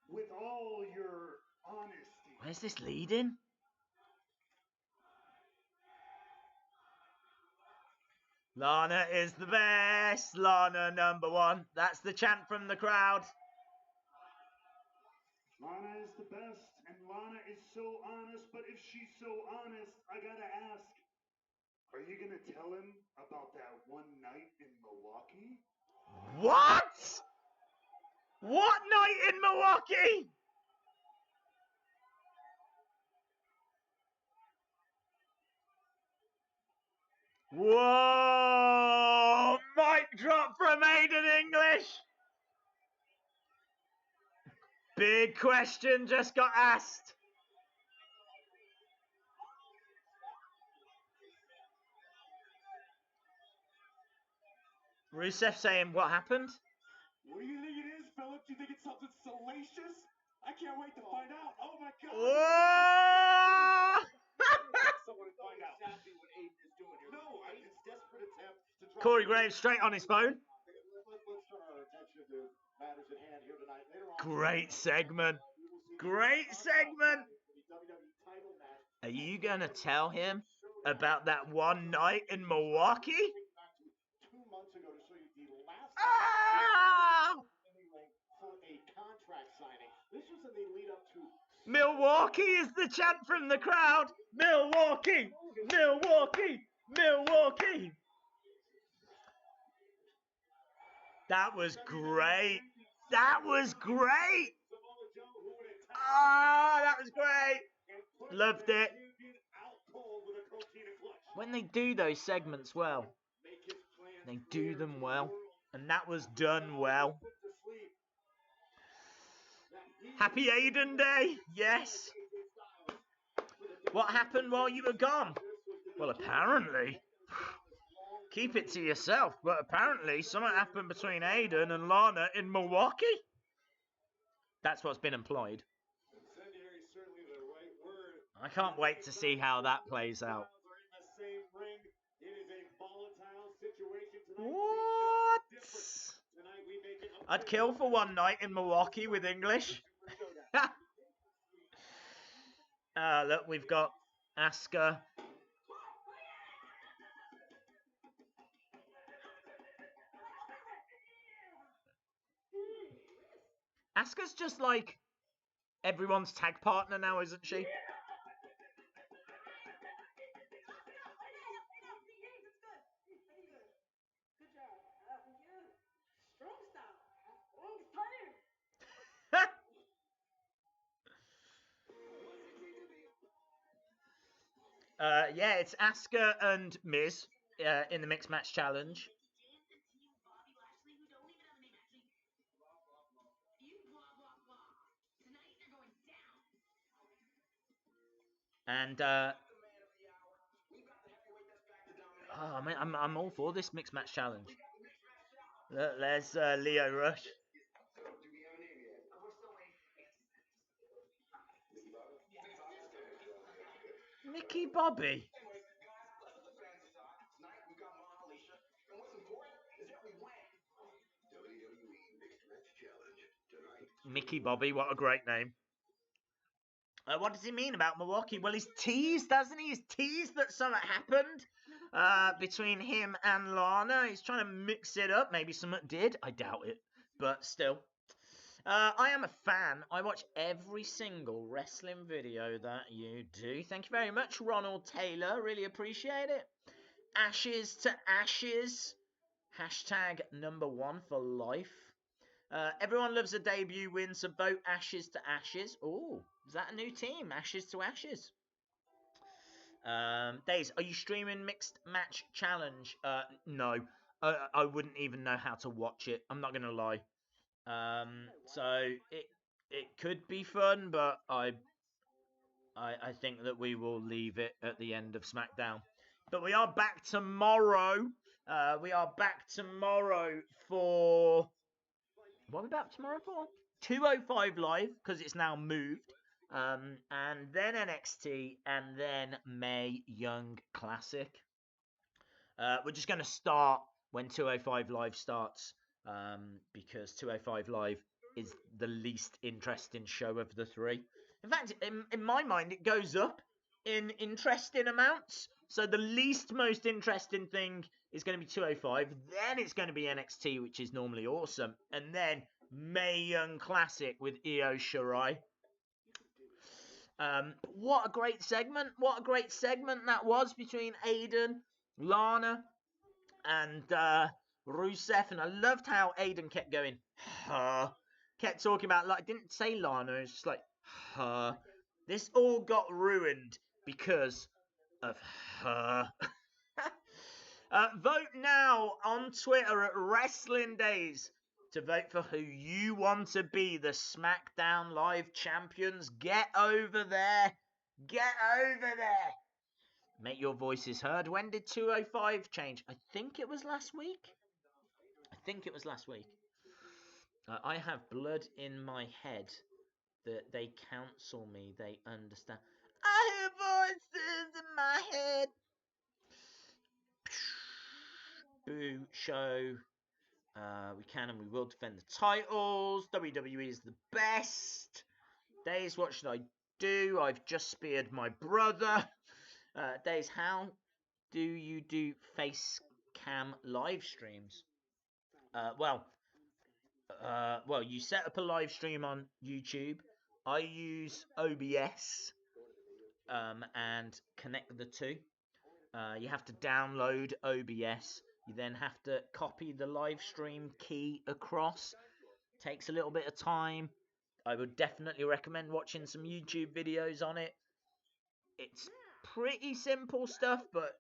Speaker 4: with all your honesty,
Speaker 1: Where's this leading? Lana is the best. Lana #1. That's the chant from the crowd.
Speaker 4: Lana is the best, and Lana is so honest, but if she's so honest, I gotta ask, are you gonna tell him about that one night in Milwaukee?
Speaker 1: What? What night in Milwaukee? Whoa! Mic drop from Aiden English. Big question just got asked. Rusev saying, what happened?
Speaker 5: What do you think it is, Philip? Do you think it's something salacious? I can't wait to find out. Oh my God!
Speaker 1: Whoa!
Speaker 5: Someone find out exactly what Aiden is doing here.
Speaker 6: No, Aiden's desperate attempt to try.
Speaker 1: Corey Graves straight on his phone.
Speaker 6: Let's turn our attention to matters at hand here tonight. Later on,
Speaker 1: Great segment. Great segment. Are you going to tell him about that one night in Milwaukee?
Speaker 6: 2 months ago to show you the last
Speaker 1: Ah!
Speaker 6: for a contract signing. This was in the lead up to
Speaker 1: Milwaukee is the chant from the crowd. Milwaukee, Milwaukee, Milwaukee. That was great. That was great. Ah, that was great. Loved it. When they do those segments well, they do them well. And that was done well. Happy Aiden Day. Yes. What happened while you were gone? Well, apparently, keep it to yourself, but apparently something happened between Aiden and Lana in Milwaukee. That's what's been implied. I can't wait to see how that plays out. What? I'd kill for one night in Milwaukee with English. Look, we've got Asuka. Asuka's just like everyone's tag partner now, isn't she? Yeah, it's Asuka and Miz in the Mixed Match Challenge. And I'm all for this Mixed Match Challenge. Look, there's Leo Rush. Mickey Bobby. Mickey Bobby, what a great name. What does he mean about Milwaukee? Well, he's teased, doesn't he? He's teased that something happened between him and Lana. He's trying to mix it up. Maybe something did. I doubt it. But still. I am a fan. I watch every single wrestling video that you do. Thank you very much, Ronald Taylor. Really appreciate it. Ashes to Ashes. Hashtag #1 for life. Everyone loves a debut win, so vote Ashes to Ashes. Oh, is that a new team? Ashes to Ashes. Daze, are you streaming Mixed Match Challenge? No. I wouldn't even know how to watch it. I'm not gonna lie. So it could be fun, but I think that we will leave it at the end of SmackDown. But we are back tomorrow. We are back tomorrow for... What are we back tomorrow for? 205 Live, because it's now moved. And then NXT, and then Mae Young Classic. We're just going to start when 205 Live starts, because 205 Live is the least interesting show of the three. In fact, in my mind, it goes up in interesting amounts. So the least most interesting thing is going to be 205. Then it's going to be NXT, which is normally awesome. And then Mae Young Classic with Io Shirai. What a great segment. What a great segment that was between Aiden, Lana, and Rusev. And I loved how Aiden kept going, huh. Kept talking about, like, didn't say Lana. It's just like, huh. This all got ruined because of her. Vote now on Twitter at Wrestling Days to vote for who you want to be the SmackDown Live champions. Get over there. Get over there. Make your voices heard. When did 205 change? I think it was last week. I have blood in my head that they counsel me. They understand. I hear voices in my head. Boo show. We can and we will defend the titles. WWE is the best. Daze, what should I do? I've just speared my brother. Daze, how do you do face cam live streams? Well, you set up a live stream on YouTube. I use OBS and connect the two. You have to download OBS. You then have to copy the live stream key across. Takes a little bit of time. I would definitely recommend watching some YouTube videos on it. It's pretty simple stuff, but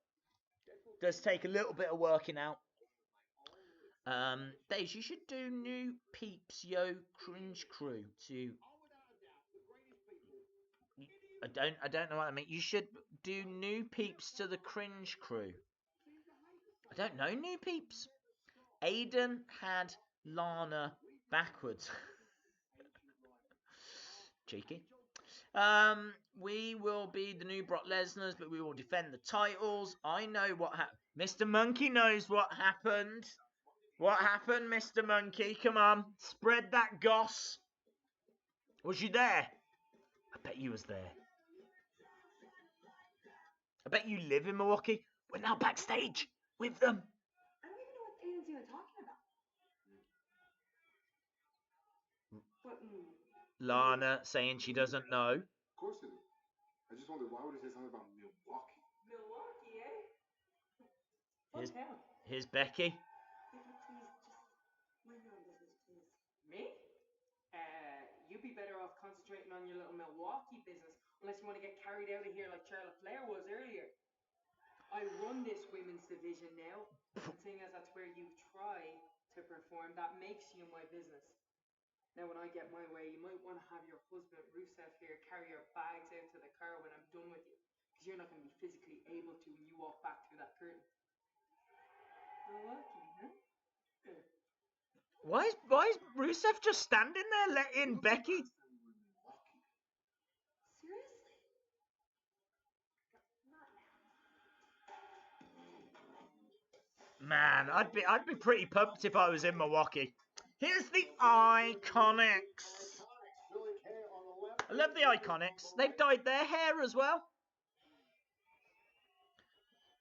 Speaker 1: does take a little bit of working out. Daze, you should do new peeps, yo, cringe crew to... I don't know what I mean. You should do new peeps to the cringe crew. I don't know new peeps. Aiden had Lana backwards. Cheeky. We will be the new Brock Lesnar's, but we will defend the titles. I know what happened. Mr. Monkey knows what happened. What happened, Mr. Monkey? Come on, spread that goss. Was you there? I bet you was there. I bet you live in Milwaukee. We're now backstage with them.
Speaker 2: I don't even know what Aiden's even talking about. What?
Speaker 1: Lana saying she doesn't know.
Speaker 8: Of course it is. I just wondered, why would he say something about Milwaukee?
Speaker 2: Milwaukee, eh?
Speaker 1: Here's,
Speaker 2: Fun town.
Speaker 1: here's Becky.
Speaker 2: If you please, just mind your own business, please.
Speaker 9: Me? You'd be better off concentrating on your little Milwaukee business, unless you want to get carried out of here like Charlotte Flair was earlier. I run this women's division now, and seeing as that's where you try to perform, that makes you my business. Now, when I get my way, you might want to have your husband, Rusev, here carry your bags out to the car when I'm done with you, because you're not going to be physically able to when you walk back through that curtain. Milwaukee, huh? Good.
Speaker 1: Why is Rusev just standing there letting Becky?
Speaker 2: Seriously? Not now.
Speaker 1: Man, I'd be pretty pumped if I was in Milwaukee. Here's the Iconics. I love the Iconics. They've dyed their hair as well.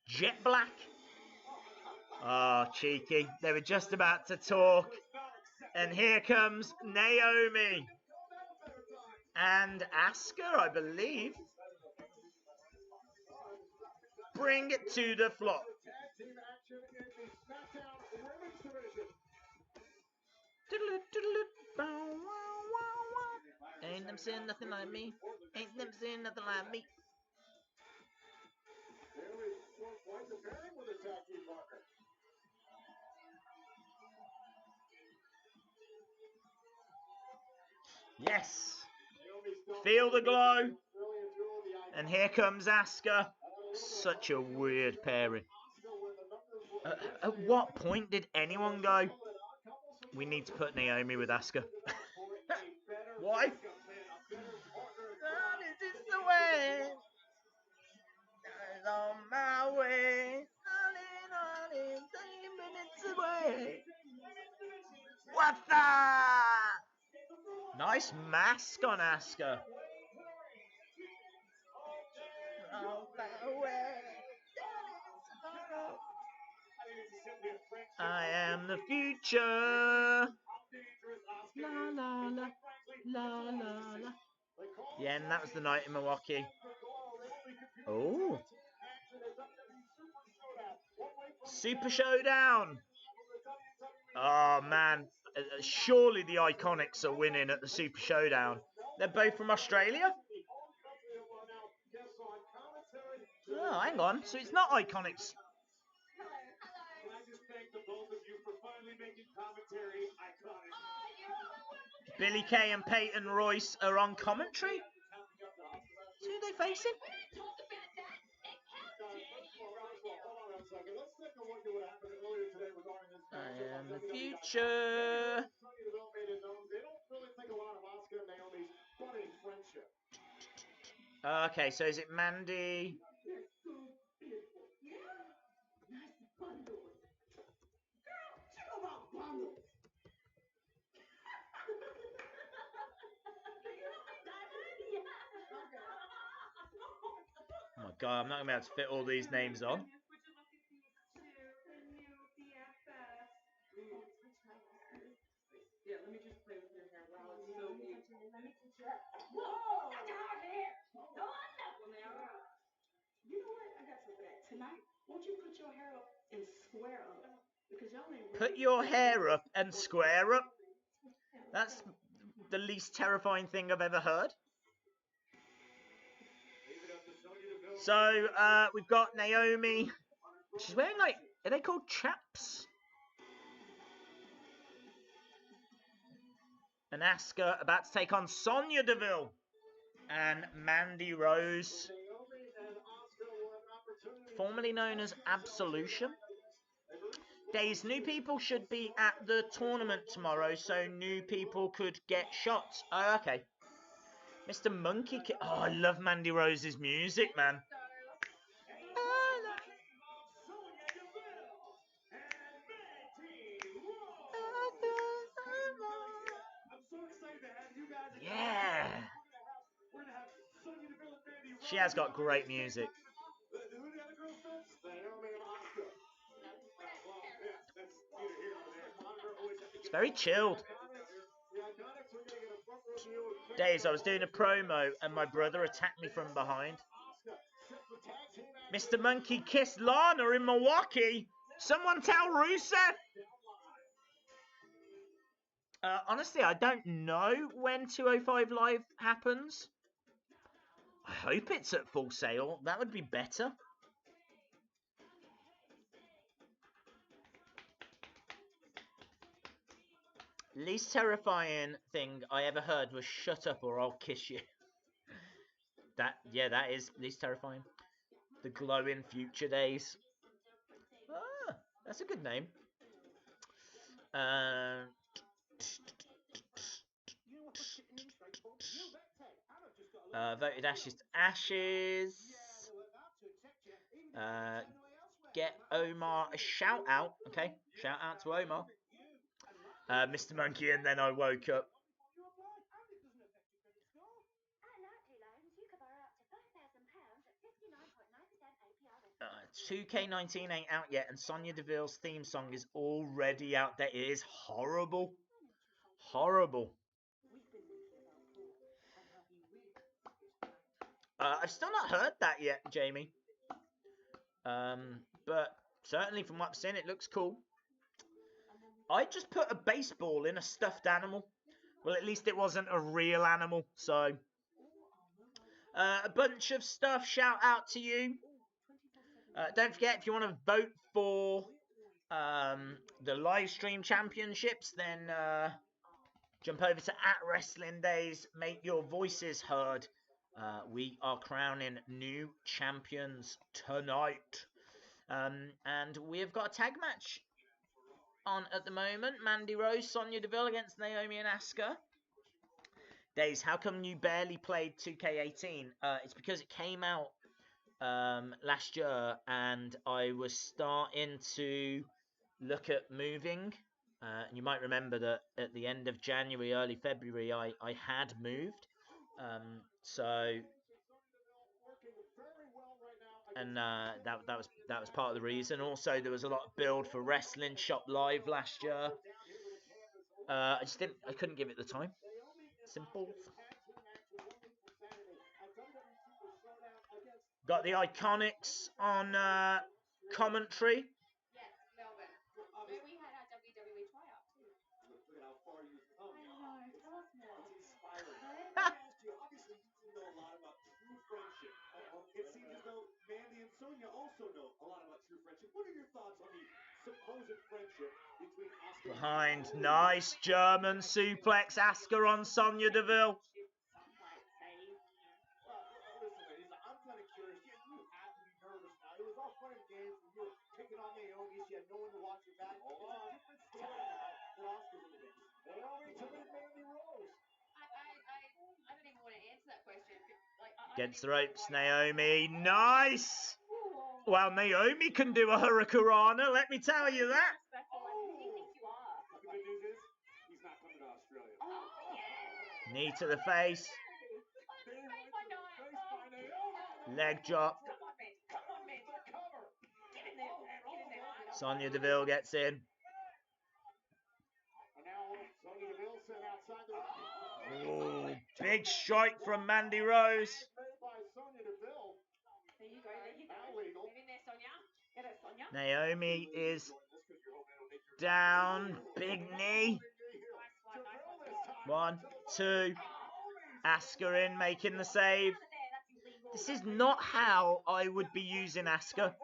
Speaker 1: Jet black. Oh, cheeky. They were just about to talk. And here comes Naomi. And Asuka, I believe. Bring it to the floor. Ain't them saying nothing like me. Ain't them saying nothing like me. Yes. Feel the glow. And here comes Asuka. Such a weird pairing. At what point did anyone go, we need to put Naomi with Asuka? Why? This is the way. I'm on my way. 3 minutes away. What the? Nice mask on Asuka. I am the future. La la la, la la la. Yeah, and that was the night in Milwaukee. Oh. Super Showdown. Oh man, surely the Iconics are winning at the Super Showdown. They're both from Australia? Oh, hang on. So it's not Iconics. Billy Kay and Peyton Royce are on commentary? So who are they facing? I am the future. Okay, so is it Mandy? Oh my god, I'm not going to be able to fit all these names on.
Speaker 9: Yeah, let me just play with your hair. Wow, it's so beautiful.
Speaker 2: Whoa! That's hard hair! You know what? I got something for that. Tonight, won't you put your hair up and square up? Because y'all ain't ready.
Speaker 1: Put your hair up and square up? That's the least terrifying thing I've ever heard. So, we've got Naomi. She's wearing, like, are they called chaps? And Asuka about to take on Sonya Deville and Mandy Rose, formerly known as Absolution. Daze, new people should be at the tournament tomorrow, so new people could get shots. Oh, okay. Mr. Monkey Kid. Oh, I love Mandy Rose's music, man. Yeah. She has got great music. It's very chilled. Days, I was doing a promo and my brother attacked me from behind. Mr. Monkey kissed Lana in Milwaukee. Someone tell Rusev. Honestly, I don't know when 205 Live happens. I hope it's at Full Sail. That would be better. Least terrifying thing I ever heard was "Shut up or I'll kiss you." That is least terrifying. The glowing future days. Ah, that's a good name. Voted ashes to ashes. Get Omar a shout out. Okay, shout out to Omar. Mr. Monkey, and then I woke up. 2K19 ain't out yet, and Sonya Deville's theme song is already out there. It is horrible. Horrible. I've still not heard that yet, Jamie. But certainly from what I've seen, it looks cool. I just put a baseball in a stuffed animal. Well, at least it wasn't a real animal, so... a bunch of stuff, shout out to you. Don't forget, if you want to vote for the live stream championships, then jump over to @WrestlingDays. Make your voices heard. We are crowning new champions tonight. And we have got a tag match on at the moment. Mandy Rose, Sonya Deville against Naomi and Asuka. Daze, how come you barely played 2K18? It's because it came out last year, and I was starting to look at moving. And you might remember that at the end of January, early February, I had moved. That was part of the reason. Also, there was a lot of build for Wrestling Shop Live last year. I couldn't give it the time. Simple. Got the Iconics on commentary.
Speaker 10: Yes, Melbourne. Where we had our WWE tryout too.
Speaker 6: Look at how far you've come.
Speaker 2: I know. Tell us more.
Speaker 6: It's inspiring. Obviously, you know a lot about true friendship. It seems as though Mandy and Sonya also know a lot about true friendship. What are your thoughts on the supposed friendship between Asuka
Speaker 1: Behind, nice German suplex. Asuka on Sonya Deville.
Speaker 6: I'm kind of curious. You have to be nervous now. It was all fun and games when you were picking on Naomi. She had no one to watch her back. It's a different story now that Asuka's in the mix. Naomi to meet Mandy Rose.
Speaker 10: I don't even want to answer that question. Like,
Speaker 1: Against the ropes, Naomi. Nice! Well, Naomi can do a hurricanrana, let me tell you that.
Speaker 6: The good news is, he's not coming to Australia.
Speaker 1: Knee to the face. Leg drop. Sonya Deville gets in. Oh, big strike from Mandy Rose.
Speaker 10: There you go. Maybe there, Sonya. Get it, Sonya.
Speaker 1: Naomi is down. Big knee. 1, 2. Asuka in, making the save. This is not how I would be using Asuka.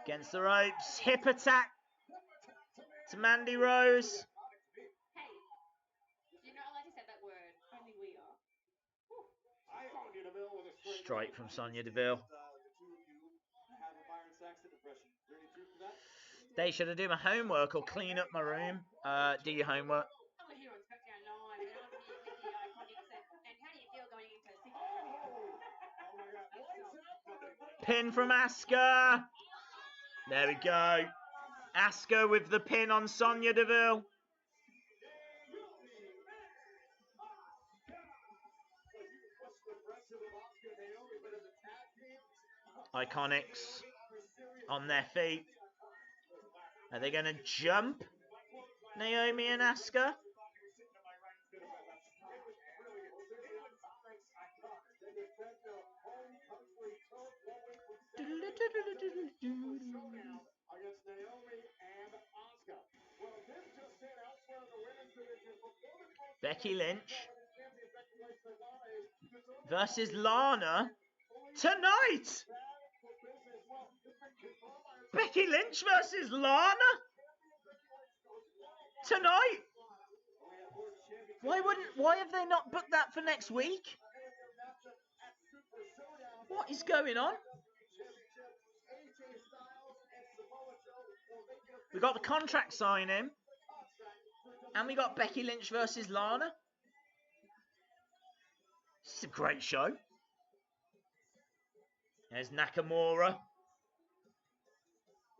Speaker 1: Against the ropes. Hip attack to Mandy Rose.
Speaker 10: Hey, you're not allowed to say that word. Only we are.
Speaker 1: Strike from Sonya Deville. They should have done my homework or clean up my room. Do your homework.
Speaker 10: I'm here on SmackDown Live, and I'm here with the Iconics. And how do you feel going into 6?
Speaker 1: Pin from Asuka. There we go. Asuka with the pin on Sonya Deville. Iconics on their feet. Are they going to jump Naomi and Asuka? Becky Lynch versus Lana tonight. Becky Lynch versus Lana tonight. Why have they not booked that for next week? What is going on? We got the contract signing, and we got Becky Lynch versus Lana. This is a great show. There's Nakamura.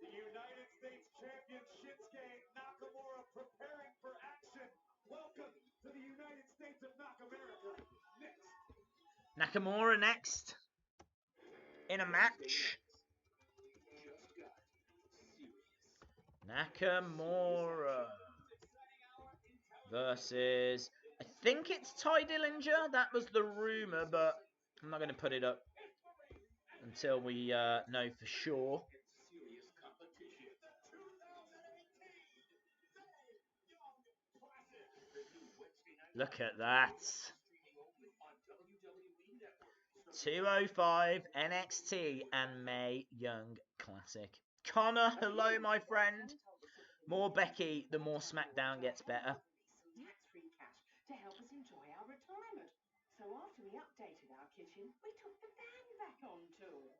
Speaker 5: The United States champion Shinsuke Nakamura preparing for action. Welcome to the United States of Nakamura. Next.
Speaker 1: Nakamura next in a match. Nakamura versus, I think it's Ty Dillinger. That was the rumor, but I'm not going to put it up until we know for sure. Look at that. 205 NXT and Mae Young Classic. Connor, hello, my friend. More Becky, the more SmackDown gets better.
Speaker 11: Tax-free cash to help us enjoy our retirement. So after we updated our kitchen, we took the van back on tour.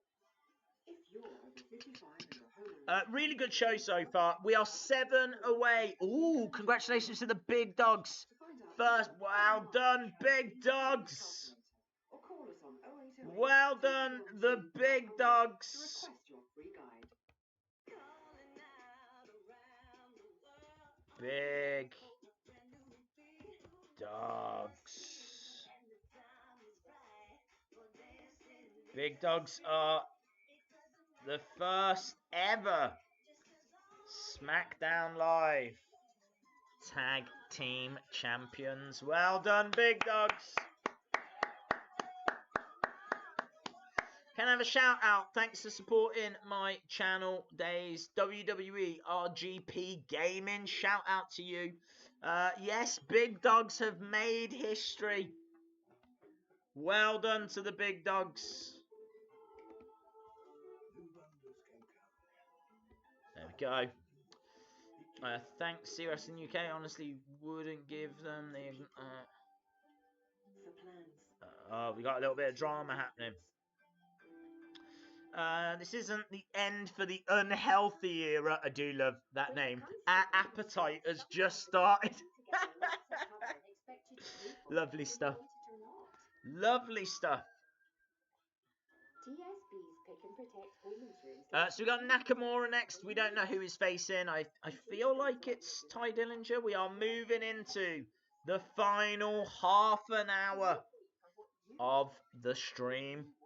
Speaker 11: If you're over 55 and a homeowner...
Speaker 1: Really good show so far. We are 7 away. Ooh, congratulations to the Big Dogs. First, well done, Big Dogs. Well done, the Big Dogs. Big Dogs. Big Dogs are the first ever SmackDown Live Tag Team Champions. Well done, Big Dogs. Can I have a shout out? Thanks for supporting my channel, Daze. WWE RGP Gaming. Shout out to you. Yes, Big Dogs have made history. Well done to the Big Dogs. There we go. Thanks, CRS in UK. Honestly, wouldn't give them the... oh, we got a little bit of drama happening. This isn't the end for the unhealthy era. I do love that name. Our appetite has just started. Lovely stuff. Lovely stuff. So we got Nakamura next. We don't know who he's facing. I feel like it's Ty Dillinger. We are moving into the final half an hour of the stream.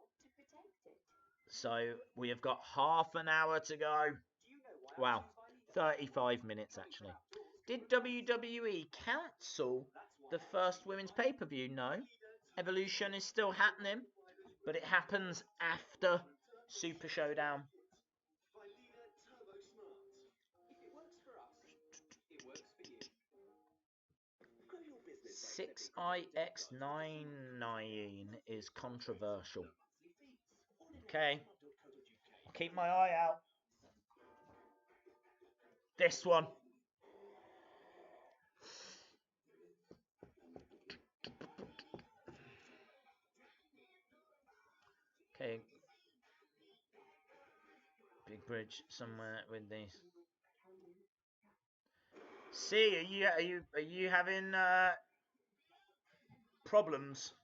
Speaker 1: So we have got half an hour to go. Wow, 35 minutes actually. Did WWE cancel the first women's pay-per-view? No. Evolution is still happening, but it happens after Super Showdown. 6IX99 is controversial. Okay. I'll keep my eye out. This one. Okay. Big bridge somewhere with these. See, are you having problems?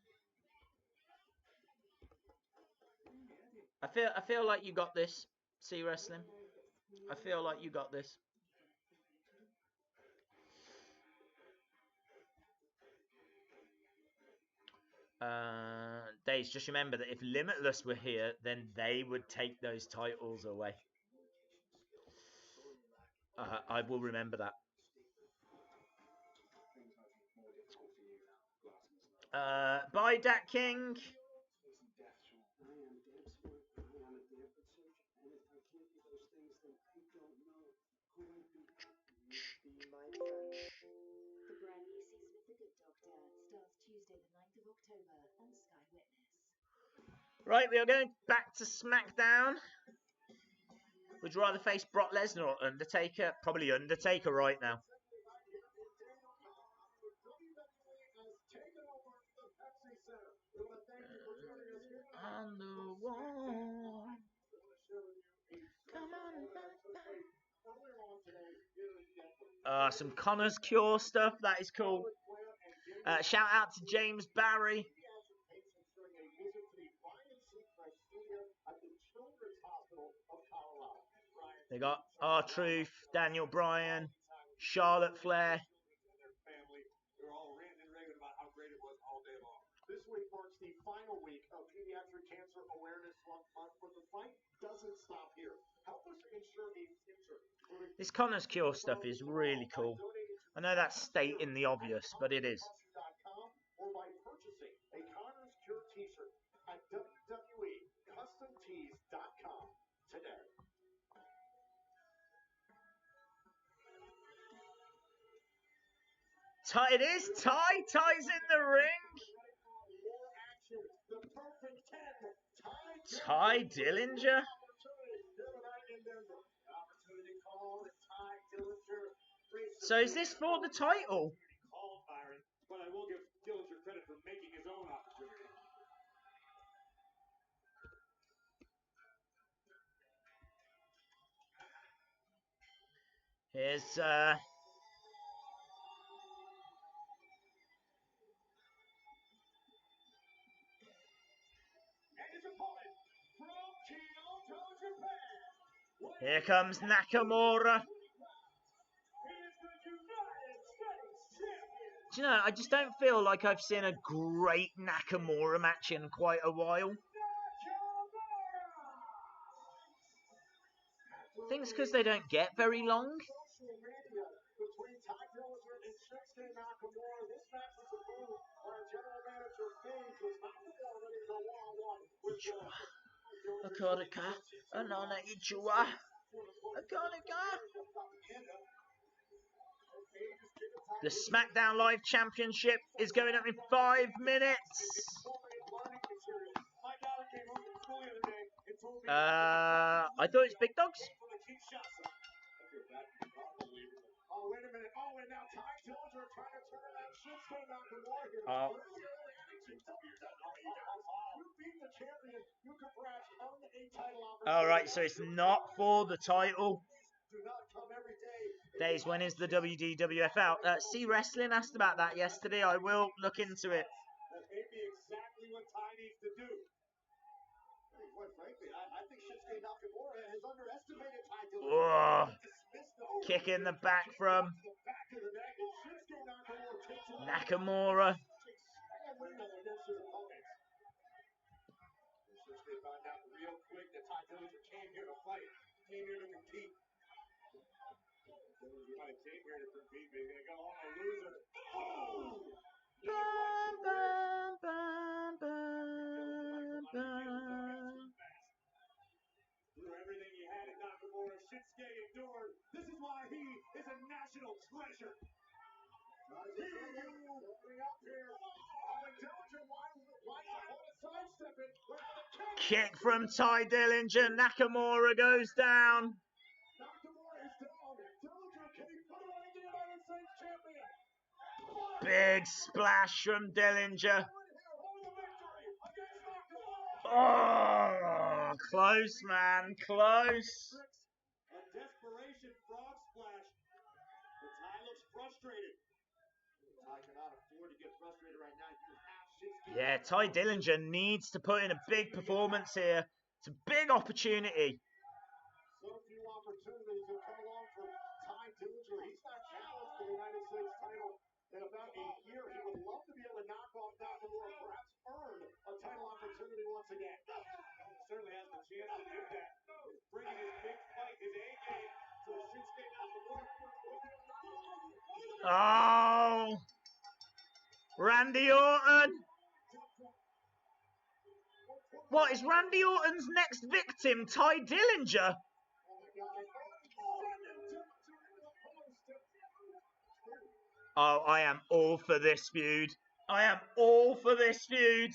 Speaker 1: I feel like you got this. See wrestling. I feel like you got this. Daze, just remember that if Limitless were here, then they would take those titles away. I will remember that. Bye, Dat King.
Speaker 2: The brand new season of The Good Doctor starts Tuesday the 9th of October on Sky Witness.
Speaker 1: Right, we are going back to SmackDown. Would you rather face Brock Lesnar or Undertaker? Probably Undertaker right now. On the wall. Come on. Some Connor's Cure stuff. That is cool. Shout out to James Barry. They got R-Truth, Daniel Bryan, Charlotte Flair.
Speaker 6: This week marks the final week of Pediatric Cancer Awareness Month, but the fight doesn't stop here. Help us ensure a future.
Speaker 1: This Connor's Cure stuff is really cool. I know that's stating the obvious, but it is.
Speaker 6: Or by purchasing a Connor's Cure t-shirt at WWECustomTees.com today.
Speaker 1: Ty, it is Ty. Ty's in the ring.
Speaker 6: The perfect 10
Speaker 1: Ty Dillinger? So is this for the title?
Speaker 5: But I will give Dillinger credit for making his own opportunity.
Speaker 1: Here's here comes Nakamura. Do you know, I just don't feel like I've seen a great Nakamura match in quite a while. I think it's because they don't get very long. The SmackDown Live Championship is going up in 5 minutes. I thought it's Big Dogs.
Speaker 5: Oh, wait a minute. Oh, and now Ty Dillinger trying to turn that Shinsuke Nakamura here.
Speaker 1: Oh.
Speaker 5: You beat the champion. You could perhaps earn a title opportunity.
Speaker 1: Alright, so it's not for the title.
Speaker 5: Do not come every day.
Speaker 1: Daze, when is the WDWF out? See Wrestling asked about that yesterday. I will look into it.
Speaker 5: That may be exactly what Ty needs to do. Quite frankly, I think Shinsuke Nakamura has underestimated Ty Dillinger.
Speaker 1: Kick in the back from Nakamura.
Speaker 5: They found out real quick that Ty Dillinger came here to fight, came here to compete. Dillinger might have came here to compete, but he's going to go home a loser. Oh!
Speaker 1: Bum, bum, bum, bum, bum.
Speaker 5: Through everything he had in Nakamura, Shinsuke endured. This is why he is a national treasure.
Speaker 1: Kick from Ty Dillinger. Nakamura goes down. Big splash from Dillinger. Oh, close, man, close.
Speaker 5: A desperation frog splash. But Ty looks frustrated. Ty cannot afford to get frustrated right now. You have Shinsuke.
Speaker 1: Yeah, Ty Dillinger needs to put in a big performance here. It's a big opportunity.
Speaker 5: So few opportunities have come along for Ty Dillinger. He's not challenged for the United States title in about a year. He would love to be able to knock off Nakamura, perhaps earn a title opportunity once again. He certainly has the chance to do that. He's bringing his big fight, his A game, to Shinsuke Nakamura.
Speaker 1: Oh, Randy Orton. What, is Randy Orton's next victim Ty Dillinger? Oh, I am all for this feud. I am all for this feud.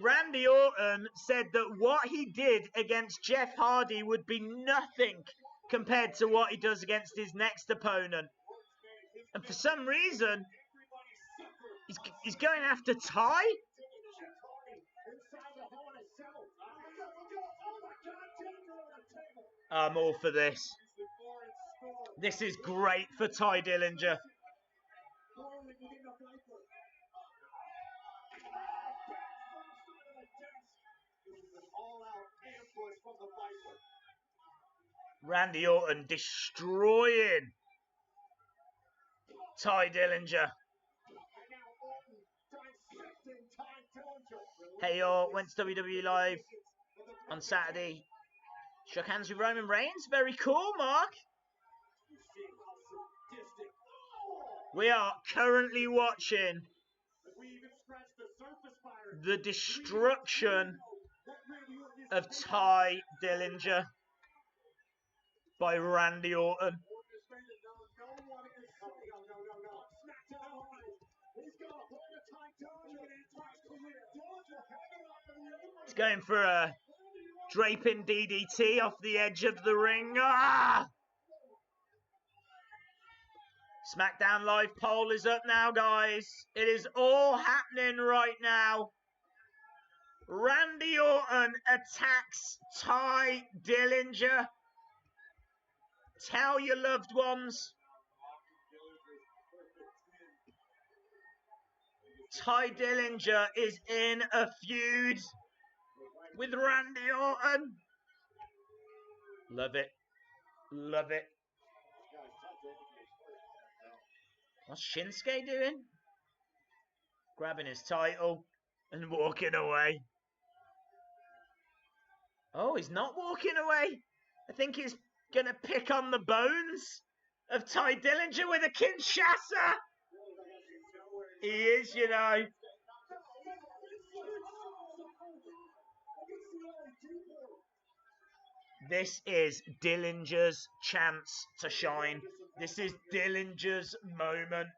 Speaker 1: Randy Orton said that what he did against Jeff Hardy would be nothing compared to what he does against his next opponent. And for some reason, he's going after Ty? I'm all for this. This is great for Ty Dillinger. Randy Orton destroying Ty Dillinger. Hey y'all, went to WWE Live on Saturday. Shook hands with Roman Reigns. Very cool, Mark. We are currently watching the destruction of Ty Dillinger by Randy Orton. He's going for a draping DDT off the edge of the ring. Ah! SmackDown Live poll is up now, guys. It is all happening right now. Randy Orton attacks Ty Dillinger. Tell your loved ones. Ty Dillinger is in a feud with Randy Orton. Love it. Love it. What's Shinsuke doing? Grabbing his title and walking away. Oh, he's not walking away. I think he's going to pick on the bones of Ty Dillinger with a Kinshasa. He is, you know. This is Dillinger's chance to shine. This is Dillinger's moment.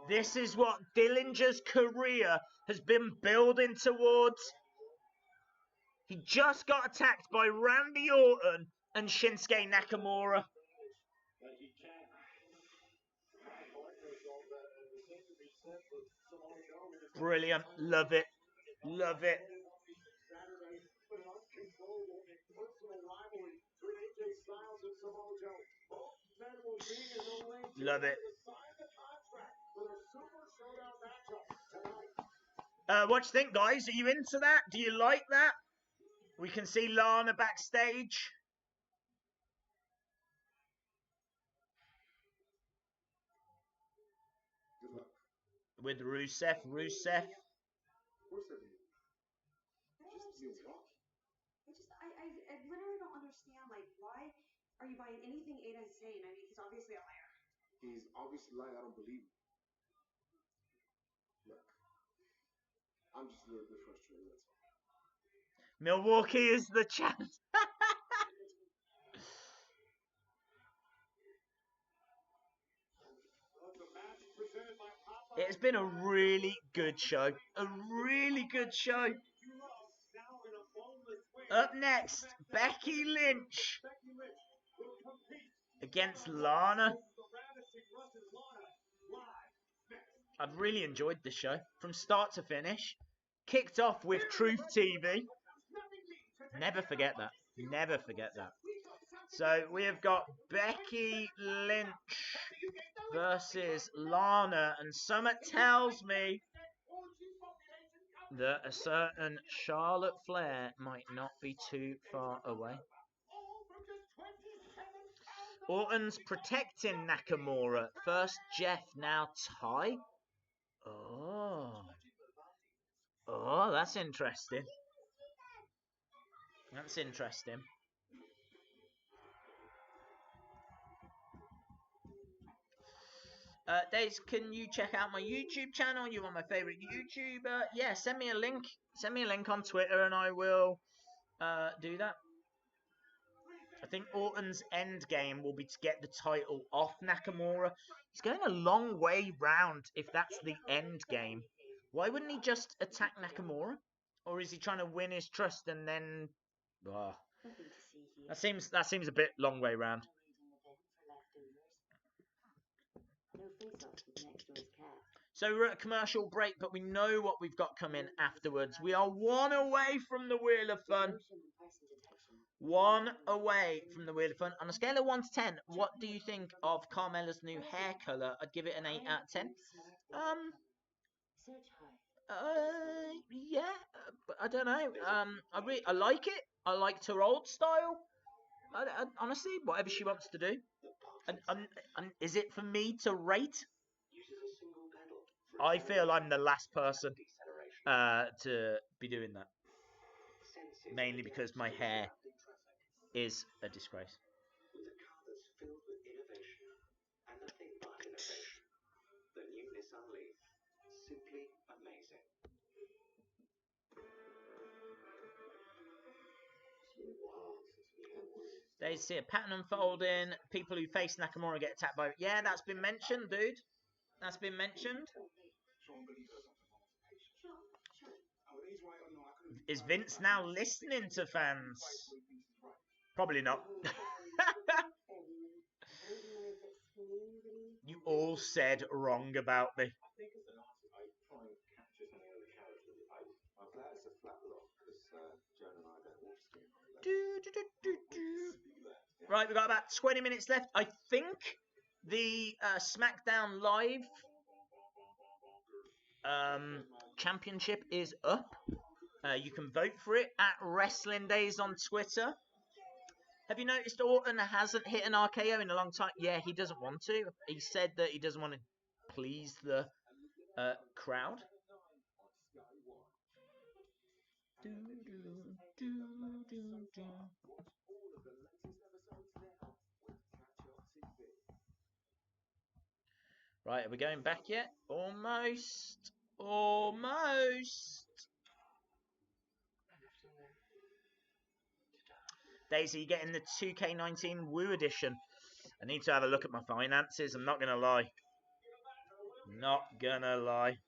Speaker 1: This is what Dillinger's career has been building towards. He just got attacked by Randy Orton and Shinsuke Nakamura. Brilliant. Love it. Love it. Love it. What do you think, guys? Are you into that? Do you like that? We can see Lana backstage. With Rusev. Rusev.
Speaker 2: I literally don't understand, like, why are you buying anything Aiden's saying? I mean, he's obviously a liar.
Speaker 8: He's obviously lying. I don't believe him. Look, I'm just a little bit frustrated, that's all.
Speaker 1: Milwaukee is the champ. It's been a really good show. A really good show. Up next, Becky Lynch against Lana. I've really enjoyed this show from start to finish. Kicked off with Truth TV. Never forget that. Never forget that. So we have got Becky Lynch versus Lana, and something tells me that a certain Charlotte Flair might not be too far away. Orton's protecting Nakamura. First Jeff, now Ty. Oh, that's interesting. That's interesting. Daze, can you check out my YouTube channel? You are my favorite YouTuber. Yeah, send me a link. Send me a link on Twitter and I will do that. I think Orton's end game will be to get the title off Nakamura. He's going a long way round if that's the end game. Why wouldn't he just attack Nakamura? Or is he trying to win his trust and then... That seems a bit long way round. So we're at a commercial break, but we know what we've got coming afterwards. We are one away from the Wheel of Fun. One away from the Wheel of Fun. On a scale of 1 to 10, what do you think of Carmella's new hair colour? I'd give it an 8 out of 10. Yeah, I don't know. I like it. I liked her old style. Honestly, whatever she wants to do. Is it for me to rate? I feel I'm the last person to be doing that. Mainly because my hair is a disgrace.
Speaker 7: With a car that's filled with innovation and nothing but innovation. The new Nissan Leaf. Simply amazing.
Speaker 1: They see a pattern unfolding. People who face Nakamura get attacked by... Yeah, that's been mentioned, dude. That's been mentioned. Is Vince now listening to fans? Probably not. You all said wrong about me. Right, we've got about 20 minutes left. I think the SmackDown Live championship is up. You can vote for it at Wrestling Days on Twitter. Have you noticed Orton hasn't hit an RKO in a long time? Yeah, he doesn't want to. He said that he doesn't want to please the crowd. Right, are we going back yet? Almost. Almost. Daze, are you getting the 2K19 Woo edition? I need to have a look at my finances. I'm not going to lie. Not going to lie.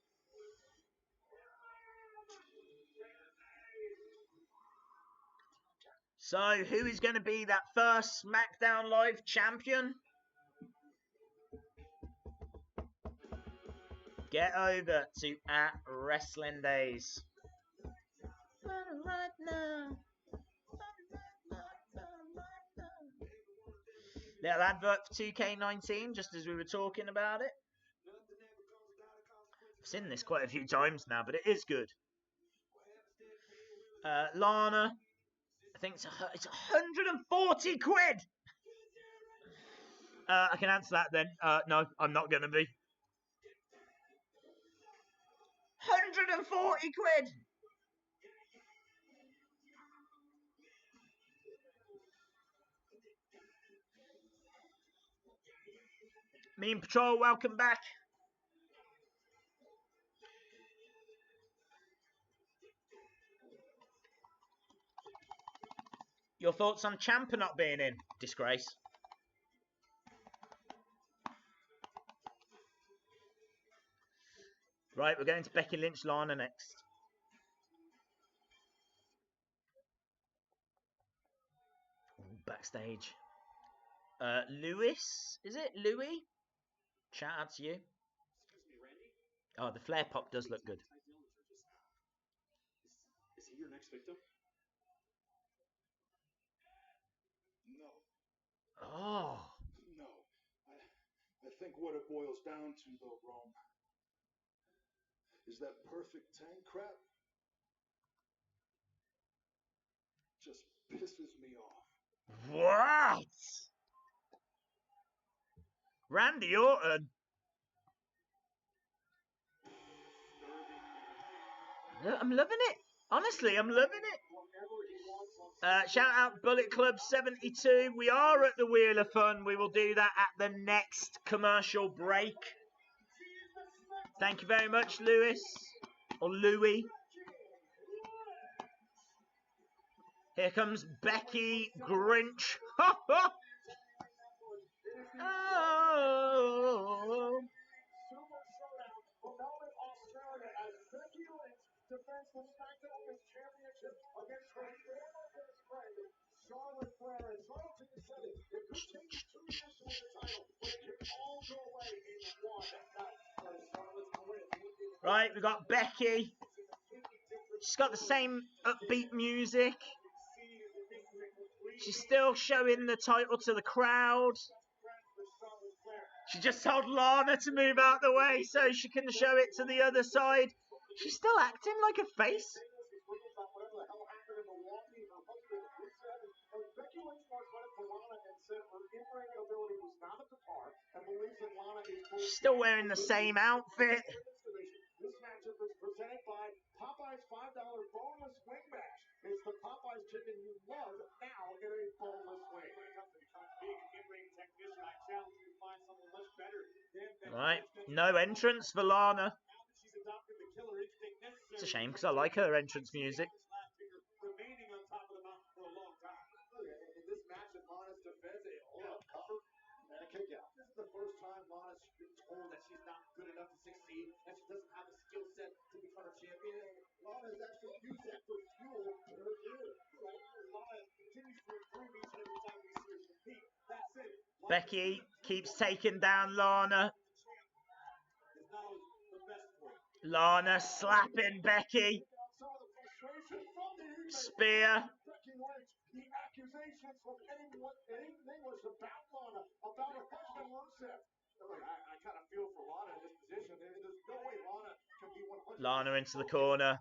Speaker 1: So, who is going to be that first SmackDown Live champion? Get over to at Wrestling Days. Right now. Little advert for 2K19, just as we were talking about it. I've seen this quite a few times now, but it is good. Lana, I think it's 140 quid. I can answer that then. No, I'm not going to be. 140 quid. Me and Patrol, welcome back. Your thoughts on Ciampa not being in? Disgrace. Right, we're going to Becky Lynch, Lana next. Ooh, backstage. Lewis, is it? Louis? Shout out to you.
Speaker 5: Excuse me, Randy?
Speaker 1: Oh, the flare pop does look good.
Speaker 5: Is he your next victim?
Speaker 4: No.
Speaker 1: Oh.
Speaker 4: No. I think what it boils down to, though, Rome, is that perfect tank crap just pisses me off.
Speaker 1: What? Randy Orton? I'm loving it. Honestly, I'm loving it. Shout out Bullet Club 72. We are at the Wheel of Fun. We will do that at the next commercial break. Thank you very much, Lewis. Or Louis. Here comes Becky Grinch. Oh.
Speaker 5: Defense the SmackDown Women's Championship against her former best friend, Charlotte Flair. And Charlotte, you said it, it could take 2 years to win the title, but it can all go away in one night. Charlotte's to win.
Speaker 1: Right, we got Becky. She's got the same upbeat music. She's still showing the title to the crowd. She just told Lana to move out the way so she can show it to the other side. She's still acting like a face. She's still wearing the same outfit.
Speaker 5: This matchup is presented by Popeye's $5 boneless wing match. It's the Popeye's chicken you love now in a boneless wing. When it comes to being an in-ring technician, I challenge you to find someone much better than
Speaker 1: Right, no entrance for Lana. It's a shame because I like her entrance music.
Speaker 5: Remaining on top of the mountain for a long time. In this match, Lana's defense, a hold-up cover and a kick out. This is the first time Lana's been told that she's not good enough to succeed, and she doesn't have the skill set to become a champion. Lana is actually
Speaker 1: Becky keeps taking down Lana. Lana slapping Becky. Spear.
Speaker 6: The accusations from Aiden English about Lana, about her husband Rusev. I kind of feel for Lana in this position. There's no way Lana can be 100%.
Speaker 1: Lana into the corner.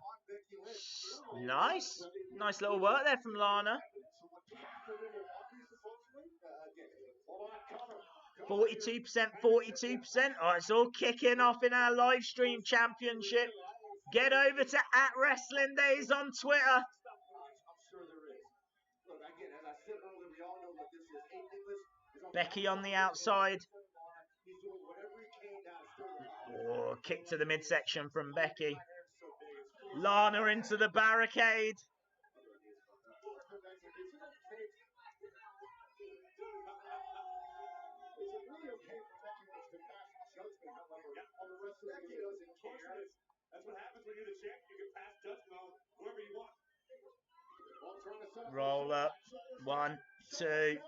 Speaker 1: Nice. Nice little work there from Lana. 42%, 42%. Oh, it's all kicking off in our live stream championship. Get over to @WrestlingDays on Twitter.
Speaker 6: I'm sure there is. Look, again, as I said earlier, we all know what this is. Aiden English.
Speaker 1: Becky on the outside.
Speaker 6: He's doing whatever he can now to stir
Speaker 1: Oh, kick to the midsection from Becky. Lana into the barricade.
Speaker 6: That's what happens when you're the champ. You can pass judgment on whoever you want.
Speaker 1: Roll up. 1, 2.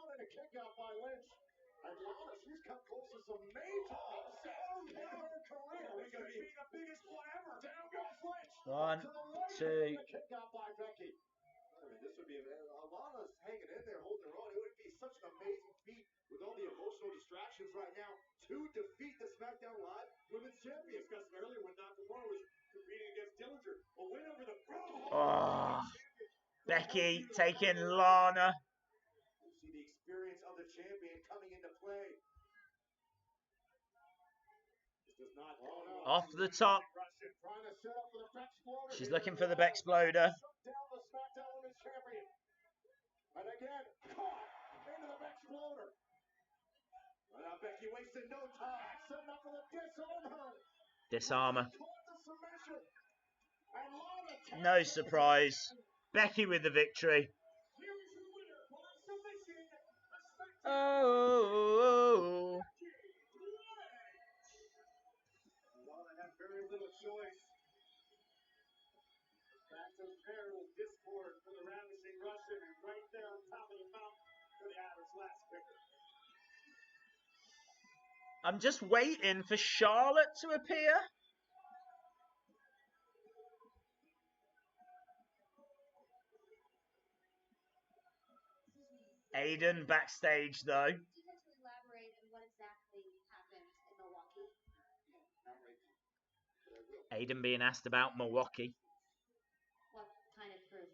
Speaker 6: She's come close to some major upsets in her career. It's going to be the biggest one ever. Down goes Lynch.
Speaker 1: 1, 2.
Speaker 6: Kick out by Becky. This would be Lana's hanging in there, holding her own. It would be such an amazing feat with all the emotional distractions right now to defeat the SmackDown Live Women's Champion. Discussed earlier when Nakamura was competing against Dillinger. A win over the
Speaker 1: Oh, Becky taking Lana.
Speaker 6: You see the experience of the champion coming into play. This does not
Speaker 1: Off the top.
Speaker 6: trying to set up for the Bexploder.
Speaker 1: She's looking for the Bexploder.
Speaker 6: Shut down the SmackDown Women's Champion. And again, caught into the Bexploder. Well, now Becky wasted no time, setting up for the disarm her.
Speaker 1: Disarmer.
Speaker 6: Caught the submission. And Lana
Speaker 1: No surprise. Becky with the victory.
Speaker 6: Here's your winner by submission.
Speaker 1: Oh.
Speaker 6: Lana had very little choice. Back to the peril, discord for the ravishing Russian, and right there on top of the mountain for the Irish last picker.
Speaker 1: I'm just waiting for Charlotte to appear. Aiden backstage though.
Speaker 10: Do you have to elaborate on what exactly happened in Milwaukee?
Speaker 1: Aiden being asked about Milwaukee.
Speaker 10: What kind of proof?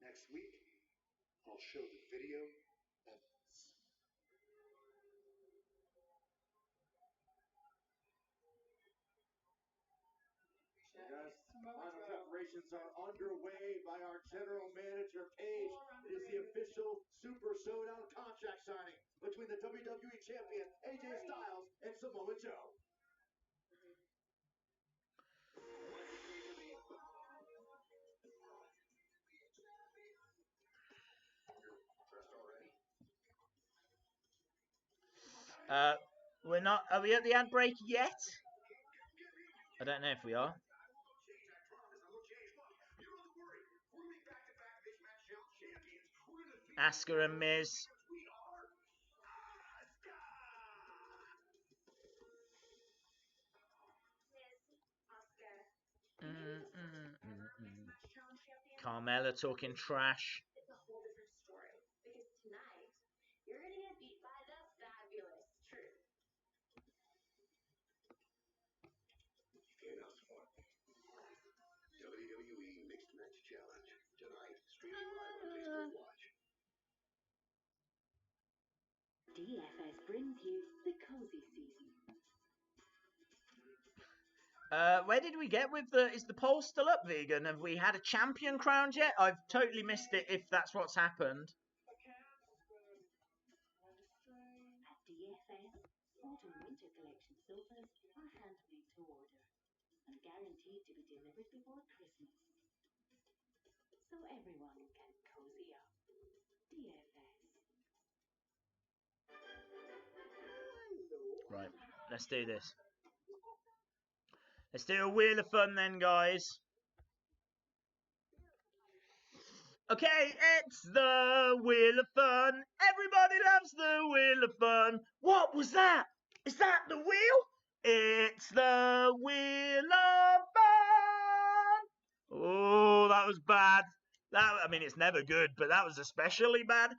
Speaker 6: Next week, I'll show the video evidence. Yes, final preparations are underway by our general manager, Paige. It is the official Super Showdown contract signing between the WWE Champion, AJ Styles, and Samoa Joe.
Speaker 1: We're not. Are we at the ad break yet? I don't know if we are. Asuka and Miz. Carmella talking trash.
Speaker 10: It's a whole different story. Because tonight, you're going to get beat by the fabulous Truth.
Speaker 7: WWE Mixed Match Challenge. Tonight, streaming live on Facebook Watch.
Speaker 11: DFS brings you the cozy season.
Speaker 1: Where did we get with the... Is the poll still up, Vegan? Have we had a champion crowned yet? I've totally missed it if that's what's happened.
Speaker 11: At DFS, autumn-winter collection sofas are handmade to order and guaranteed to be delivered before Christmas. So everyone can cozy up. DFS.
Speaker 1: Right, let's do this. Let's do a Wheel of Fun then, guys. Okay, it's the Wheel of Fun. Everybody loves the Wheel of Fun. What was that? Is that the wheel? It's the Wheel of Fun. Oh, that was bad. I mean, it's never good, but that was especially bad.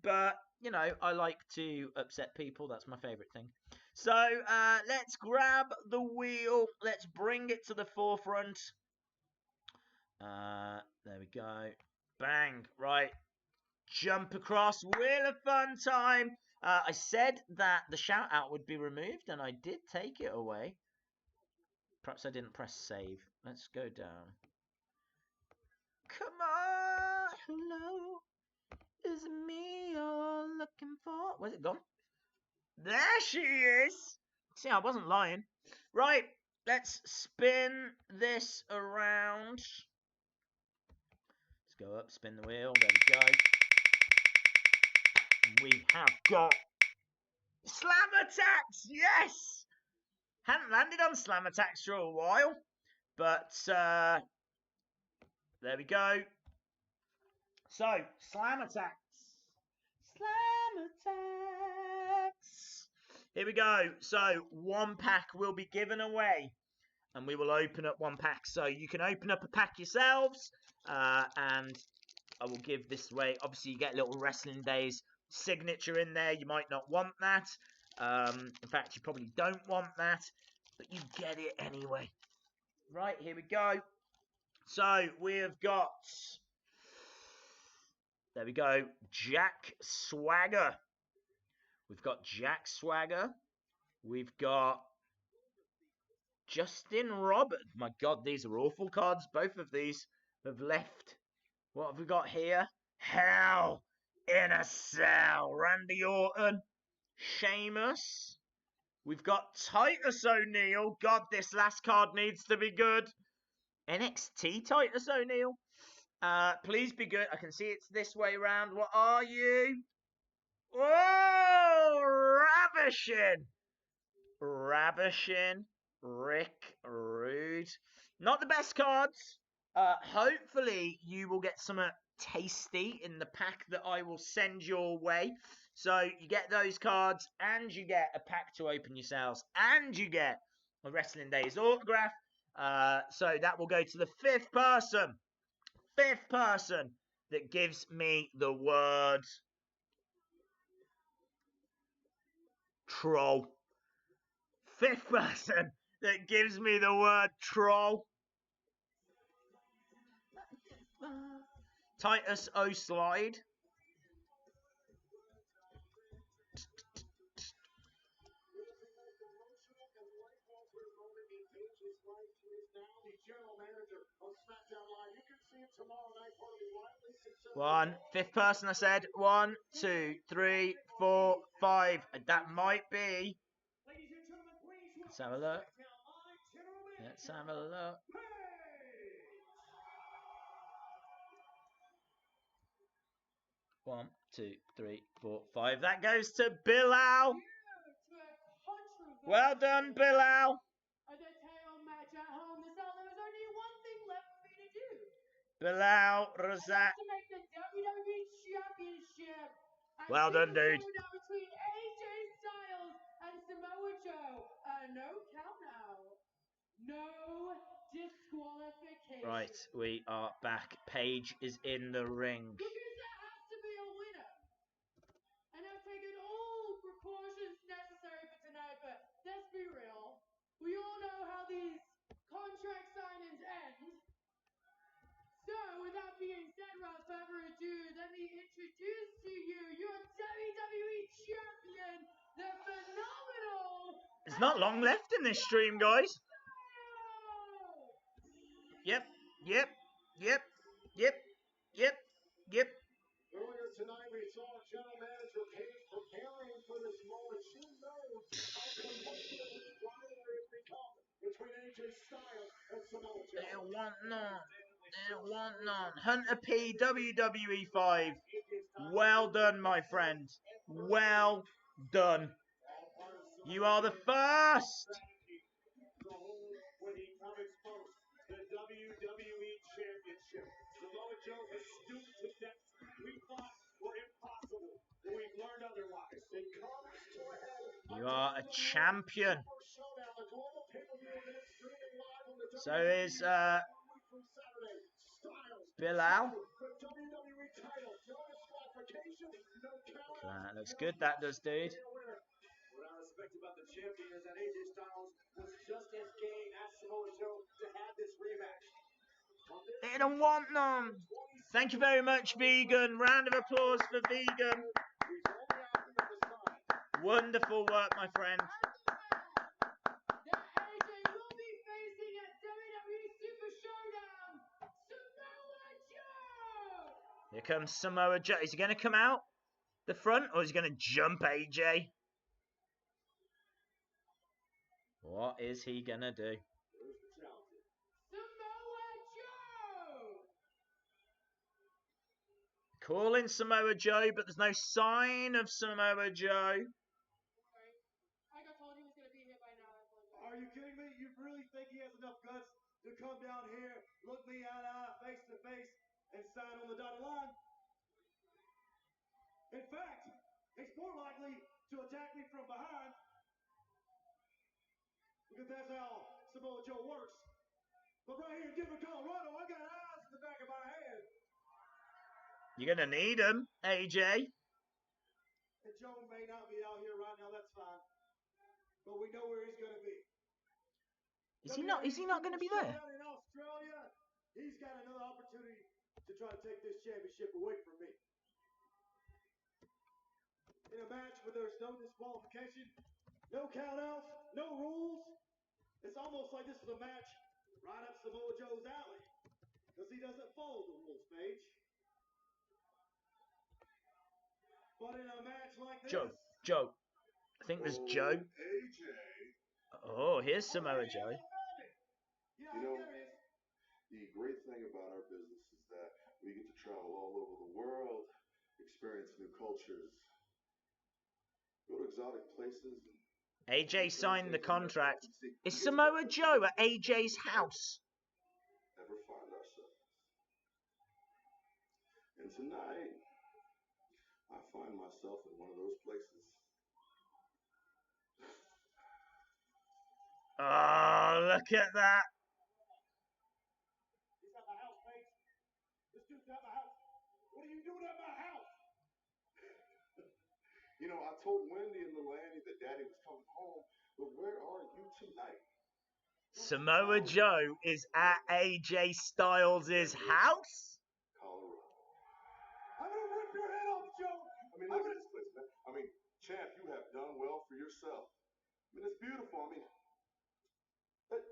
Speaker 1: But, you know, I like to upset people. That's my favorite thing. So, let's grab the wheel. Let's bring it to the forefront. There we go. Bang. Right. Jump across. Wheel of Fun time. I said that the shout out would be removed, and I did take it away. Perhaps I didn't press save. Let's go down. Come on. Hello. Is it me you're looking for? Where's it gone? There she is. See, I wasn't lying. Right. Let's spin this around. Let's go up, spin the wheel. There we go. We have got Slam Attacks. Yes. Hadn't landed on Slam Attacks for a while, but there we go. So, Slam Attacks. Slam Attacks. Here we go. So, one pack will be given away, and we will open up one pack. So, you can open up a pack yourselves, and I will give this away. Obviously, you get a little Wrestling Daze signature in there. You might not want that. In fact, you probably don't want that, but you get it anyway. Right, here we go. So, we've got, there we go, Jack Swagger. We've got Jack Swagger. We've got Justin Robert. My God, these are awful cards. Both of these have left. What have we got here? Hell in a Cell. Randy Orton. Sheamus. We've got Titus O'Neil. God, this last card needs to be good. NXT Titus O'Neil. Please be good. I can see it's this way around. What are you? Oh, ravishing. Ravishing. Rick Rude. Not the best cards. Hopefully you will get some tasty in the pack that I will send your way. So you get those cards, and you get a pack to open yourselves, and you get a Wrestling Daze autograph. So that will go to the fifth person that gives me the word troll. Fifth person that gives me the word troll. Titus O'Slide. One. Fifth person, I said. 1, 2, 3, 4, 5. That might be. Let's have a look. Let's have a look. One, 2, 3, 4, 5. That goes to Bilal. Well done, Bilal. Bilal Razak. Well done, dude.
Speaker 9: Between AJ Styles and Samoa Joe. No count out. No disqualification.
Speaker 1: Right, we are back. Paige is in the ring.
Speaker 9: Because there has to be a winner. And I've taken all precautions necessary for tonight, but let's be real. We all know how these contract signings end. So, without being said, without further ado, let me introduce to you your WWE Champion, the phenomenal...
Speaker 1: There's not long left in this stream, guys. Yep.
Speaker 6: Earlier tonight, we saw General Manager Paige preparing for this moment. She knows how competitive this rivalry has become between AJ Styles and Samoa Joe.
Speaker 1: They don't want none. Hunter P, WWE 5. Well done, my friend. Well done. You are the first.
Speaker 6: When he comes post the WWE Championship, Samoa Joe has
Speaker 1: You are a champion. So is Bilal. That looks good, that does, dude.
Speaker 6: What I respect about the champion is that AJ Styles was just as game as Samoa Joe to have this rematch.
Speaker 1: They don't want none. Thank you very much, Vegan. Round of applause for Vegan. Wonderful work, my friend.
Speaker 9: That AJ will be facing at WWE Super Showdown, Samoa Joe!
Speaker 1: Here comes Samoa Joe. Is he going to come out the front or is he going to jump AJ? What is he going to do?
Speaker 9: Samoa Joe!
Speaker 1: Calling Samoa Joe, but there's no sign of Samoa Joe.
Speaker 9: I got told he was going to be here by now.
Speaker 6: Are you kidding me? You really think he has enough guts to come down here, look me eye to eye, face to face, and sign on the dotted line? In fact, he's more likely to attack me from behind, because that's how Samoa Joe works. But right here in Denver, Colorado, I got eyes in the back of my head.
Speaker 1: You're going to need him, AJ.
Speaker 6: And Joe may not be out here right now, that's fine. But we know where he's going to be.
Speaker 1: Is he not going to be there?
Speaker 6: In Australia, he's got another opportunity to try to take this championship away from me. In a match where there's no disqualification, no countouts, no rules, it's almost like this is a match right up Samoa Joe's alley, because he doesn't follow the rules, Paige. But in a match like this...
Speaker 1: Joe. I think there's Joe.
Speaker 8: AJ.
Speaker 1: Oh, here's Samoa Joe.
Speaker 8: You know, the great thing about our business is that we get to travel all over the world, experience new cultures, go to exotic places.
Speaker 1: AJ signed the contract. Is Samoa Joe at AJ's house?
Speaker 8: Ever find ourselves. And tonight, I find myself in one of those places.
Speaker 1: Oh, look at that.
Speaker 6: He's at my house, Paige. This dude's at my house. What are you doing at my house?
Speaker 8: You know, I told Wendy and little Annie that Daddy was coming home, but where are you tonight?
Speaker 1: Samoa Joe is at AJ Styles' house?
Speaker 8: Colorado.
Speaker 6: I'm going to rip your head off, Joe.
Speaker 8: I mean, look at this place, man. I mean, champ, you have done well for yourself. I mean, it's beautiful. I mean, but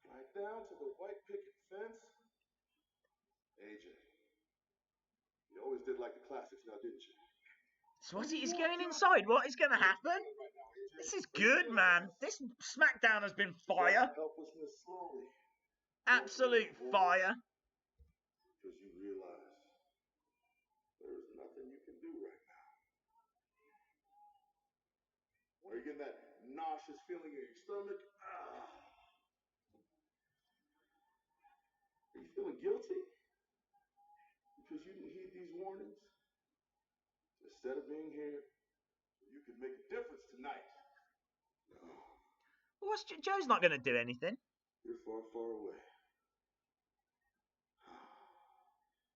Speaker 8: right down to the white picket fence. AJ, you always did like the classics now, didn't you?
Speaker 1: So what is going inside? What is going to happen? This is good, man. This SmackDown has been fire.
Speaker 8: Helplessness slowly.
Speaker 1: Absolute fire.
Speaker 8: Because you realize there's nothing you can do right now. Are you getting that nauseous feeling in your stomach? Are you feeling guilty? Because you didn't heed these warnings? Instead of being here, you could make a difference tonight. No.
Speaker 1: Well, Joe's not going to do anything.
Speaker 8: You're far, far away.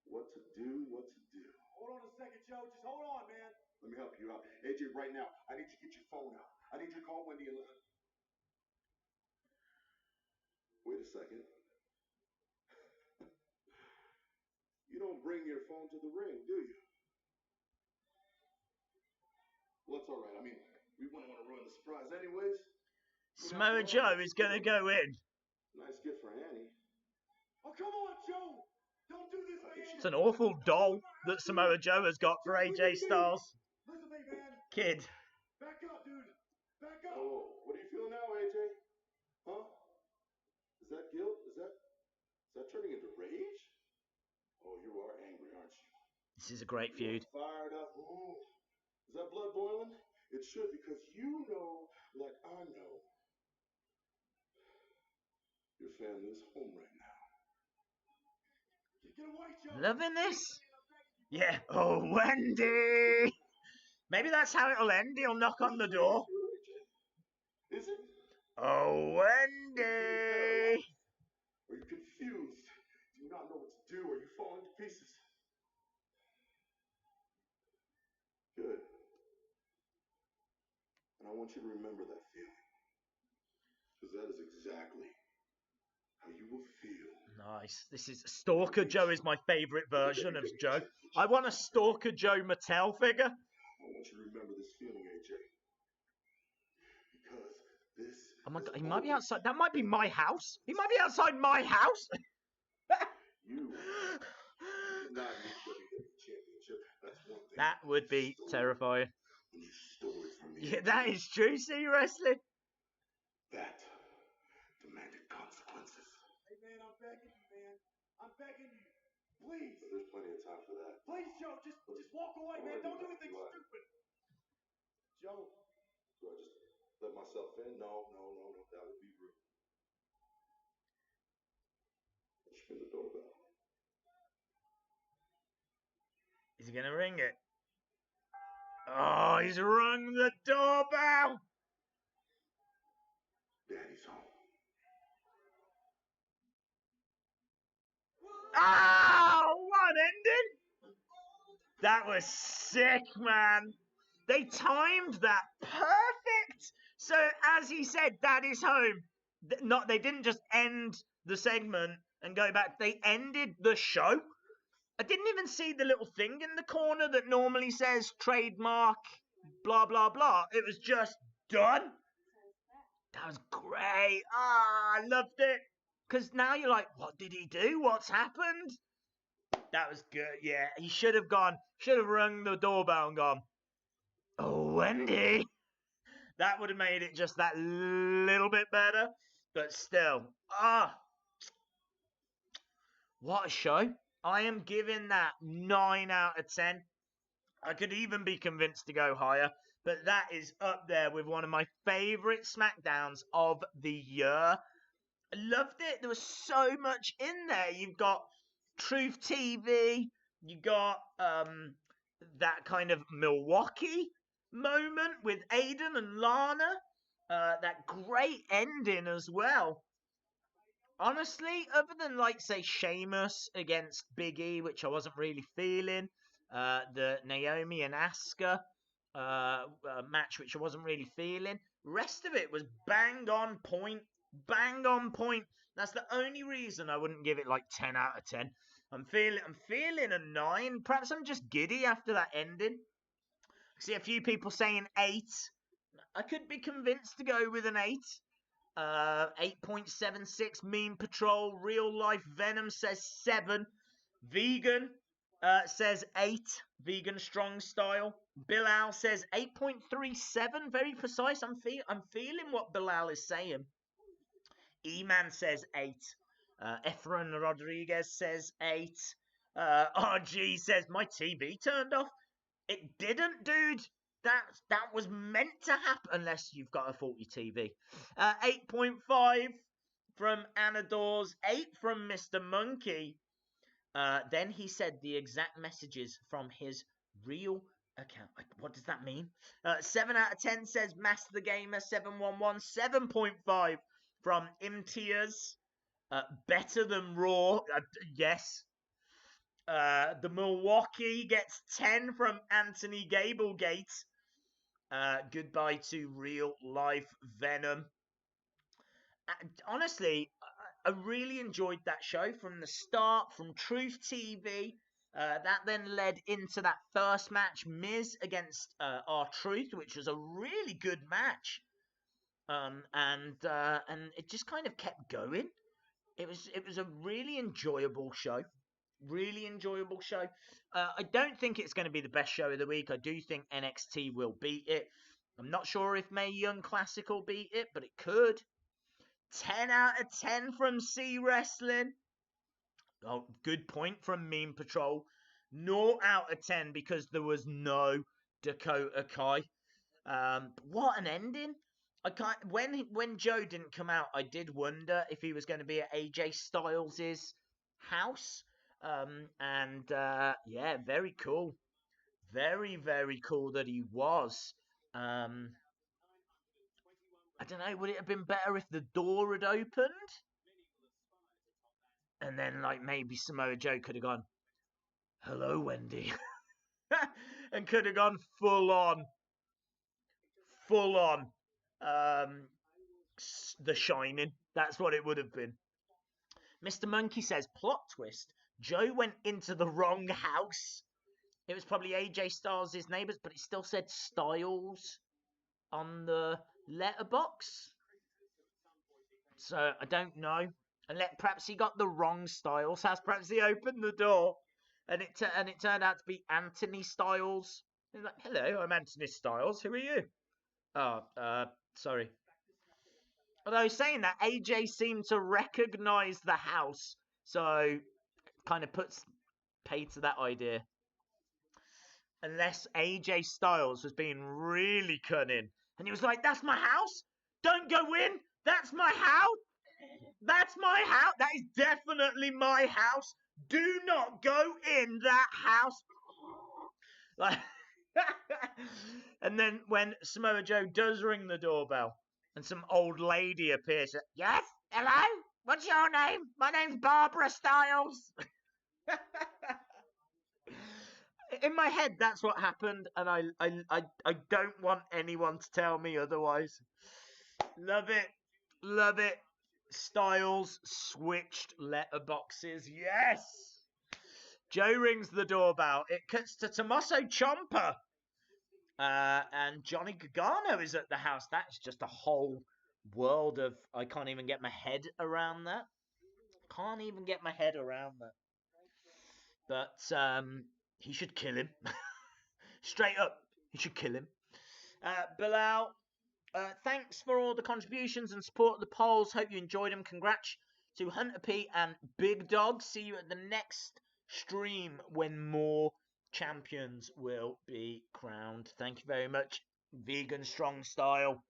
Speaker 8: What to do, what to do.
Speaker 6: Hold on a second, Joe. Just hold on, man.
Speaker 8: Let me help you out. AJ, right now, I need you to get your phone out. I need you to call Wendy and let... Wait a second. You don't bring your phone to the ring, do you? Well, that's all right. I mean, we wouldn't want to ruin the surprise anyways.
Speaker 1: Samoa Joe is going to go in.
Speaker 8: Nice gift for Annie.
Speaker 6: Oh, come on, Joe. Don't do this, man.
Speaker 1: It's an awful doll that Samoa Joe has got for AJ Styles.
Speaker 6: Listen to me, man.
Speaker 1: Kid.
Speaker 6: Back up, dude. Back up.
Speaker 8: Oh, what are you feeling now, AJ? Huh? Is that guilt? Is that turning into rage? Oh, you are angry, aren't you?
Speaker 1: This is a great feud.
Speaker 8: Fired up. Ooh. Is that blood boiling? It should, because you know, like I know, your family is home right now.
Speaker 6: Get away, Joe.
Speaker 1: Loving this? Yeah. Oh, Wendy! Maybe that's how it'll end. He'll knock on the door.
Speaker 8: Is it?
Speaker 1: Oh, Wendy!
Speaker 8: Are you confused? Do you not know what to do? Are you falling to pieces? Good. And I want you to remember that feeling. Because that is exactly how you will feel.
Speaker 1: Nice. This is Stalker Joe is my favourite version of Joe. I want a Stalker Joe Mattel figure.
Speaker 8: I want you to remember this feeling, AJ. Because this.
Speaker 1: Oh my God, he might be outside. That might be my house. He might be outside my house.
Speaker 8: You did not need the WWE Championship. That's one thing.
Speaker 1: That would be terrifying.
Speaker 8: When you stole it from me.
Speaker 1: Yeah, that is true. See, wrestling.
Speaker 8: That demanded consequences.
Speaker 6: Hey, man, I'm begging you, man. I'm begging you. Please.
Speaker 8: But there's plenty of time for that.
Speaker 6: Please, Joe, just walk away, man. Don't do anything stupid. Joe.
Speaker 8: Do I just let myself in? No. That would be rude. Let's ring the doorbell.
Speaker 1: Is he going to ring it? Oh, he's rung the doorbell.
Speaker 8: Daddy's home.
Speaker 1: Oh, what an ending. That was sick, man. They timed that perfect. So, as he said, Daddy's home. They didn't just end the segment and go back. They ended the show. I didn't even see the little thing in the corner that normally says trademark, blah, blah, blah. It was just done. That was great. Ah, I loved it. Because now you're like, what did he do? What's happened? That was good. Yeah, he should have rung the doorbell and gone, oh, Wendy. That would have made it just that little bit better. But still, what a show. I am giving that 9 out of 10. I could even be convinced to go higher, but that is up there with one of my favourite SmackDowns of the year. I loved it. There was so much in there. You've got Truth TV. You got that kind of Milwaukee moment with Aiden and Lana. That great ending as well. Honestly, other than, like, say, Sheamus against Big E, which I wasn't really feeling, the Naomi and Asuka match, which I wasn't really feeling, rest of it was bang on point. Bang on point. That's the only reason I wouldn't give it, like, 10 out of 10. I'm feeling a 9. Perhaps I'm just giddy after that ending. I see a few people saying 8. I could be convinced to go with an 8. 8.76. Meme Patrol. Real Life Venom says 7. Vegan says 8. Vegan Strong Style. Bilal says 8.37. Very precise. I'm feeling what Bilal is saying. E-Man says 8. Efren Rodriguez says 8. RG says my TV turned off. It didn't, dude. That was meant to happen unless you've got a faulty TV. 8.5 from Anadors. 8 from Mr. Monkey. Then he said the exact messages from his real account. What does that mean? 7 out of 10 says Master the Gamer 711. 7.5 from Imtiaz. Better than Raw. Yes. The Milwaukee gets 10 from Anthony Gablegate. Goodbye to Real Life Venom. Honestly, I really enjoyed that show from the start, from Truth TV. That then led into that first match, Miz against R-Truth, which was a really good match. And it just kind of kept going. It was a really enjoyable show. Really enjoyable show. I don't think it's going to be the best show of the week. I do think NXT will beat it. I'm not sure if Mae Young Classic will beat it, but it could. 10 out of 10 from C Wrestling. Oh, good point from Meme Patrol. 0 out of 10 because there was no Dakota Kai. What an ending. When Joe didn't come out, I did wonder if he was going to be at AJ Styles' house. Yeah, very cool. very, very cool that he was. I don't know, would it have been better if the door had opened? And then, like, maybe Samoa Joe could have gone, "Hello, Wendy." And could have gone full on. The Shining. That's what it would have been. Mr. Monkey says, plot twist. Joe went into the wrong house. It was probably AJ Styles' neighbours, but it still said Styles on the letterbox. So I don't know. And perhaps he got the wrong Styles house. Perhaps he opened the door and it turned out to be Anthony Styles. He's like, "Hello, I'm Anthony Styles. Who are you?" "Oh, sorry." Although saying that, AJ seemed to recognise the house, so kind of puts pay to that idea. Unless AJ Styles was being really cunning, and he was like, "That's my house. Don't go in. That's my house. That's my house. That is definitely my house. Do not go in that house." Like, and then when Samoa Joe does ring the doorbell, and some old lady appears, "Yes, hello. What's your name? My name's Barbara Styles." In my head, that's what happened, and I don't want anyone to tell me otherwise. Love it. Love it. Styles switched letterboxes. Yes! Joe rings the doorbell. It cuts to Tommaso Ciampa. And Johnny Gargano is at the house. That's just a whole world of... I can't even get my head around that. Can't even get my head around that. But he should kill him. Straight up, he should kill him. Bilal, thanks for all the contributions and support of the polls. Hope you enjoyed them. Congrats to Hunter P and Big Dog. See you at the next stream when more champions will be crowned. Thank you very much. Vegan Strong Style.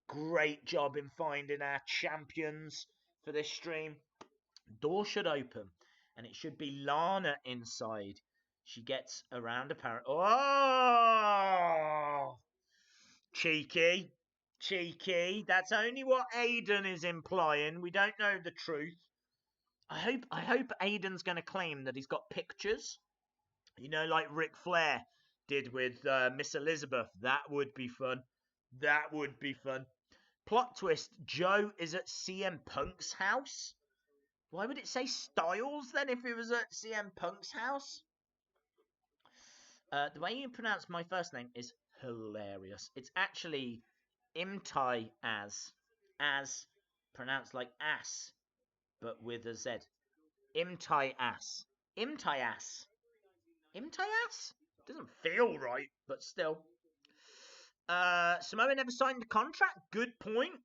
Speaker 1: Great job in finding our champions for this stream. Door should open, and it should be Lana inside. She gets around apparently. Oh! Cheeky. Cheeky. That's only what Aiden is implying. We don't know the truth. I hope Aiden's going to claim that he's got pictures. You know, like Ric Flair did with Miss Elizabeth. That would be fun. That would be fun. Plot twist. Joe is at CM Punk's house. Why would it say Styles then if it was at CM Punk's house? The way you pronounce my first name is hilarious. It's actually Imtai as pronounced like ass, but with a Z. Imtai ass. Imtai ass. Imtai ass? Doesn't feel right, but still. Samoa never signed the contract. Good point.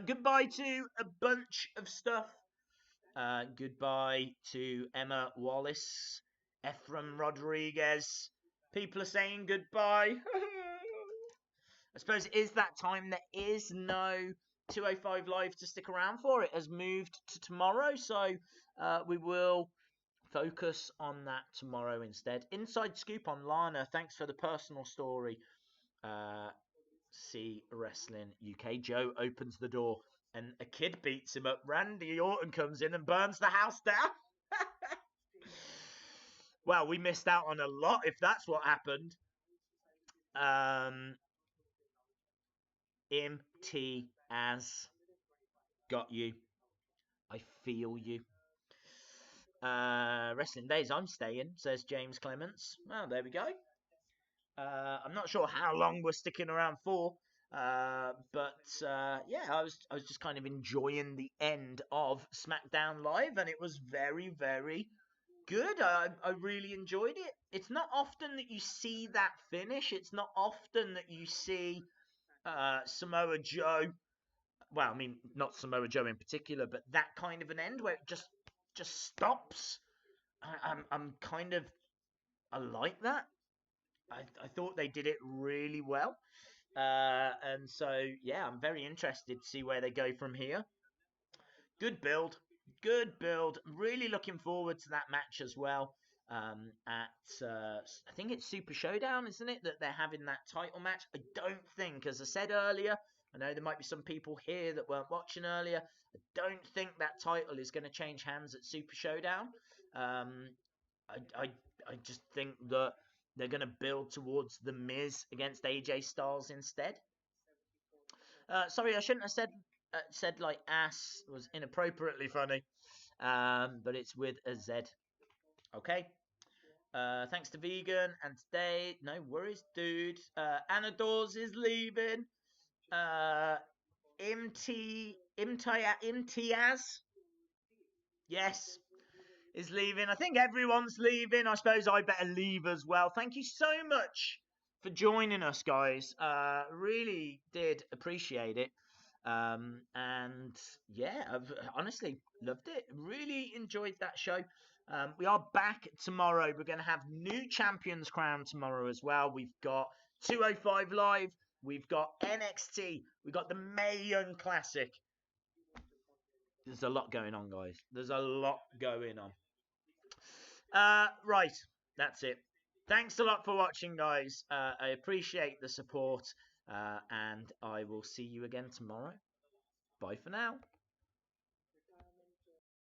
Speaker 1: Goodbye to a bunch of stuff. Goodbye to Emma Wallace, Ephraim Rodriguez. People are saying goodbye. I suppose it is that time. There is no 205 Live to stick around for. It has moved to tomorrow, so we will focus on that tomorrow instead. Inside scoop on Lana. Thanks for the personal story. See Wrestling UK. Joe opens the door and a kid beats him up. Randy Orton comes in and burns the house down. Well, we missed out on a lot if that's what happened. MT as got you. I feel you. Wrestling Days, I'm staying, says James Clements. Well, there we go. I'm not sure how long we're sticking around for, but yeah, I was just kind of enjoying the end of SmackDown Live, and it was very, very good. I really enjoyed it. It's not often that you see that finish. It's not often that you see Samoa Joe. Well, I mean, not Samoa Joe in particular, but that kind of an end where it just stops. I'm kind of, I like that. I thought they did it really well. And so, yeah, I'm very interested to see where they go from here. Good build. Good build. Really looking forward to that match as well. at I think it's Super Showdown, isn't it? That they're having that title match. I don't think, as I said earlier, I know there might be some people here that weren't watching earlier. I don't think that title is going to change hands at Super Showdown. I just think that they're going to build towards The Miz against AJ Styles instead. Sorry, I shouldn't have said like ass. Was inappropriately funny, but it's with a Z. Okay. Thanks to Vegan and today. No worries, dude. Anna Dawes is leaving. Imtiaz. Yes, is leaving. I think everyone's leaving. I suppose I better leave as well. Thank you so much for joining us, guys. Really did appreciate it. And yeah, I've honestly loved it. Really enjoyed that show. We are back tomorrow. We're going to have new Champions Crown tomorrow as well. We've got 205 Live. We've got NXT. We've got the Mae Young Classic. There's a lot going on, guys. There's a lot going on. Right. That's it. Thanks a lot for watching, guys. I appreciate the support. And I will see you again tomorrow. Bye for now.